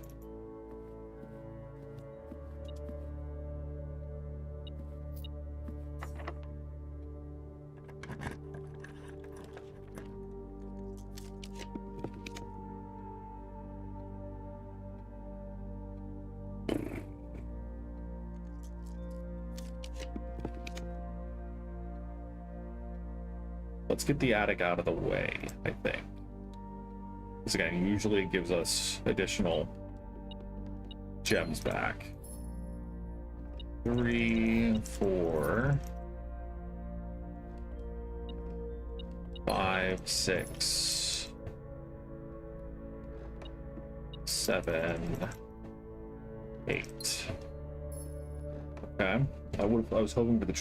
Let's get the attic out of the way, I think. Because again, usually it gives us additional gems back. 3, 4, 5, 6, 7, 8. Okay. I was hoping for the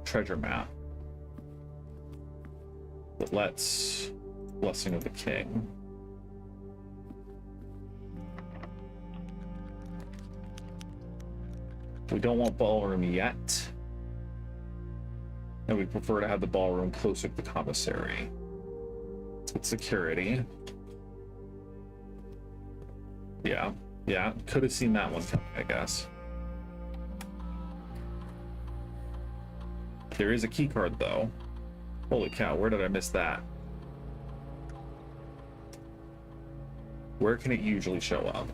treasure map. But let's blessing of the king. We don't want ballroom yet. And we prefer to have the ballroom closer to the commissary. It's security. Yeah, could have seen that one coming, I guess. There is a key card though. Holy cow, where did I miss that? Where can it usually show up?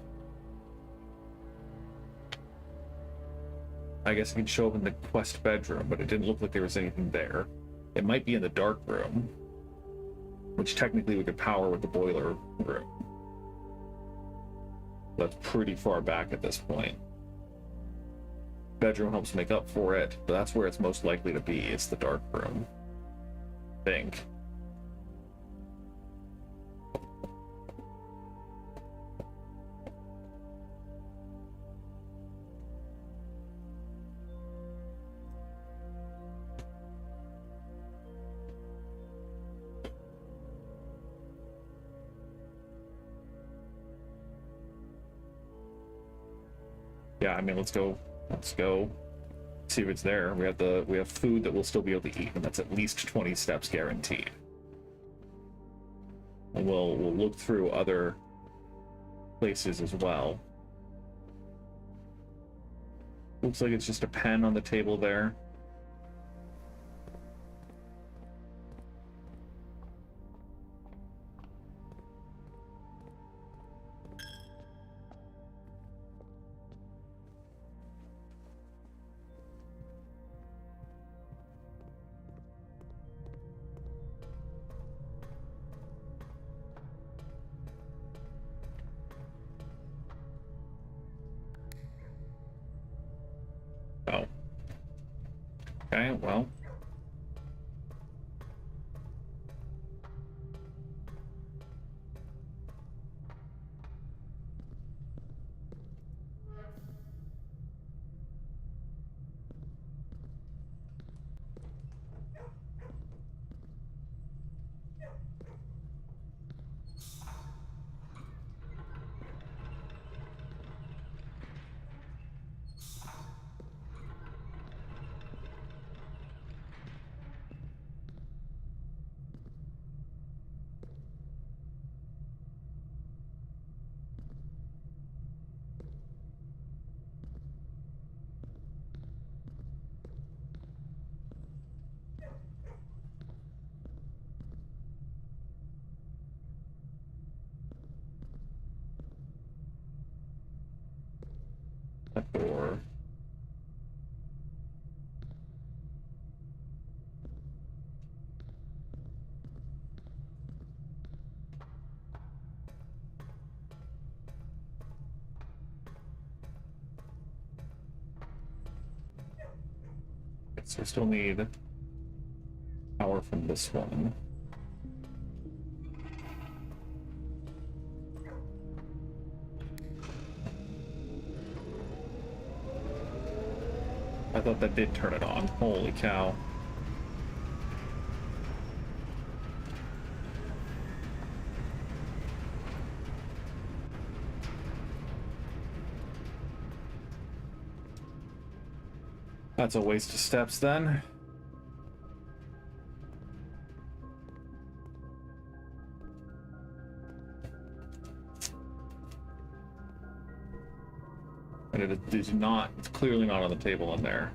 I guess it can show up in the quest bedroom, but it didn't look like there was anything there. It might be in the dark room, which technically we could power with the boiler room. That's pretty far back at this point. Bedroom helps make up for it, but that's where it's most likely to be. It's the dark room. Think. Yeah, I mean, let's go see if it's there. We have food that we'll still be able to eat, and that's at least 20 steps guaranteed. And we'll look through other places as well. Looks like it's just a pen on the table there. Oh. Okay, well. So we still need power from this one. I thought that did turn it on. Holy cow. That's a waste of steps then. And it is not, it's clearly not on the table in there.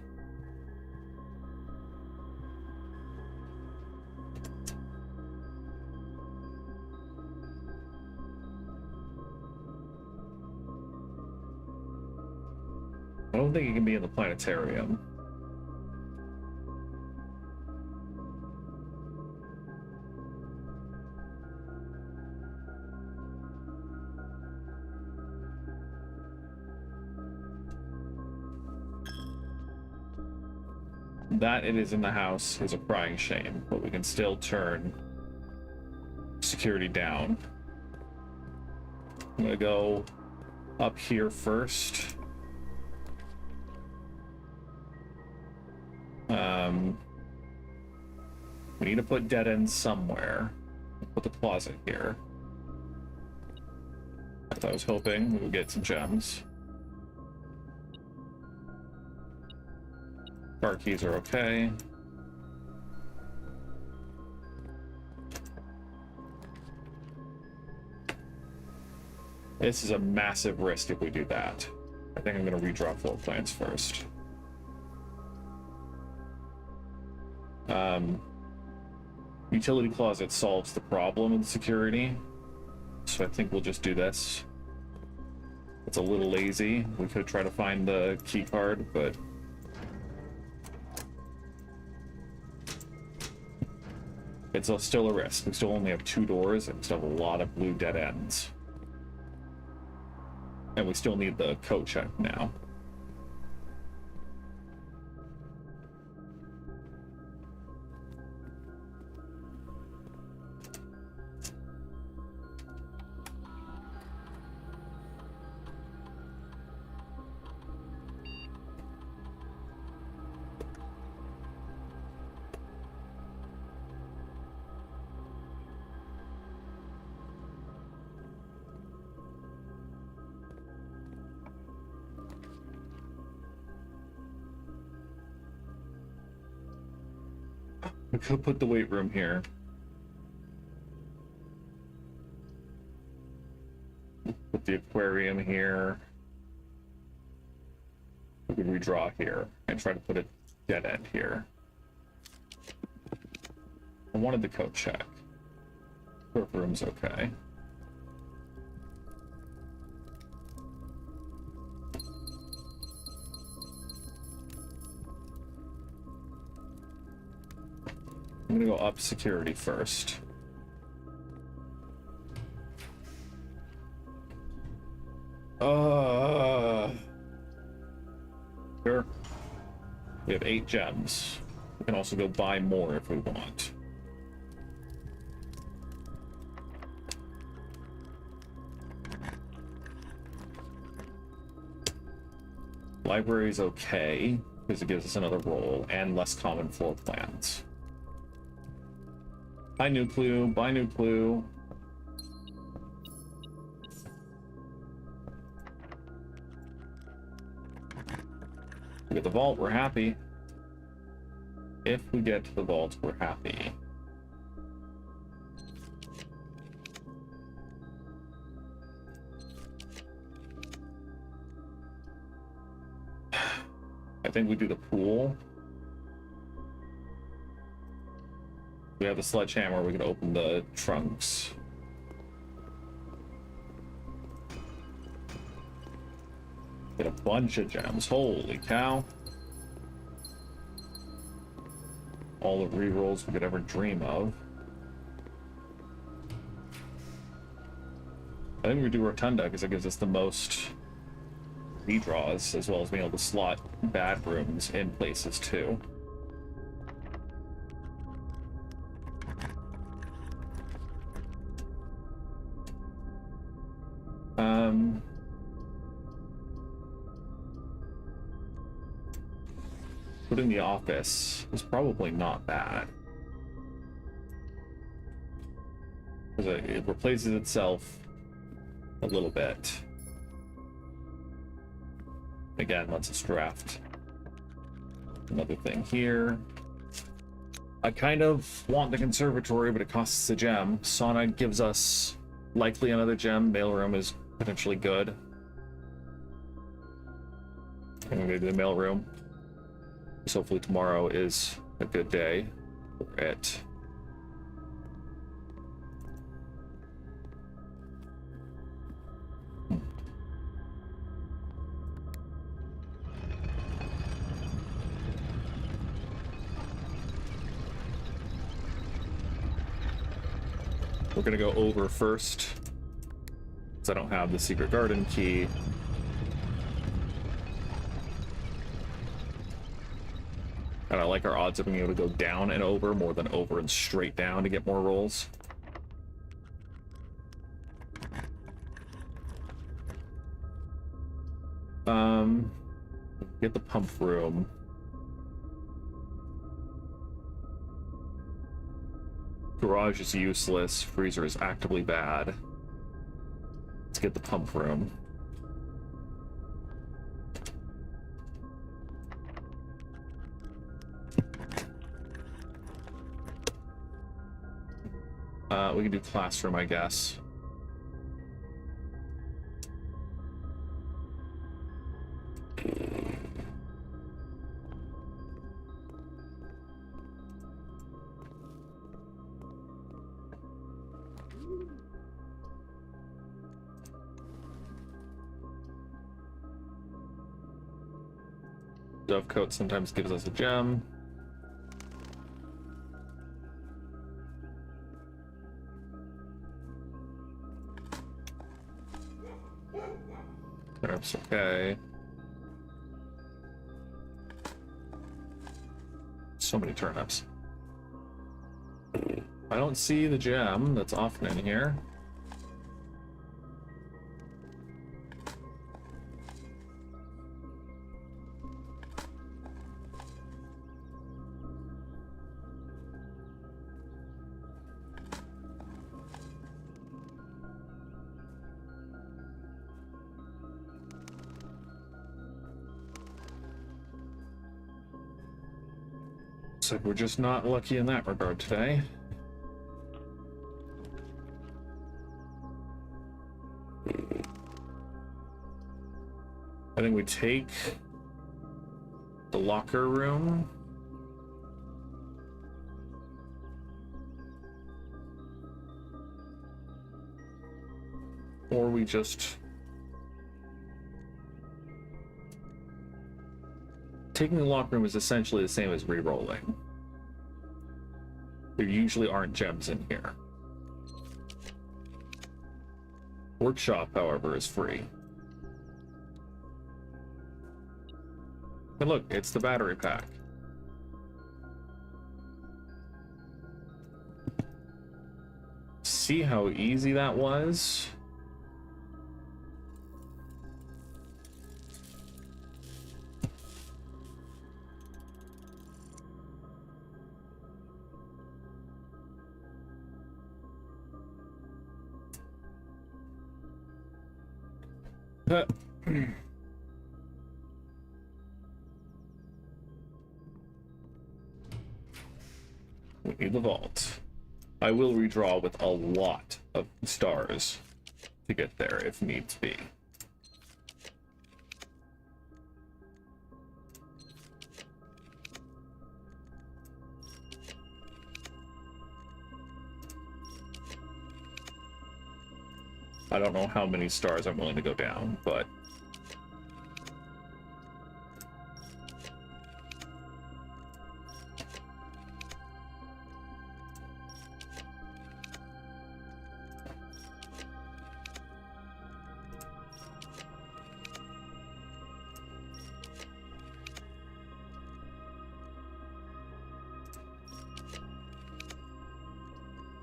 I don't think it can be in the planetarium. That it is in the house is a crying shame, but we can still turn security down. I'm gonna go up here first. We need to put dead ends somewhere. Put the closet here. I was hoping we would get some gems. Car keys are okay. This is a massive risk if we do that. I think I'm going to redraw floor plans first. Utility closet solves the problem with security, so I think we'll just do this. It's a little lazy. We could try to find the key card, but it's still a risk. We still only have 2 doors, and we still have a lot of blue dead ends. And we still need the code check now. We could put the weight room here. Put the aquarium here. We could redraw here and try to put a dead end here. I wanted the code check. Work room's okay. I'm gonna go up security first. Sure. We have 8 gems. We can also go buy more if we want. Library's okay, because it gives us another role and less common floor plans. Buy new clue, buy new clue. We get the vault, we're happy. If we get to the vault, we're happy. I think we do the pool. We have the sledgehammer, we can open the trunks. Get a bunch of gems, holy cow. All the rerolls we could ever dream of. I think we do Rotunda because it gives us the most redraws, as well as being able to slot bad rooms in places too. Putting the office is probably not bad. Because it replaces itself a little bit. Again, lets us draft another thing here. I kind of want the conservatory, but it costs a gem. Sauna gives us likely another gem. Mailroom is potentially good. I'm gonna do the mailroom. So hopefully tomorrow is a good day for it. We're gonna go over first, because I don't have the secret garden key. And I like our odds of being able to go down and over more than over and straight down to get more rolls. Get the pump room. Garage is useless. Freezer is actively bad. Let's get the pump room. We can do classroom, I guess. Dovecoat sometimes gives us a gem. Turnips, okay. So many turnips. I don't see the gem that's often in here. So we're just not lucky in that regard today. I think we take the locker room. Or we just... Taking the locker room is essentially the same as re-rolling. There usually aren't gems in here. Workshop, however, is free. And look, it's the battery pack. See how easy that was? We need the vault. I will redraw with a lot of stars to get there if needs be. I don't know how many stars I'm willing to go down, but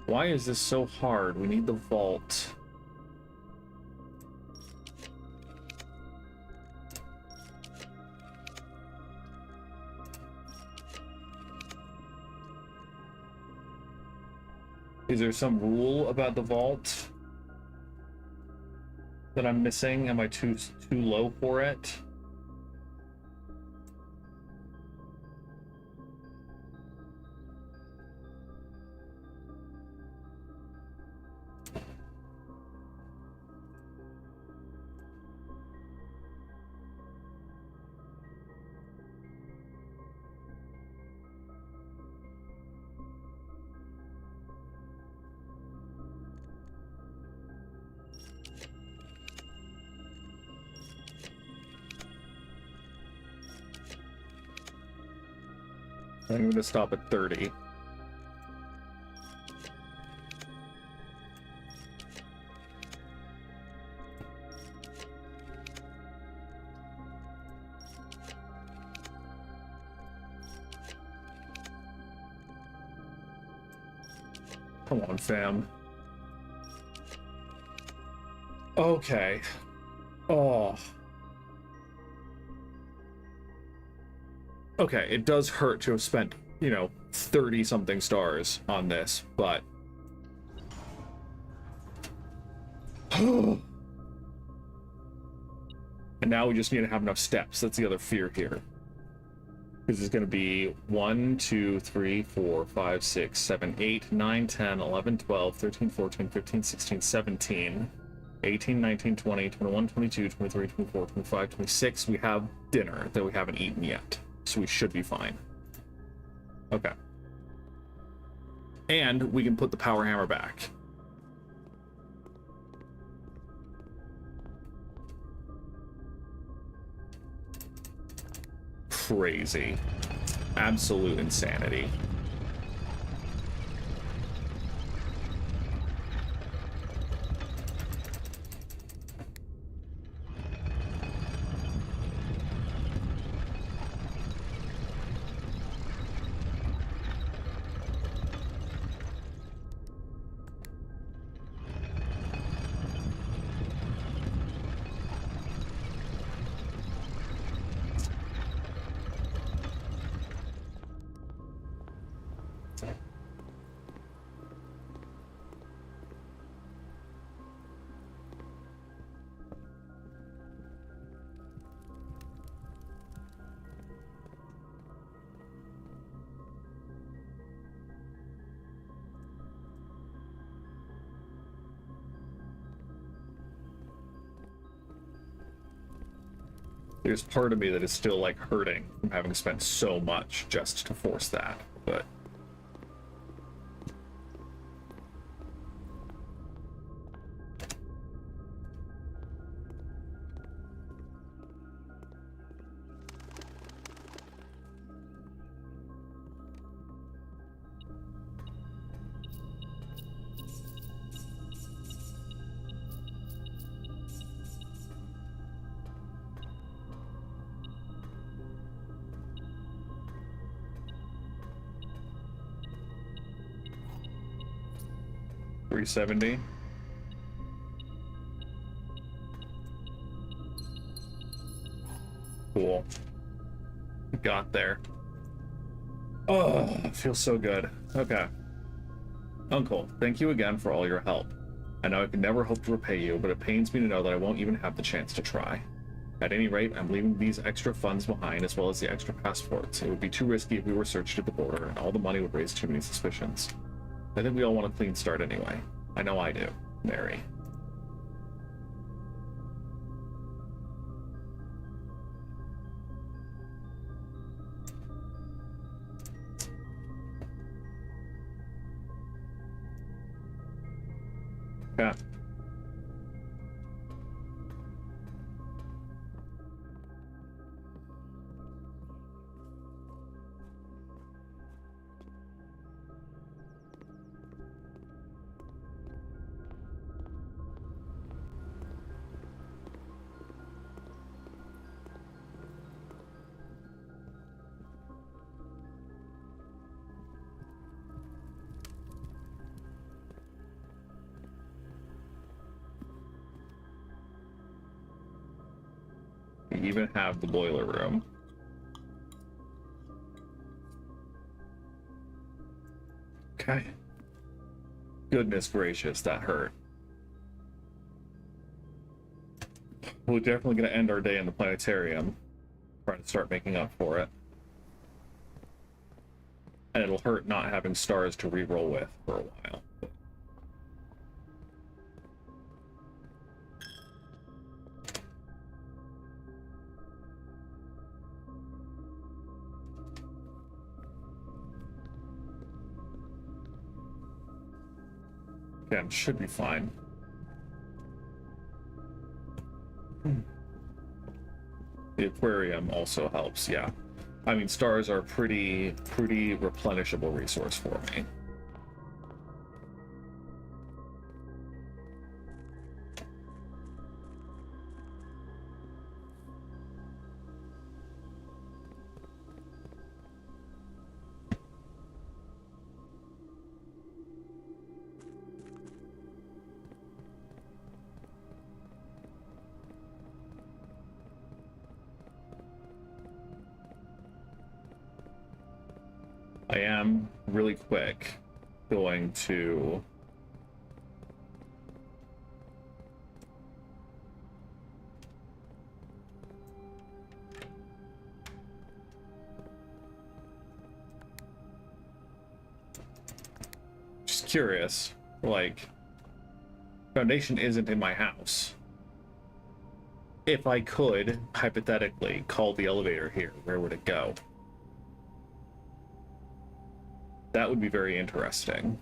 why is this so hard? We need the vault. Is there some rule about the vault that I'm missing? Am I too low for it? I'm going to stop at 30. Come on, fam. Okay. Oh. Okay, it does hurt to have spent, 30-something stars on this, but... And now we just need to have enough steps. That's the other fear here. Because it's going to be 1, 2, 3, 4, 5, 6, 7, 8, 9, 10, 11, 12, 13, 14, 15, 16, 17, 18, 19, 20, 21, 22, 23, 24, 25, 26. We have dinner that we haven't eaten yet. So we should be fine. Okay. And we can put the power hammer back. Crazy. Absolute insanity. There's part of me that is still, like, hurting from having spent so much just to force that, but... $370. Cool. Got there. Oh, it feels so good. Okay. Uncle, thank you again for all your help. I know I could never hope to repay you, but it pains me to know that I won't even have the chance to try. At any rate, I'm leaving these extra funds behind, as well as the extra passports. It would be too risky if we were searched at the border, and all the money would raise too many suspicions. I think we all want a clean start anyway. I know I do. Mary. Yeah. We even have the boiler room. Okay. Goodness gracious, that hurt. We're definitely going to end our day in the planetarium, trying to start making up for it. And it'll hurt not having stars to re-roll with for a while. Again, should be fine. The aquarium also helps, yeah. I mean, stars are pretty replenishable resource for me. I am really quick going to just curious, like, Foundation isn't in my house. If I could, hypothetically, call the elevator here, where would it go? That would be very interesting.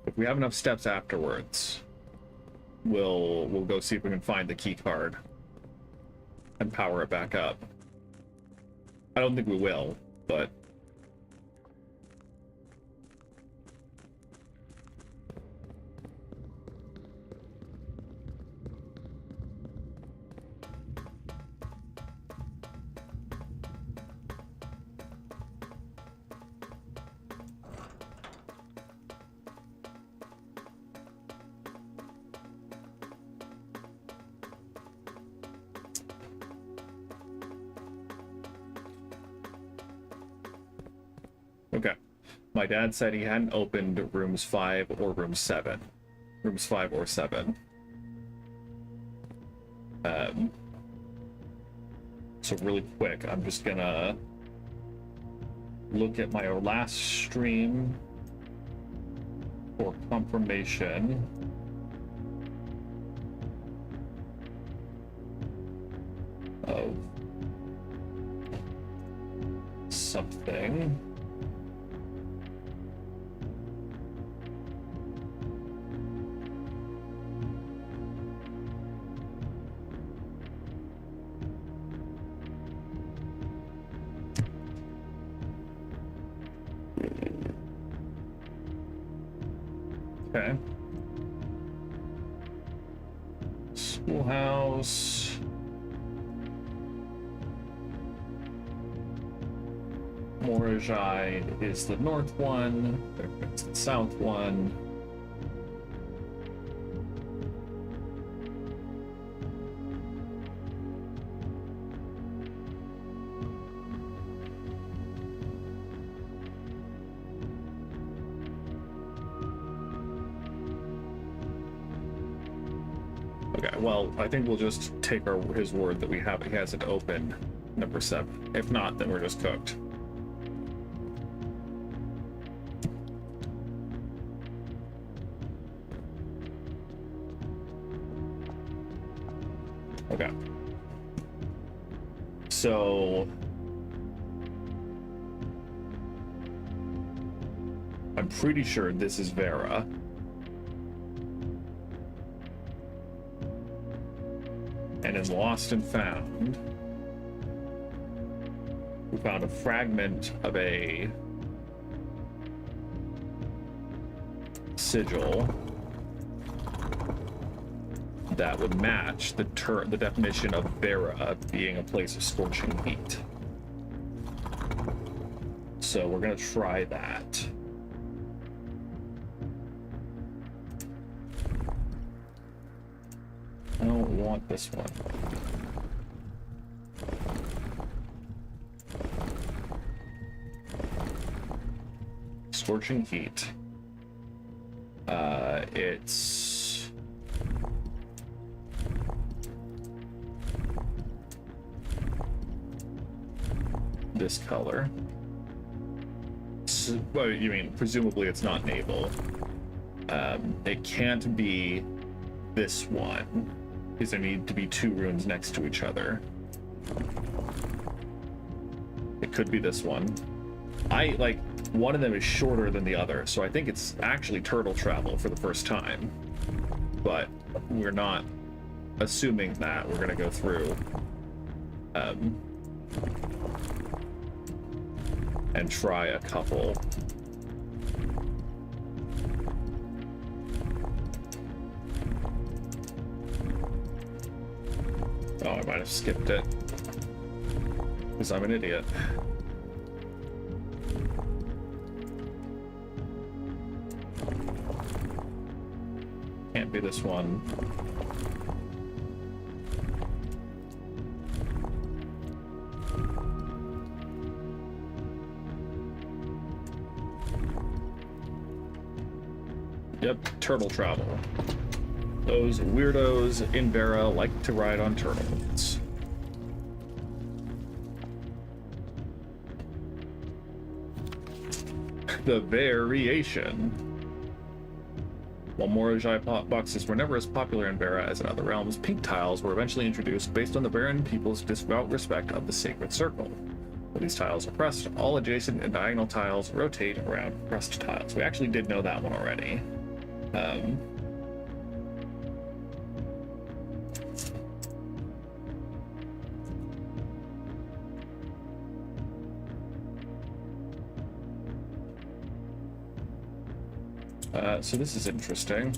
If we have enough steps afterwards, we'll go see if we can find the key card and power it back up. I don't think we will, but okay. My dad said he hadn't opened rooms 5 or room 7. Rooms 5 or 7. So really quick, I'm just gonna look at my last stream for confirmation. Of something. Okay. Schoolhouse. Morajai is the north one. There's the south one. Okay, well, I think we'll just take his word that he hasn't opened number 7. If not, then we're just cooked. Okay. So I'm pretty sure this is Vera. And in Lost and Found, we found a fragment of a sigil that would match the definition of Vera being a place of scorching heat. So we're gonna try that. I don't want this one. Scorching heat. It's this color. So, well, you mean presumably it's not naval. It can't be this one, because there need to be two runes next to each other. It could be this one. One of them is shorter than the other, so I think it's actually turtle travel for the first time. But we're not assuming that. We're gonna go through and try a couple. Oh, I might have skipped it because I'm an idiot. Can't be this one. Yep, turtle travel. Those weirdos in Vera like to ride on turtles. The variation. While Morojai boxes were never as popular in Vera as in other realms, pink tiles were eventually introduced based on the Veran people's devout respect of the sacred circle. When these tiles are pressed, all adjacent and diagonal tiles rotate around pressed tiles. We actually did know that one already. So this is interesting.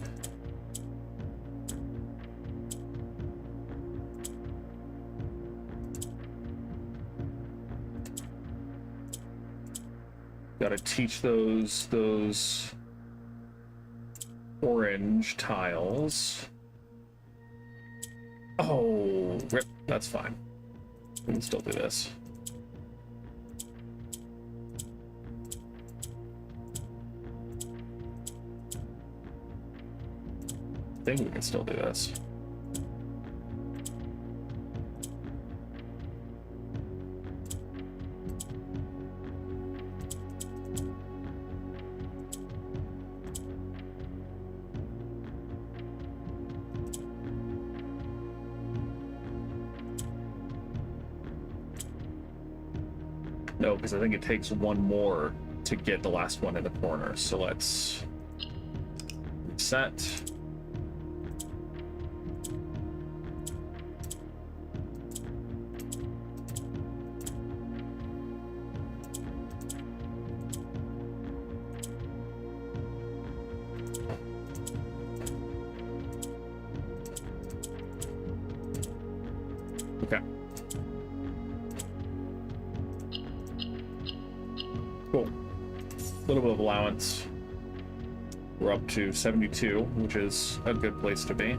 Gotta teach those orange tiles. Oh, rip. That's fine. We can still do this. I think we can still do this. No, because I think it takes one more to get the last one in the corner. So let's reset. Okay. Cool. A little bit of allowance. We're up to 72, which is a good place to be.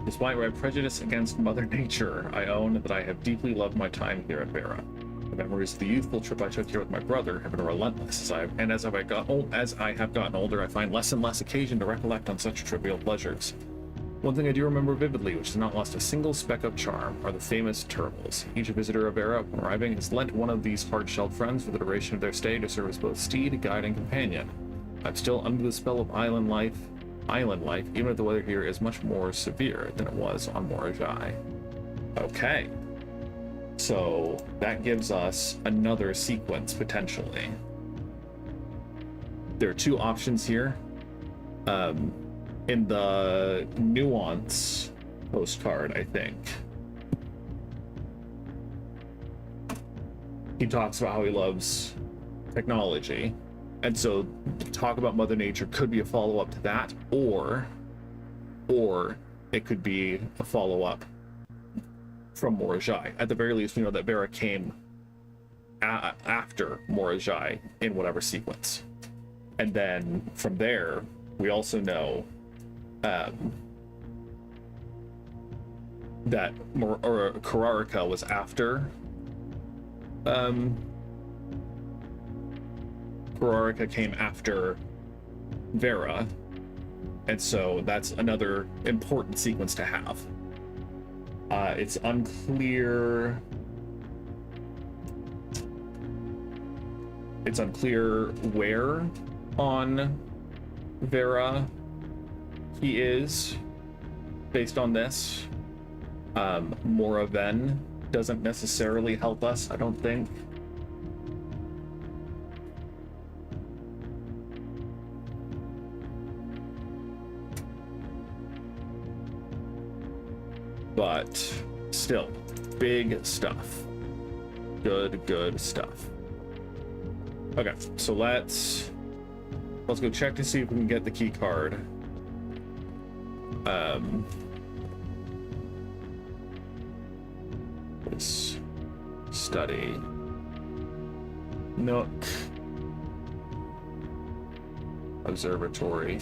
Despite my prejudice against Mother Nature, I own that I have deeply loved my time here at Vera. The memories of the youthful trip I took here with my brother have been relentless, as I have gotten older, I find less and less occasion to recollect on such trivial pleasures. One thing I do remember vividly, which has not lost a single speck of charm, are the famous turtles. Each visitor of Vera, upon arriving, has lent one of these hard-shelled friends for the duration of their stay to serve as both steed, guide, and companion. I'm still under the spell of island life, even if the weather here is much more severe than it was on Morojai. Okay. So that gives us another sequence, potentially. There are two options here. In the nuance postcard, I think, he talks about how he loves technology, And so talk about Mother Nature could be a follow-up to that, or it could be a follow-up from Morajai. At the very least, we know that Vera came after Morajai in whatever sequence. And then from there, we also know that Kararika was after Kararika came after Vera, and so that's another important sequence to have. It's unclear where on Vera he is based on this. Moraven doesn't necessarily help us, I don't think. But still, big stuff. Good stuff. Okay, so let's go check to see if we can get the key card. Let's study Nook Observatory.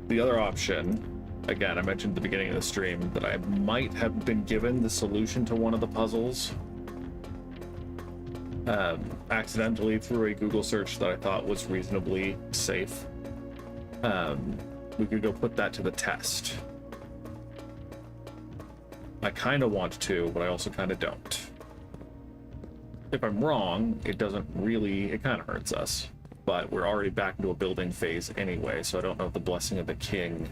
The other option, again, I mentioned at the beginning of the stream that I might have been given the solution to one of the puzzles accidentally through a Google search that I thought was reasonably safe. We could go put that to the test. I kind of want to, but I also kind of don't. If I'm wrong, it doesn't really, it kind of hurts us. But we're already back into a building phase anyway, so I don't know if the Blessing of the King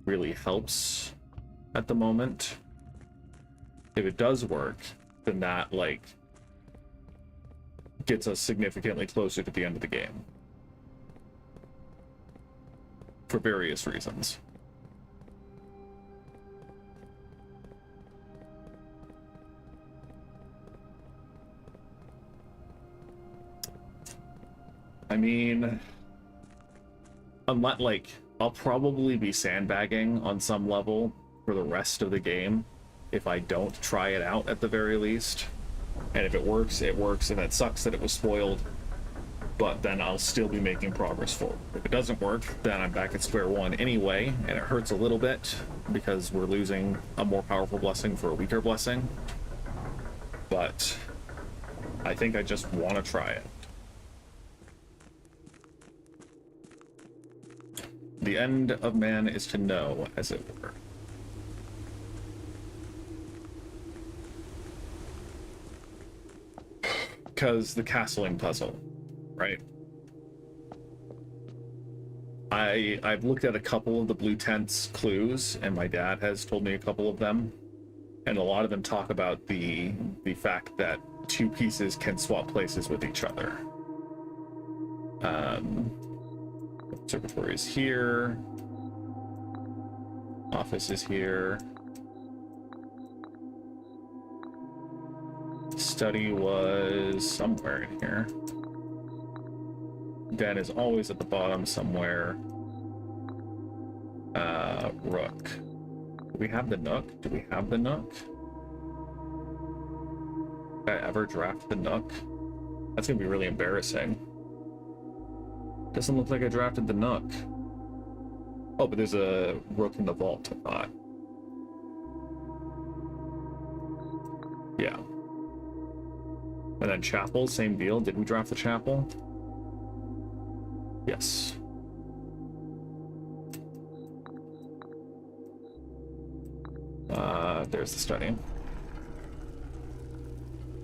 really helps at the moment. If it does work, then that, like, gets us significantly closer to the end of the game. For various reasons. I mean, unless, like, I'll probably be sandbagging on some level for the rest of the game if I don't try it out at the very least. And if it works, it works, and it sucks that it was spoiled, but then I'll still be making progress forward. If it doesn't work, then I'm back at square one anyway, and it hurts a little bit because we're losing a more powerful blessing for a weaker blessing. But I think I just want to try it. The end of man is to know, as it were. Because the castling puzzle, right? I've looked at a couple of the blue tents clues, and my dad has told me a couple of them, and a lot of them talk about the fact that two pieces can swap places with each other. Observatory is here. Office is here. Study was somewhere in here. Den is always at the bottom somewhere. Rook. Do we have the Nook? Do we have the Nook? Did I ever draft the Nook? That's gonna be really embarrassing. Doesn't look like I drafted the Nook. Oh, but there's a Rook in the vault, I thought. Yeah. And then Chapel, same deal. Did we draft the Chapel? Yes. There's the study.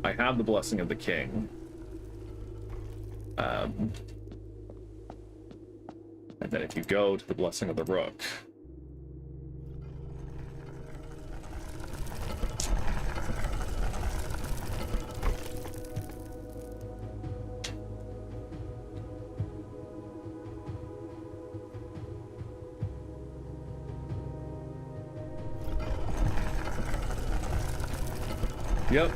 I have the Blessing of the King. And then if you go to the Blessing of the Rook, Yep.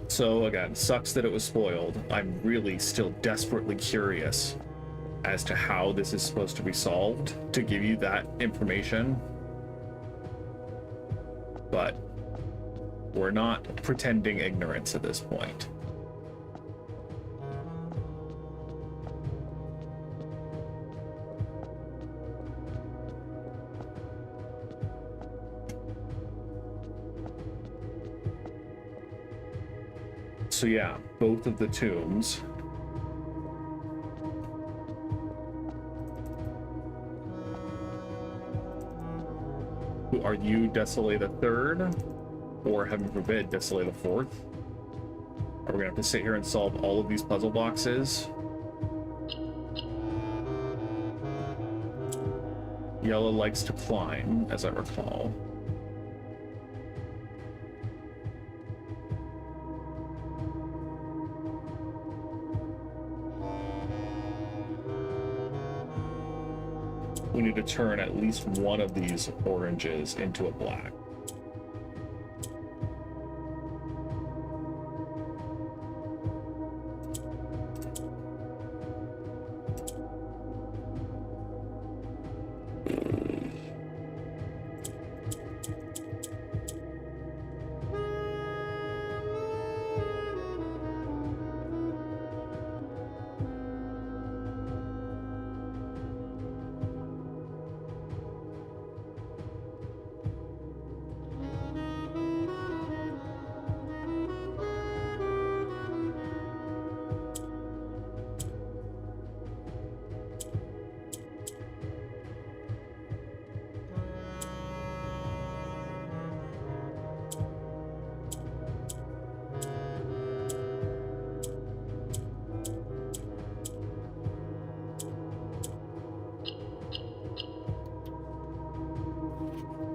So again, sucks that it was spoiled. I'm really still desperately curious as to how this is supposed to be solved to give you that information. But we're not pretending ignorance at this point. So yeah, both of the tombs. Are you Desolé the Third? Or, heaven forbid, Desolé the Fourth? Are we gonna have to sit here and solve all of these puzzle boxes? Yellow likes to climb, as I recall. We need to turn at least one of these oranges into a black.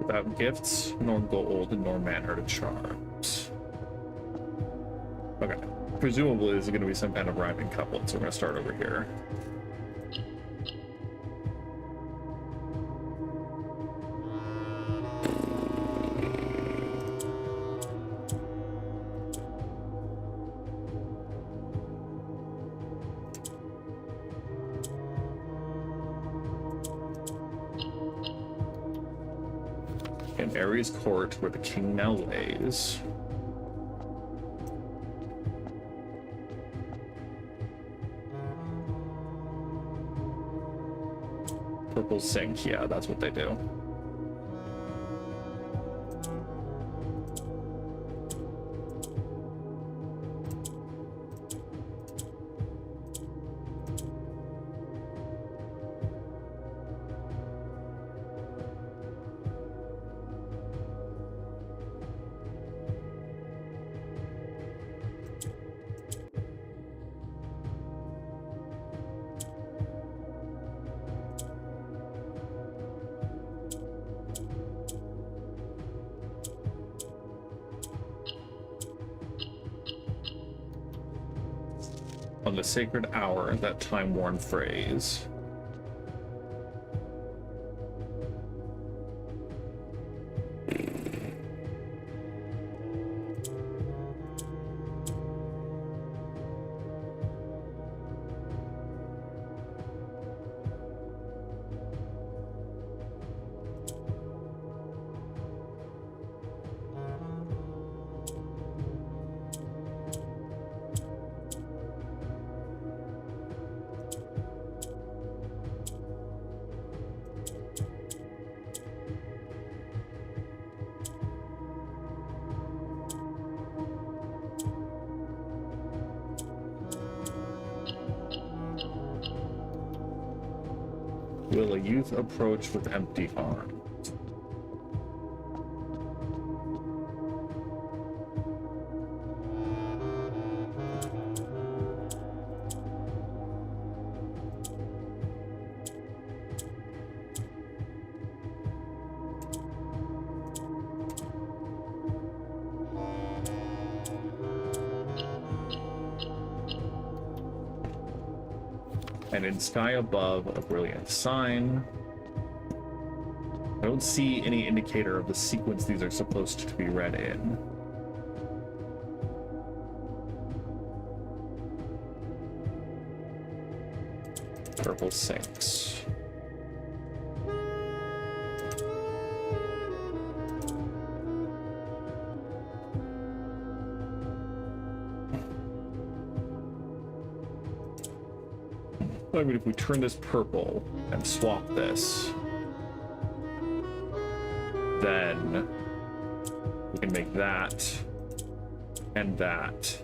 Without gifts, nor gold, nor manner to charms. Okay. Presumably this is going to be some kind of rhyming couplet, so we're going to start over here. In Ares' court, where the king now lays. Purple sink, yeah, that's what they do. On the sacred hour, that time-worn phrase. Will a youth approach with empty arms? And in sky above, a brilliant sign. don't see any indicator of the sequence these are supposed to be read in. Purple sinks. I mean, if we turn this purple and swap this, then we can make that and that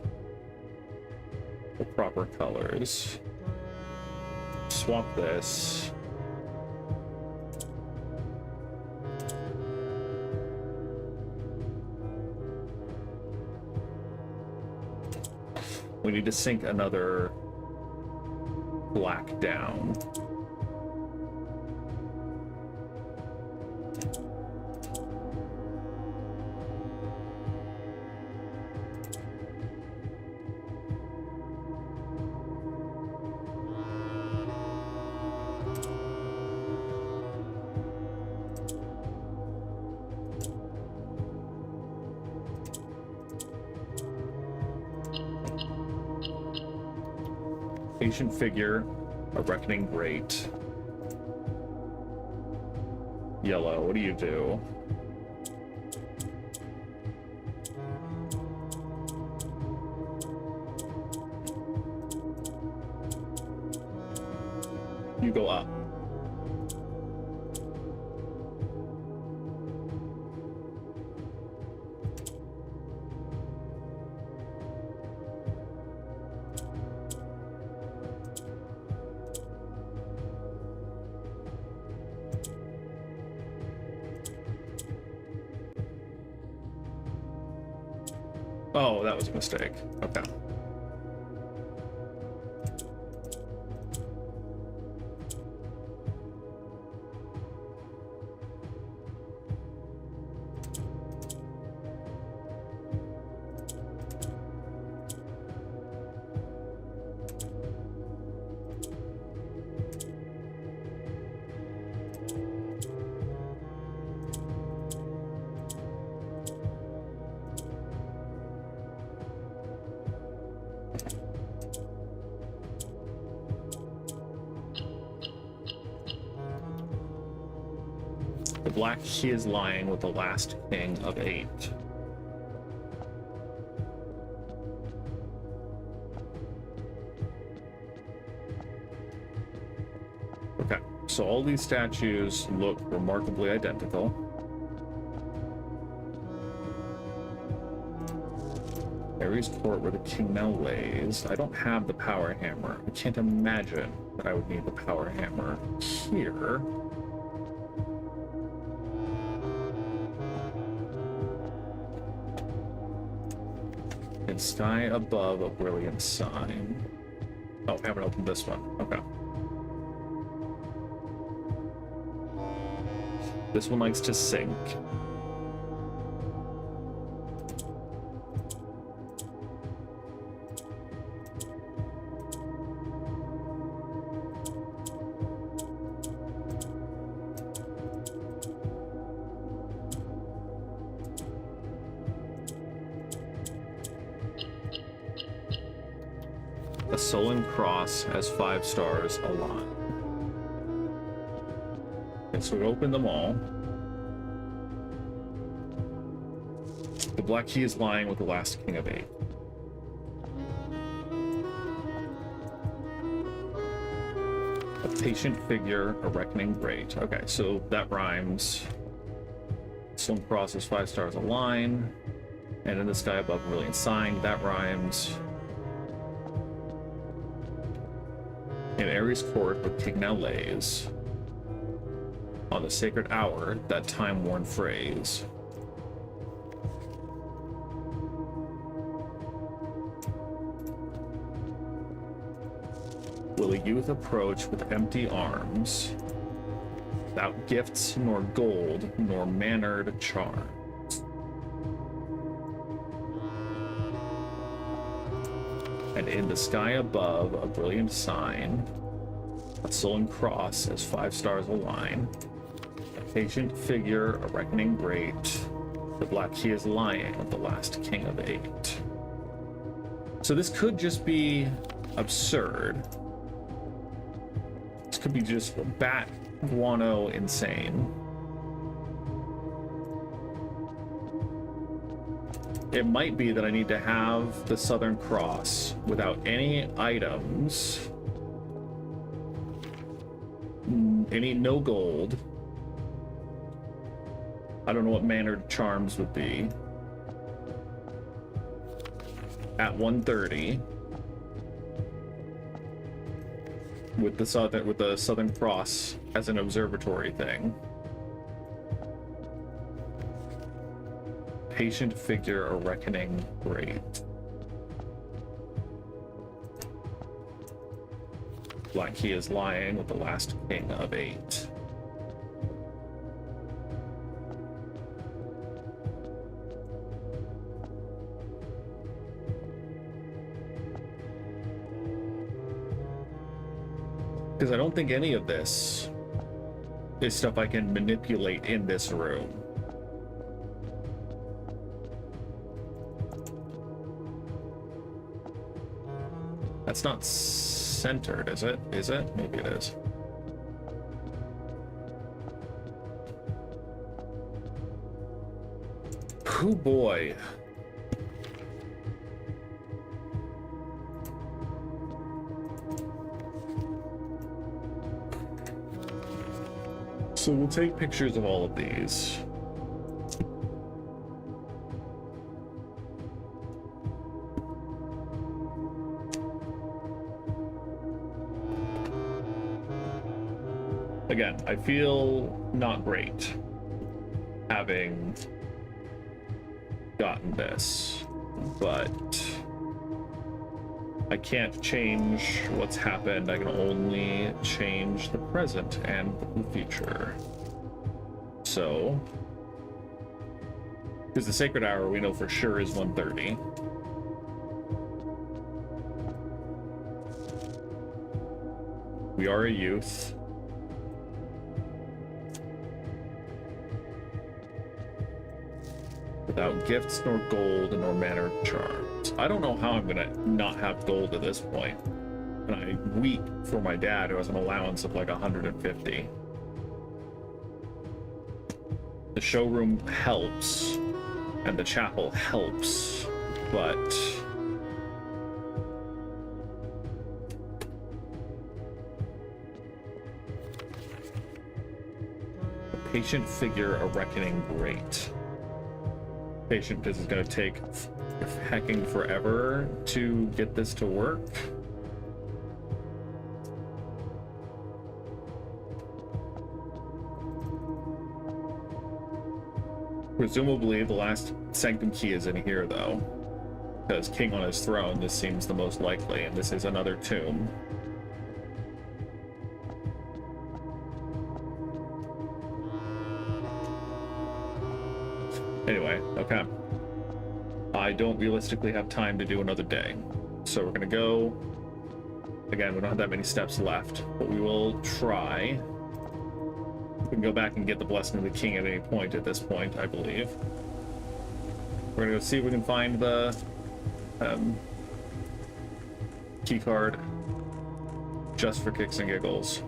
the proper colors. Swap this. We need to sink another black down. Patient figure, a reckoning great. Yellow, what do you do? You go up. Oh, that was a mistake. Okay. The black key is lying with the last king of 8. Okay, so all these statues look remarkably identical. Ares Court, where the king now lays. I don't have the power hammer. I can't imagine that I would need the power hammer here. And sky above a brilliant sign. Oh, I haven't opened this one. Okay. This one likes to sink. A sullen cross has 5 stars aligned. Okay, so we open them all. The black key is lying with the last king of 8. A patient figure, a reckoning great. Okay, so that rhymes. Sullen cross has 5 stars align. And in the sky above, brilliant sign. That rhymes. In Ares Court, where king now lays. On the sacred hour, that time-worn phrase. Will a youth approach with empty arms, without gifts nor gold nor mannered charms? And in the sky above, a brilliant sign, a sullen cross as 5 stars align. Ancient figure, a reckoning great. The black key is lying with the last king of 8. So this could just be absurd. This could be just bat guano insane. It might be that I need to have the Southern Cross without any items, no gold. I don't know what mannered charms would be. At 130. With the Southern Cross as an observatory thing. Patient figure, a reckoning great. Black key is lying with the last king of 8. Because I don't think any of this is stuff I can manipulate in this room. That's not centered, is it? Is it? Maybe it is. Oh boy. So we'll take pictures of all of these. Again, I feel not great having gotten this, but I can't change what's happened. I can only change the present and the future. So, because the sacred hour we know for sure is 1:30. We are a youth. Without gifts, nor gold, nor manner charms. I don't know how I'm gonna not have gold at this point. And I weep for my dad, who has an allowance of like 150. The showroom helps, and the chapel helps, but a patient figure, a reckoning great. Patient, this is going to take hecking forever to get this to work. Presumably the last sanctum key is in here though, because king on his throne, this seems the most likely, and this is another tomb. Anyway, okay. I don't realistically have time to do another day. So we're gonna go. Again, we don't have that many steps left, but we will try. We can go back and get the blessing of the king at any point at this point, I believe. We're gonna go see if we can find the key card just for kicks and giggles.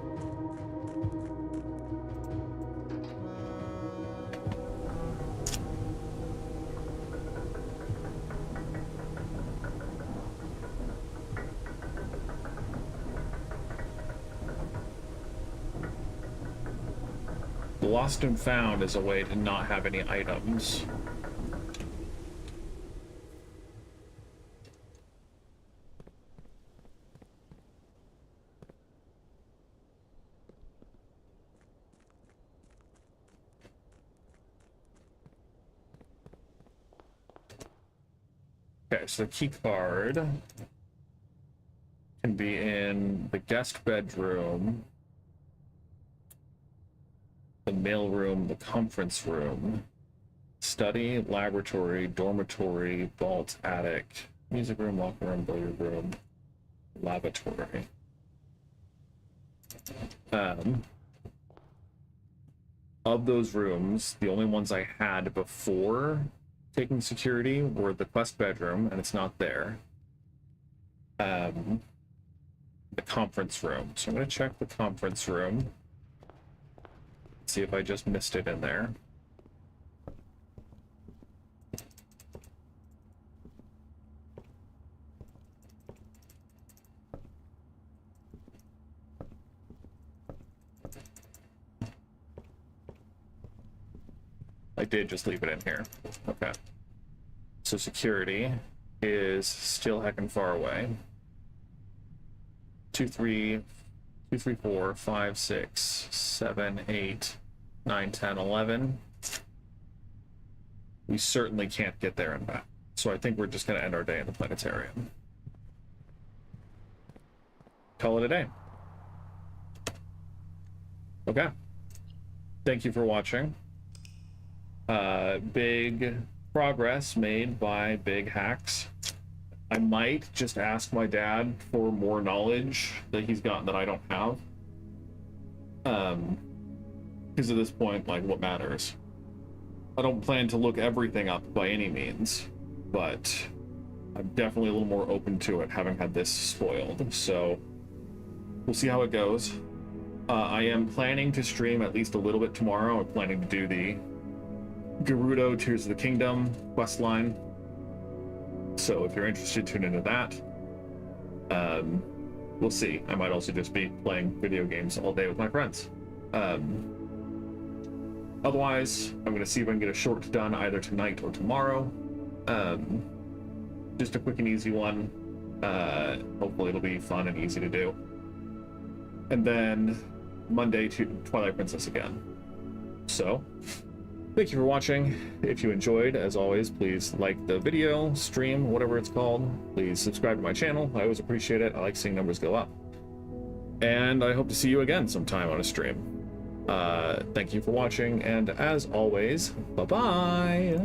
Lost and found is a way to not have any items. Okay, so the key card can be in the guest bedroom, the mailroom, the conference room, study, laboratory, dormitory, vault, attic, music room, locker room, billiard room, lavatory. of those rooms, the only ones I had before taking security were the quest bedroom, and it's not there. The conference room. So I'm going to check the conference room. See if I just missed it in there. I did just leave it in here. Okay. So security is still heckin' far away. 2, 3, 4, 5, 6, 7, 8, 9, 10, 11. We certainly can't get there and back. So I think we're just going to end our day in the planetarium. Call it a day. Okay. Thank you for watching. Big progress made by big hacks. I might just ask my dad for more knowledge that he's gotten that I don't have. Because at this point, like, what matters? I don't plan to look everything up by any means, but I'm definitely a little more open to it, having had this spoiled. So we'll see how it goes. I am planning to stream at least a little bit tomorrow. I'm planning to do the Gerudo Tears of the Kingdom questline. So if you're interested, tune into that. We'll see. I might also just be playing video games all day with my friends. Otherwise, I'm going to see if I can get a short done either tonight or tomorrow. Just a quick and easy one. Hopefully it'll be fun and easy to do. And then Monday to Twilight Princess again. So thank you for watching. If you enjoyed, as always, please like the video, stream, whatever it's called. Please subscribe to my channel. I always appreciate it. I like seeing numbers go up. And I hope to see you again sometime on a stream. Thank you for watching, and as always, bye-bye!